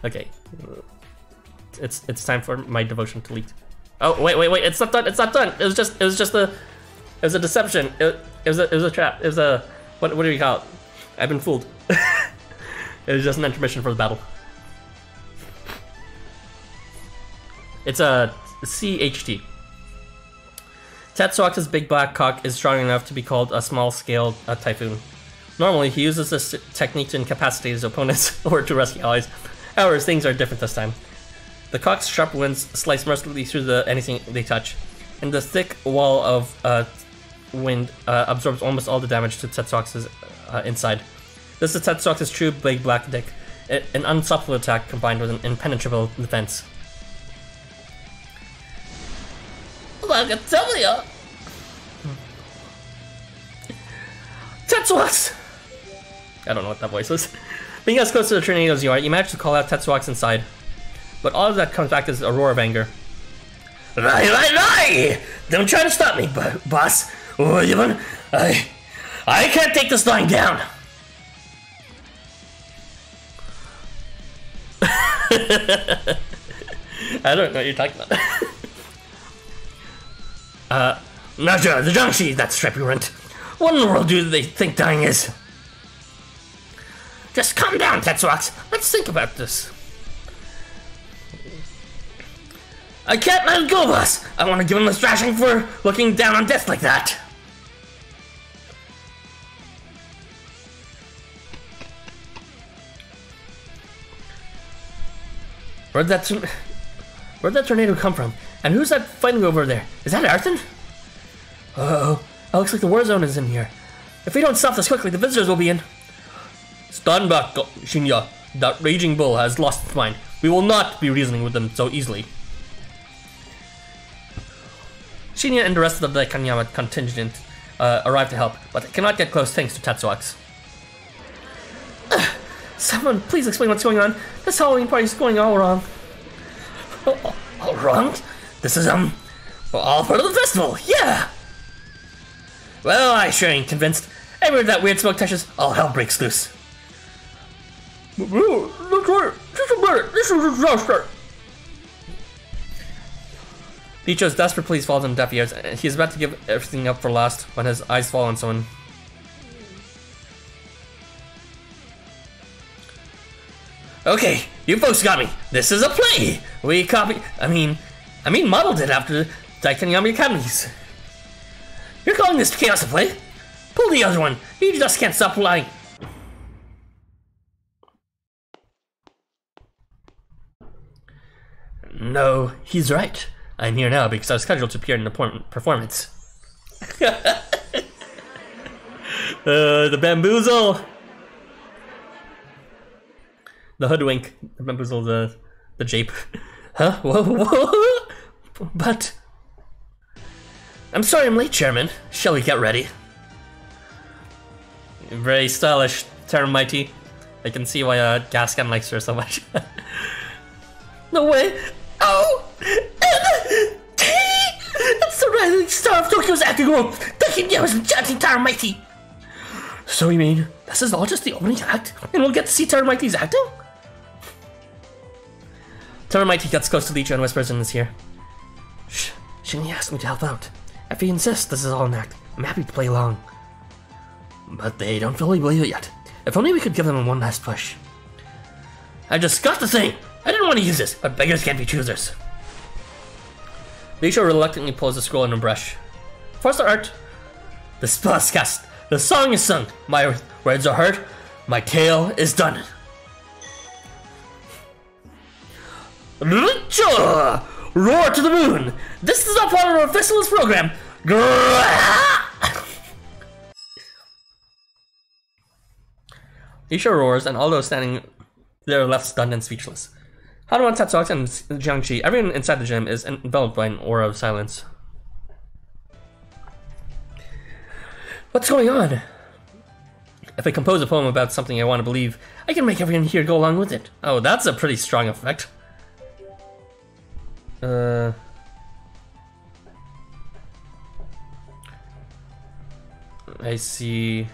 Okay. It's time for my devotion to Leet. Oh, wait, it's not done, it's not done! It was just a deception. It was a trap. It was a, what do you call it? I've been fooled. It was just an intermission for the battle. It's a CHT. Tetsuax's big black cock is strong enough to be called a small-scale typhoon. Normally, he uses this technique to incapacitate his opponents or to rescue allies. However, things are different this time. The cock's sharp winds slice mercilessly through anything they touch, and the thick wall of wind absorbs almost all the damage to Tetsuax's inside. This is Tetsuax's true big black dick, an unstoppable attack combined with an impenetrable defense. I can tell ya! Tetsuax! I don't know what that voice was. Being as close to the tornado as you are, you manage to call out Tetsuax inside. But all of that comes back as a roar of anger. Lie! Don't try to stop me, boss. I can't take this lying down! I don't know what you're talking about. Naja, the Jiangshi, that strepurant. What in the world do they think dying is? Just calm down, Tetsuax. Let's think about this. I can't let it go, boss. I want to give him a thrashing for looking down on death like that. Where'd that tornado come from? And who's that fighting over there? Is that Arthur? Uh-oh. It looks like the war zone is in here. If we don't stop this quickly, the visitors will be in. Stand back, Shinya. That raging bull has lost its mind. We will not be reasoning with them so easily. Shinya and the rest of the Kanyama contingent arrive to help, but they cannot get close thanks to Tetsuax. Someone, please explain what's going on. This Halloween party is going all wrong. All wrong? This is, all part of the festival, yeah! Well, I sure ain't convinced. Everywhere that weird smoke touches, all hell breaks loose. That's right, this is a disaster! Picho's desperate pleas falls on deaf ears, and he's about to give everything up for lost when his eyes fall on someone. Okay, you folks got me. This is a play. We modeled it after Daikanyami Academies. You're calling this chaos a play? Pull the other one. You just can't stop lying. No, he's right. I'm here now because I was scheduled to appear in the performance. The bamboozle. The hoodwink. The bamboozle, the jape. Huh? Whoa. But... I'm sorry I'm late, Chairman. Shall we get ready? Very stylish, Teramighty. I can see why Gascon likes her so much. No way! Oh! It's the rising star of Tokyo's acting world! Daikanyama's enchanting Teramighty! So you mean, this is all just the opening act? And we'll get to see Teramighty's acting? Teramighty gets close to Licho and whispers in his ear. Shh, Shinny asked me to help out. If he insists this is all an act, I'm happy to play along. But they don't fully believe it yet. If only we could give them one last push. I just got the thing! I didn't want to use this, but beggars can't be choosers. Lisho reluctantly pulls the scroll in a brush. First art. The spell is cast. The song is sung. My words are heard. My tale is done. Roar to the moon! This is not part of our festival's program. Isha roars, and all those standing there are left stunned and speechless. Hanuman, Tatsuox, and Jiangshi, everyone inside the gym is enveloped by an aura of silence. What's going on? If I compose a poem about something I want to believe, I can make everyone here go along with it. Oh, that's a pretty strong effect. I see.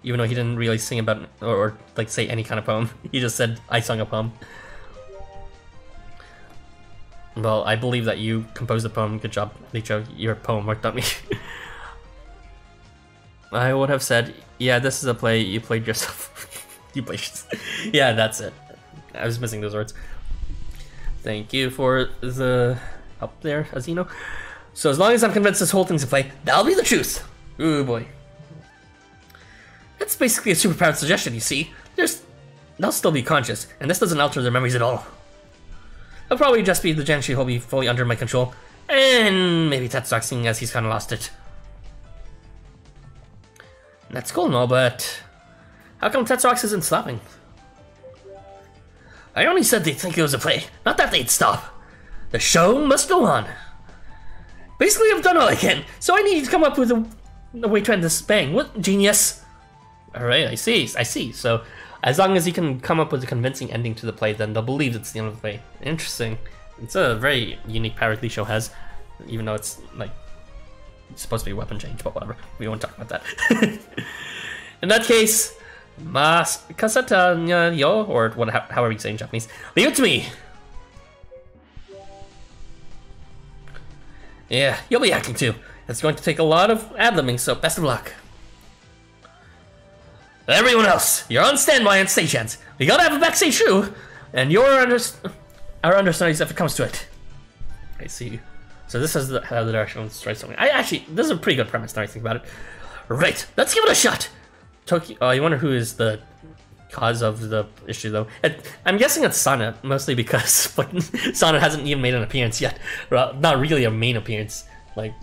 Even though he didn't really sing about or like say any kind of poem, he just said I sung a poem. Well, I believe that you composed the poem. Good job, Licho. Your poem worked on me. I would have said, yeah, this is a play. You played yourself. You played. Yeah, that's it. I was missing those words. Thank you for the help there, Azino. So as long as I'm convinced this whole thing's a play, that'll be the truth. Ooh boy. It's basically a superpowered suggestion, you see. They'll still be conscious, and this doesn't alter their memories at all. It'll probably just be the Jiangshi who'll be fully under my control, and maybe Tatsuox seeing as he's kinda lost it. That's cool and all, but how come Tatsuox isn't stopping? I only said they'd think it was a play, not that they'd stop. The show must go on. Basically, I've done all I can, so I need to come up with a way to end this bang. What genius? Alright, I see. So, as long as you can come up with a convincing ending to the play, then they'll believe it's the end of the play. Interesting. It's a very unique power Lisho has, even though it's, like, it's supposed to be a weapon change, but whatever. We won't talk about that. In that case, mas kasata yo, or however you say in Japanese, leave it to me! Yeah, you'll be acting too. It's going to take a lot of ad-libbing, so best of luck. Everyone else, you're on standby on stagehands. We gotta have a backstage too, and you're our understudies if it comes to it. I see. So this is how the direction strikes something. This is a pretty good premise now I think about it. Right, let's give it a shot. Tokyo. You wonder who is the cause of the issue though. I'm guessing it's Sana, mostly because Sana hasn't even made an appearance yet. Well, not really a main appearance. Like,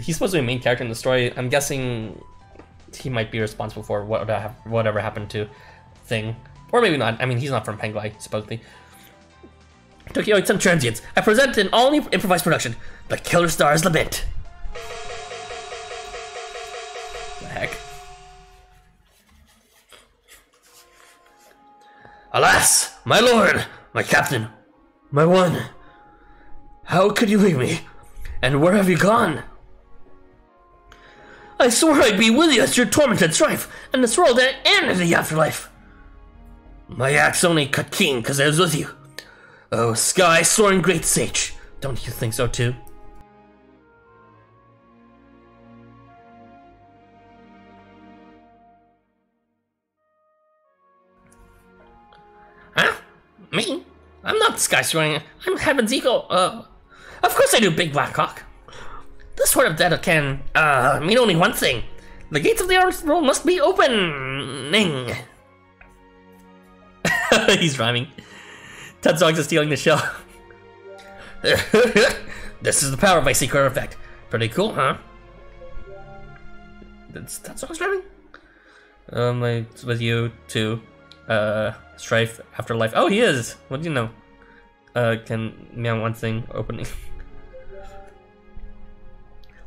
he's supposed to be a main character in the story. I'm guessing he might be responsible for whatever happened to Thing. Or maybe not. I mean, he's not from Penglai, supposedly. Tokyoites and Transients, I present an all-new improvised production, The Killer Stars Lament. The heck? Alas, my lord, my captain, my one. How could you leave me? And where have you gone? I swore I'd be with you as your tormented strife, and this world and in the afterlife. My axe only cut keen because I was with you. Oh, sky soaring great sage, don't you think so too? Huh? Me? I'm not sky soaring. I'm Heaven's Eagle. Of course I do, Big Black Hawk. This sort of data can, mean only one thing. The gates of the Earth world must be opening. He's rhyming. Tatsuox is stealing the show. This is the power of my secret effect. Pretty cool, huh? That's Tatsuox rhyming? It's with you too. Strife, Afterlife. Oh, he is! What do you know? Can meow one thing opening.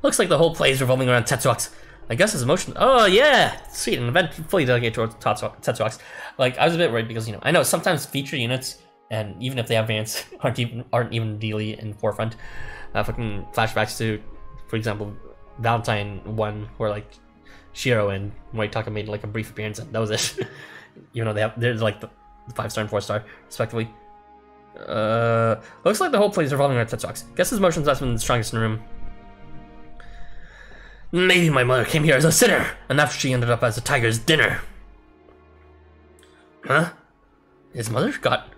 Looks like the whole play is revolving around Tatsuox. I guess his emotion. Oh yeah, sweet. An event fully delegated towards Tatsuox. Like, I was a bit worried because I know sometimes feature units, and even if they have variants, aren't even really in forefront. Fucking flashbacks to, for example, Valentine 1, where like Shiro and Moritaka made like a brief appearance, and that was it. Even though they're like the 5-star and 4-star respectively. Looks like the whole place is revolving around Tetsuax. Guess his motions must have been the strongest in the room. Maybe my mother came here as a sinner, and after she ended up as a tiger's dinner. Huh? His mother got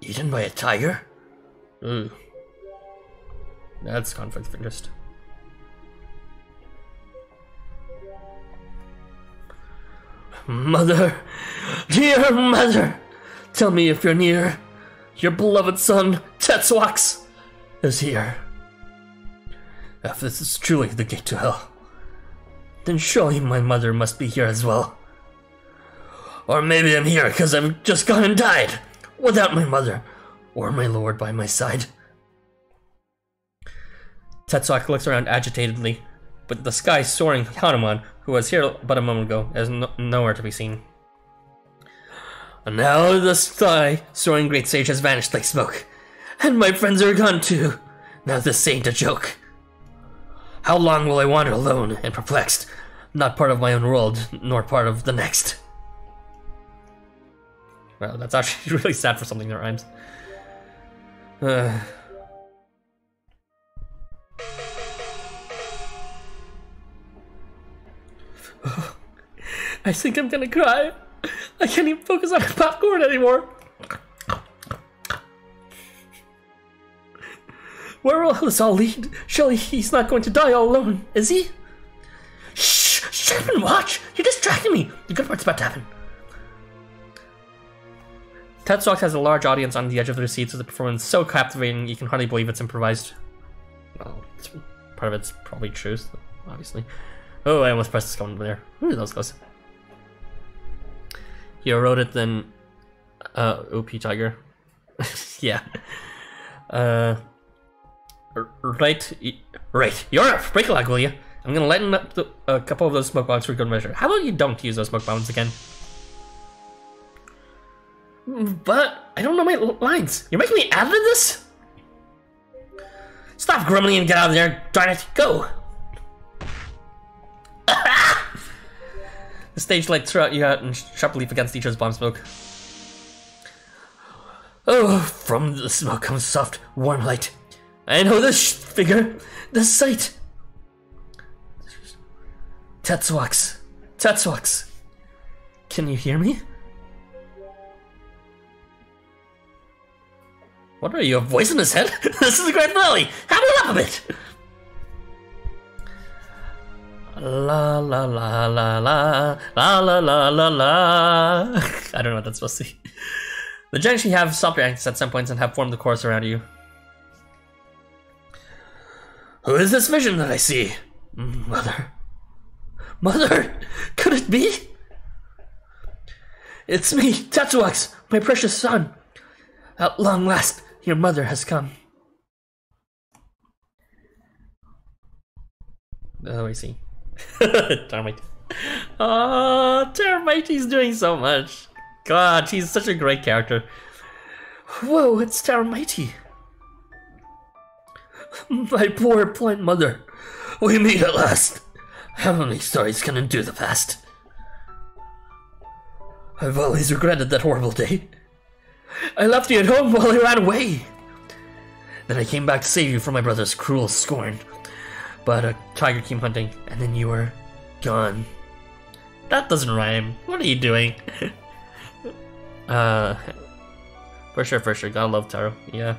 eaten by a tiger? Ooh. That's conflict of interest. Mother, dear mother, tell me if you're near. Your beloved son, Tetsuax, is here. If this is truly the gate to hell, then surely my mother must be here as well. Or maybe I'm here because I've just gone and died, without my mother, or my lord by my side. Tetsuax looks around agitatedly, but the sky soaring Hanuman, who was here but a moment ago, is nowhere to be seen. And now the sky soaring great sage has vanished like smoke, and my friends are gone too. Now this ain't a joke. How long will I wander alone and perplexed, not part of my own world, nor part of the next? Well, that's actually really sad for something that rhymes. I think I'm gonna cry. I can't even focus on popcorn anymore. Where will this all lead? Surely he's not going to die all alone, is he? Shh! Shut up and watch! You're distracting me! The good part's about to happen. Tetsuax has a large audience on the edge of their seats with a performance so captivating you can hardly believe it's improvised. Well, part of it's probably true, obviously. Oh, I almost pressed the scone over there. Ooh, that was close. He wrote it then... OP Tiger. Yeah. Right. You're up! Break a leg, will you? I'm gonna lighten up a couple of those smoke bombs for good measure. How about you don't use those smoke bombs again? But I don't know my lines. You're making me add to this? Stop grumbling and get out of there, darn it. Go! The stage light threw you out and sharp leap against each other's bomb smoke. Oh, from the smoke comes soft, warm light. I know this figure, this sight. Tetsuax. Tetsuax. Can you hear me? What are you, a voice in his head? This is the grand finale! Have it up a bit! La la la la la la la la la la. I don't know what that's supposed to be. The Jiangshi have stopped your antics at some points and have formed the chorus around you. Who is this vision that I see? Mother. Mother! Could it be? It's me, Tetsuax, my precious son. At long last, your mother has come. Oh, I see. Termite. Oh, Termite, he's doing so much. God, he's such a great character. Whoa, it's Termite. My poor blind mother. We meet at last. How many stories can endure the past? I've always regretted that horrible day. I left you at home while I ran away. Then I came back to save you from my brother's cruel scorn. But a tiger came hunting, and then you were gone. That doesn't rhyme. What are you doing? For sure. Gotta love Taro. Yeah.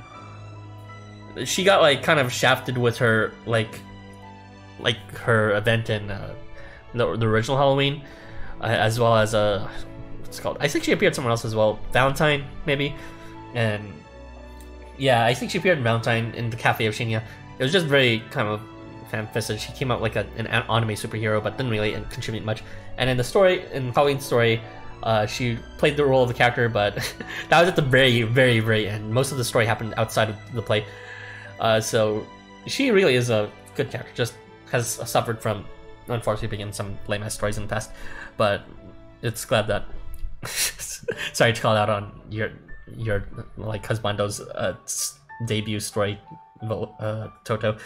She got like kind of shafted with her like her event in the original Halloween, as well as what's it called? I think she appeared somewhere else as well. Valentine, maybe. And yeah, I think she appeared in Valentine in the Cafe of Shinya. It was just very kind of fan-fisted. She came out like an anime superhero, but didn't really contribute much. And in the story, in Halloween's story, she played the role of the character, but that was at the very, very, very end. Most of the story happened outside of the play. So she really is a good character, just has suffered from, unfortunately, being in some lame-ass stories in the past. But it's glad that... Sorry to call out on your like husbando's debut story, Toto.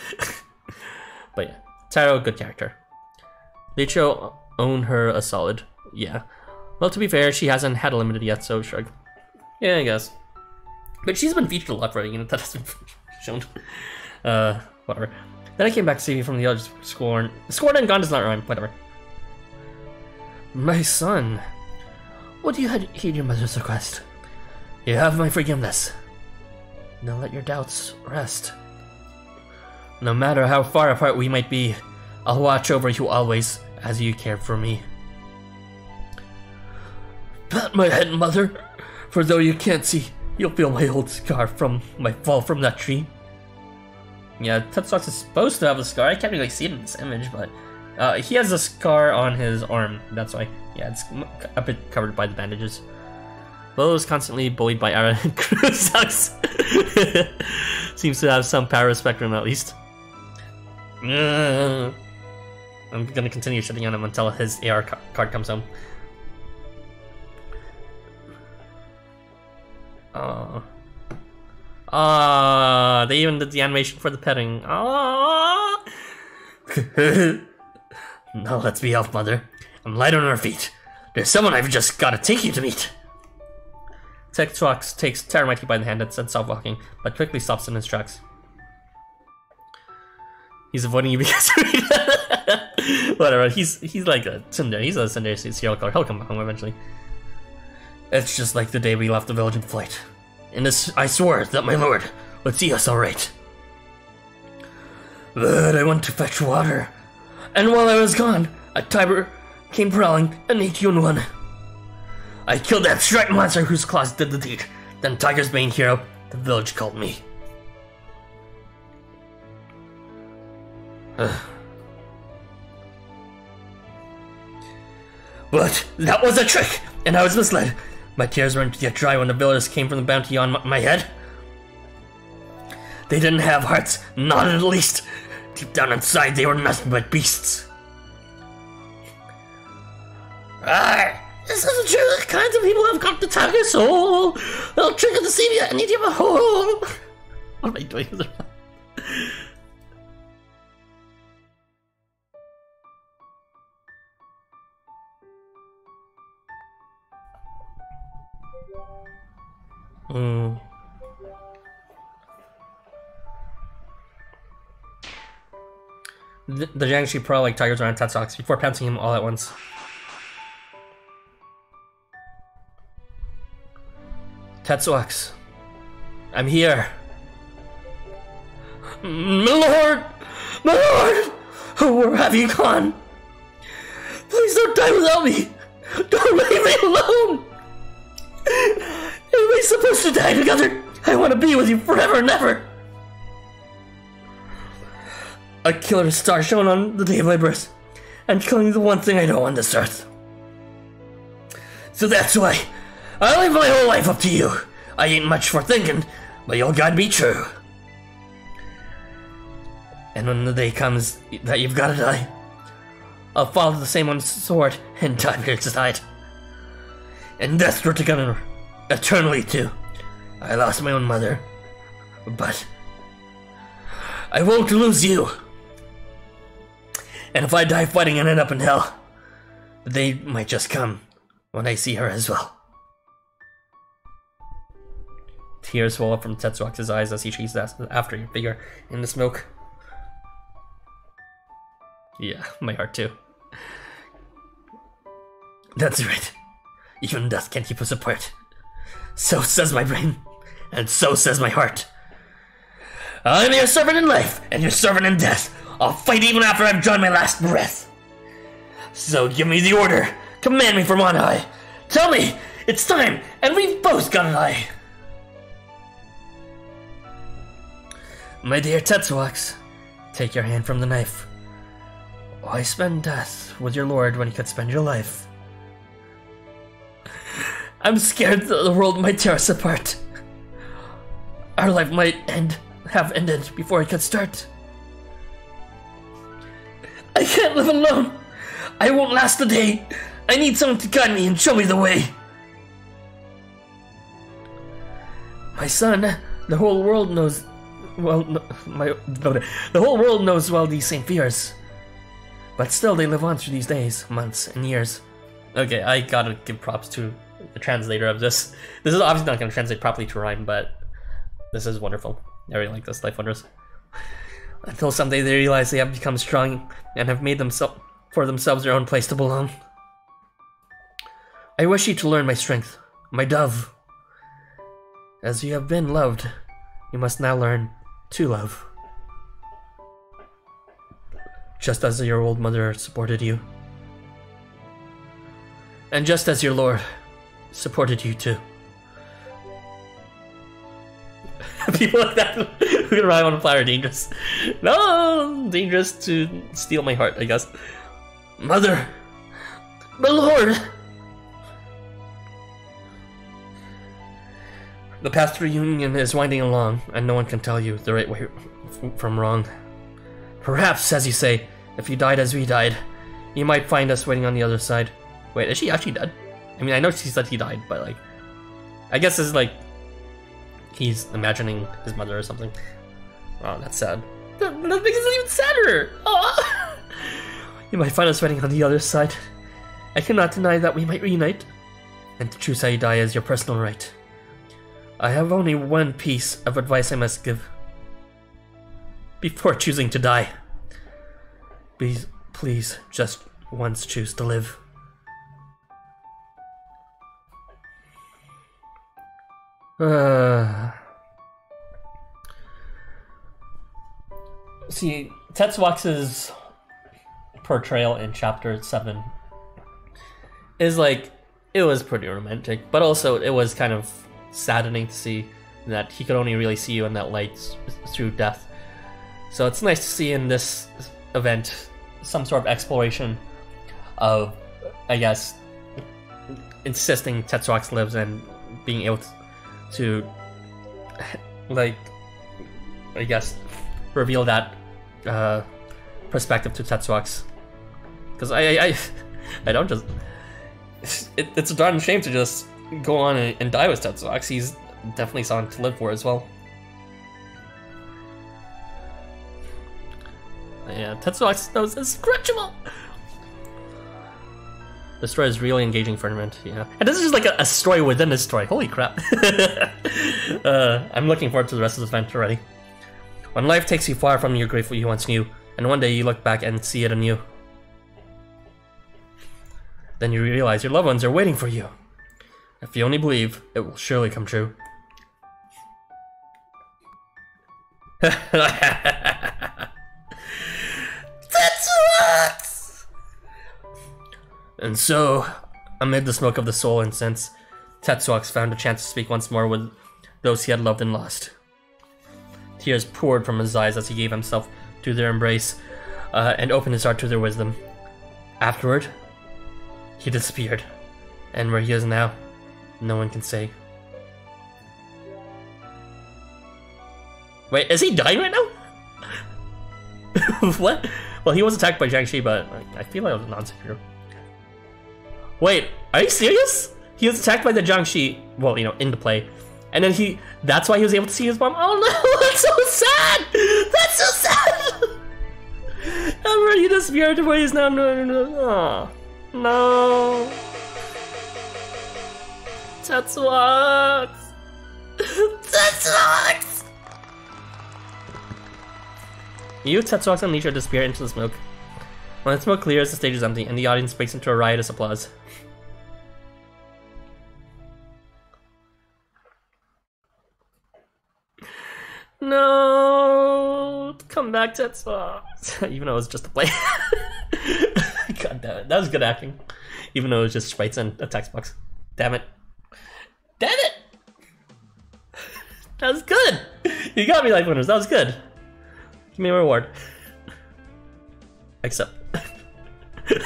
But yeah, Taro, good character. Licho own her a solid. Yeah. Well, to be fair, she hasn't had a limited yet, so shrug. Yeah, I guess. But she's been featured a lot for a unit that has been shown. Whatever. Then I came back to save you from the other Scorn. Scorn and gone does not rhyme, whatever. My son, would you heed your mother's request? You have my forgiveness. Now let your doubts rest. No matter how far apart we might be, I'll watch over you always, as you cared for me. Pat my head, mother, for though you can't see, you'll feel my old scar from my fall from that tree. Yeah, Tetsuox is supposed to have a scar. I can't really see it in this image, but he has a scar on his arm. That's why. Yeah, it's a bit covered by the bandages. Bolo is constantly bullied by Ara. Cruz sucks. Seems to have some power spectrum at least. I'm gonna continue shitting on him until his AR card comes home. They even did the animation for the petting. Now let's be off, mother. I'm light on our feet. There's someone I've just gotta take you to meet. Tetsuox takes Terramite by the hand and sets off walking, but quickly stops in his tracks. He's avoiding you because whatever. He's like a tsundere. He's a tsundere serial killer. He'll come home eventually. It's just like the day we left the village in flight. In this, I swore that my lord would see us all right. But I went to fetch water, and while I was gone, a tiger came prowling and ate you in one. I killed that striped monster whose claws did the deed. Then Tiger's Bane hero, the village called me. But that was a trick, and I was misled. My tears weren't yet dry when the villagers came from the bounty on my head. They didn't have hearts, not at least. Deep down inside, they were nothing but beasts. This isn't true. The kinds of people have got the tiger soul. They'll trigger the Sevia and eat you a hole. What am I doing? The Jiangshi Pro like tigers around Tetsuox before pouncing him all at once. Tetsuox, I'm here. My lord! My lord! Where have you gone? Please don't die without me! Don't leave me alone! Are we supposed to die together? I want to be with you forever and ever! A killer star shone on the day of my birth, and killing the one thing I know on this earth. So that's why I leave my whole life up to you. I ain't much for thinking, but you'll guide me true. And when the day comes that you've gotta die, I'll follow the same one sword and die by your side. In death we're together, eternally too. I lost my own mother, but I won't lose you. And if I die fighting and end up in hell, they might just come when I see her as well. Tears well up from Tetsuox's eyes as he chases after your figure in the smoke. Yeah, my heart too. That's right. Even death can't keep us apart. So says my brain, and so says my heart. I'm your servant in life, and your servant in death. I'll fight even after I've drawn my last breath. So give me the order. Command me from on high. Tell me, it's time, and we've both got an eye. My dear Tetsuox, take your hand from the knife. Why spend death with your lord when you could spend your life? I'm scared that the world might tear us apart. Our life might have ended before it could start. I can't live alone. I won't last a day. I need someone to guide me and show me the way. My son, the whole world knows. Well, the whole world knows well these same fears, but still they live on through these days, months, and years. Okay, I gotta give props to the translator of this. This is obviously not gonna translate properly to rhyme, but This is wonderful. I really like this, Life Wonders. Until someday they realize they have become strong and have made for themselves their own place to belong. I wish you to learn my strength, my dove. As you have been loved, you must now learn to love. Just as your old mother supported you. And just as your lord supported you too. People like that who can ride on a fly are dangerous. No, dangerous to steal my heart, I guess. Mother, my lord. The path to reunion is winding along, and no one can tell you the right way from wrong. Perhaps, as you say, if you died as we died, you might find us waiting on the other side. Wait, is she actually dead? I mean, I know she said he died, but like, I guess it's like he's imagining his mother or something. Oh, that's sad. That makes it even sadder. Oh. You might find us waiting on the other side. I cannot deny that we might reunite, and to choose how you die is your personal right. I have only one piece of advice I must give before choosing to die. Please, just once choose to live. See, Tetsuaku's portrayal in chapter 7 is like, it was pretty romantic, but also it was kind of saddening to see that he could only really see you in that light through death. So it's nice to see in this event some sort of exploration of, I guess, insisting Tetsuaku lives and being able to like, I guess, reveal that perspective to Tetsuaku. Because I don't just... It's a darn shame to just go on and die with Tetsuaku. He's definitely something to live for as well. Yeah, Tetsuaku's nose is scratchable! The story is really engaging for a minute, yeah. And this is just like a story within a story. Holy crap. I'm looking forward to the rest of this event already. When life takes you far from your grateful you once knew, and one day you look back and see it anew, then you realize your loved ones are waiting for you. If you only believe, it will surely come true. Tetsuaku! And so, amid the smoke of the soul incense, Tetsuaku found a chance to speak once more with those he had loved and lost. Tears poured from his eyes as he gave himself to their embrace and opened his heart to their wisdom. Afterward, he disappeared, and where he is now, no one can say. Wait, is he dying right now? What? Well, he was attacked by Jiangshi, but I feel like it was a non-superhero. Wait, are you serious? He was attacked by the Jiangshi, well, you know, into play. And then that's why he was able to see his mom. Oh no, that's so sad! That's so sad! I'm ready to disappear to where he's now. No. Oh, no. Tetsuaku! Tetsuaku! You, Tetsuaku, and Nisha disappear into the smoke. When the smoke clears, the stage is empty, and the audience breaks into a riotous applause. No, come back, Tetsuaku. Even though it was just a play. God damn it, that was good acting. Even though it was just sprites and a text box. Damn it. Damn it! That was good! You got me, Life Wonders, that was good. Give me a reward. Accept.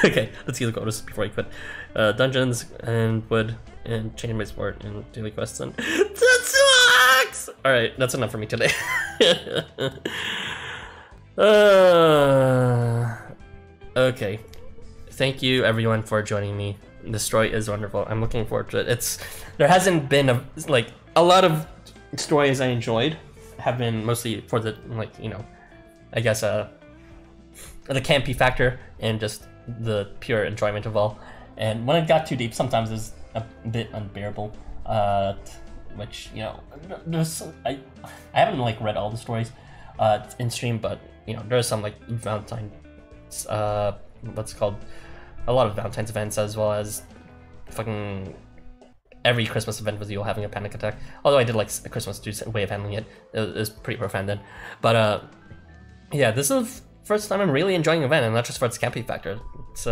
Okay, let's see the quotas before I quit. Dungeons and wood and chain my sport and daily quests and Tetsuaku! Alright, that's enough for me today. Okay. Thank you everyone for joining me. This story is wonderful. I'm looking forward to it. There hasn't been a lot of stories I enjoyed have been mostly for the, like, you know, I guess the campy factor and just the pure enjoyment of all. And when it got too deep, sometimes it's a bit unbearable. which, you know, there's I haven't like read all the stories in stream, but you know, there's some like Valentine's what's it called, a lot of Valentine's events, as well as fucking every Christmas event with you having a panic attack. Although I did like a Christmas dude's way of handling it. It was pretty profound then. But yeah, this is the first time I'm really enjoying an event, and not just for its camping factor. It's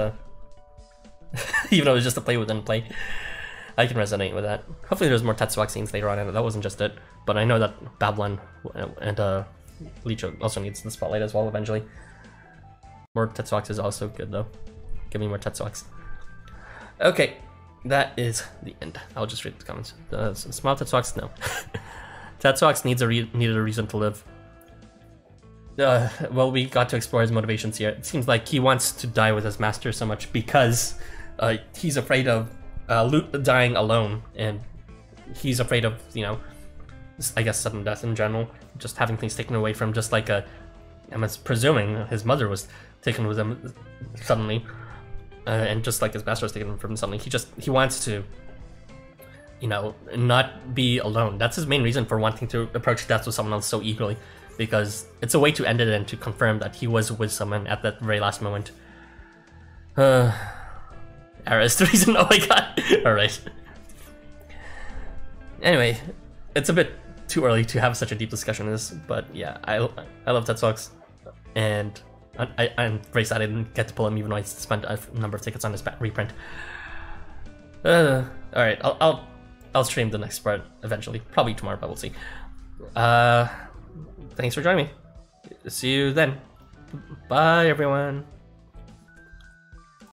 even though it was just a play within play, I can resonate with that. Hopefully there's more Tetsuak scenes later on, and that wasn't just it. But I know that Babylon and Leech also needs the spotlight as well eventually. More Tetsuaks is also good though. Give me more Tetsuaks. Okay, that is the end. I'll just read the comments. Small Tetsuaks, no. Tetsuaks needed a reason to live. Well, we got to explore his motivations here. It seems like he wants to die with his master so much because he's afraid of dying alone, and he's afraid of, you know, I guess sudden death in general, just having things taken away from, just like I'm presuming his mother was taken with him suddenly, and just like his master was taken from him suddenly. He wants to, you know, not be alone. That's his main reason for wanting to approach death with someone else so eagerly, because it's a way to end it and to confirm that he was with someone at that very last moment. Era is the reason. Oh my god. Alright. Anyway, it's a bit too early to have such a deep discussion on this, but yeah, I love Tetsuaks, and I'm very sad I didn't get to pull him, even though I spent a number of tickets on this reprint. Alright, I'll stream the next part eventually, probably tomorrow, but we'll see. Thanks for joining me. See you then. Bye, everyone.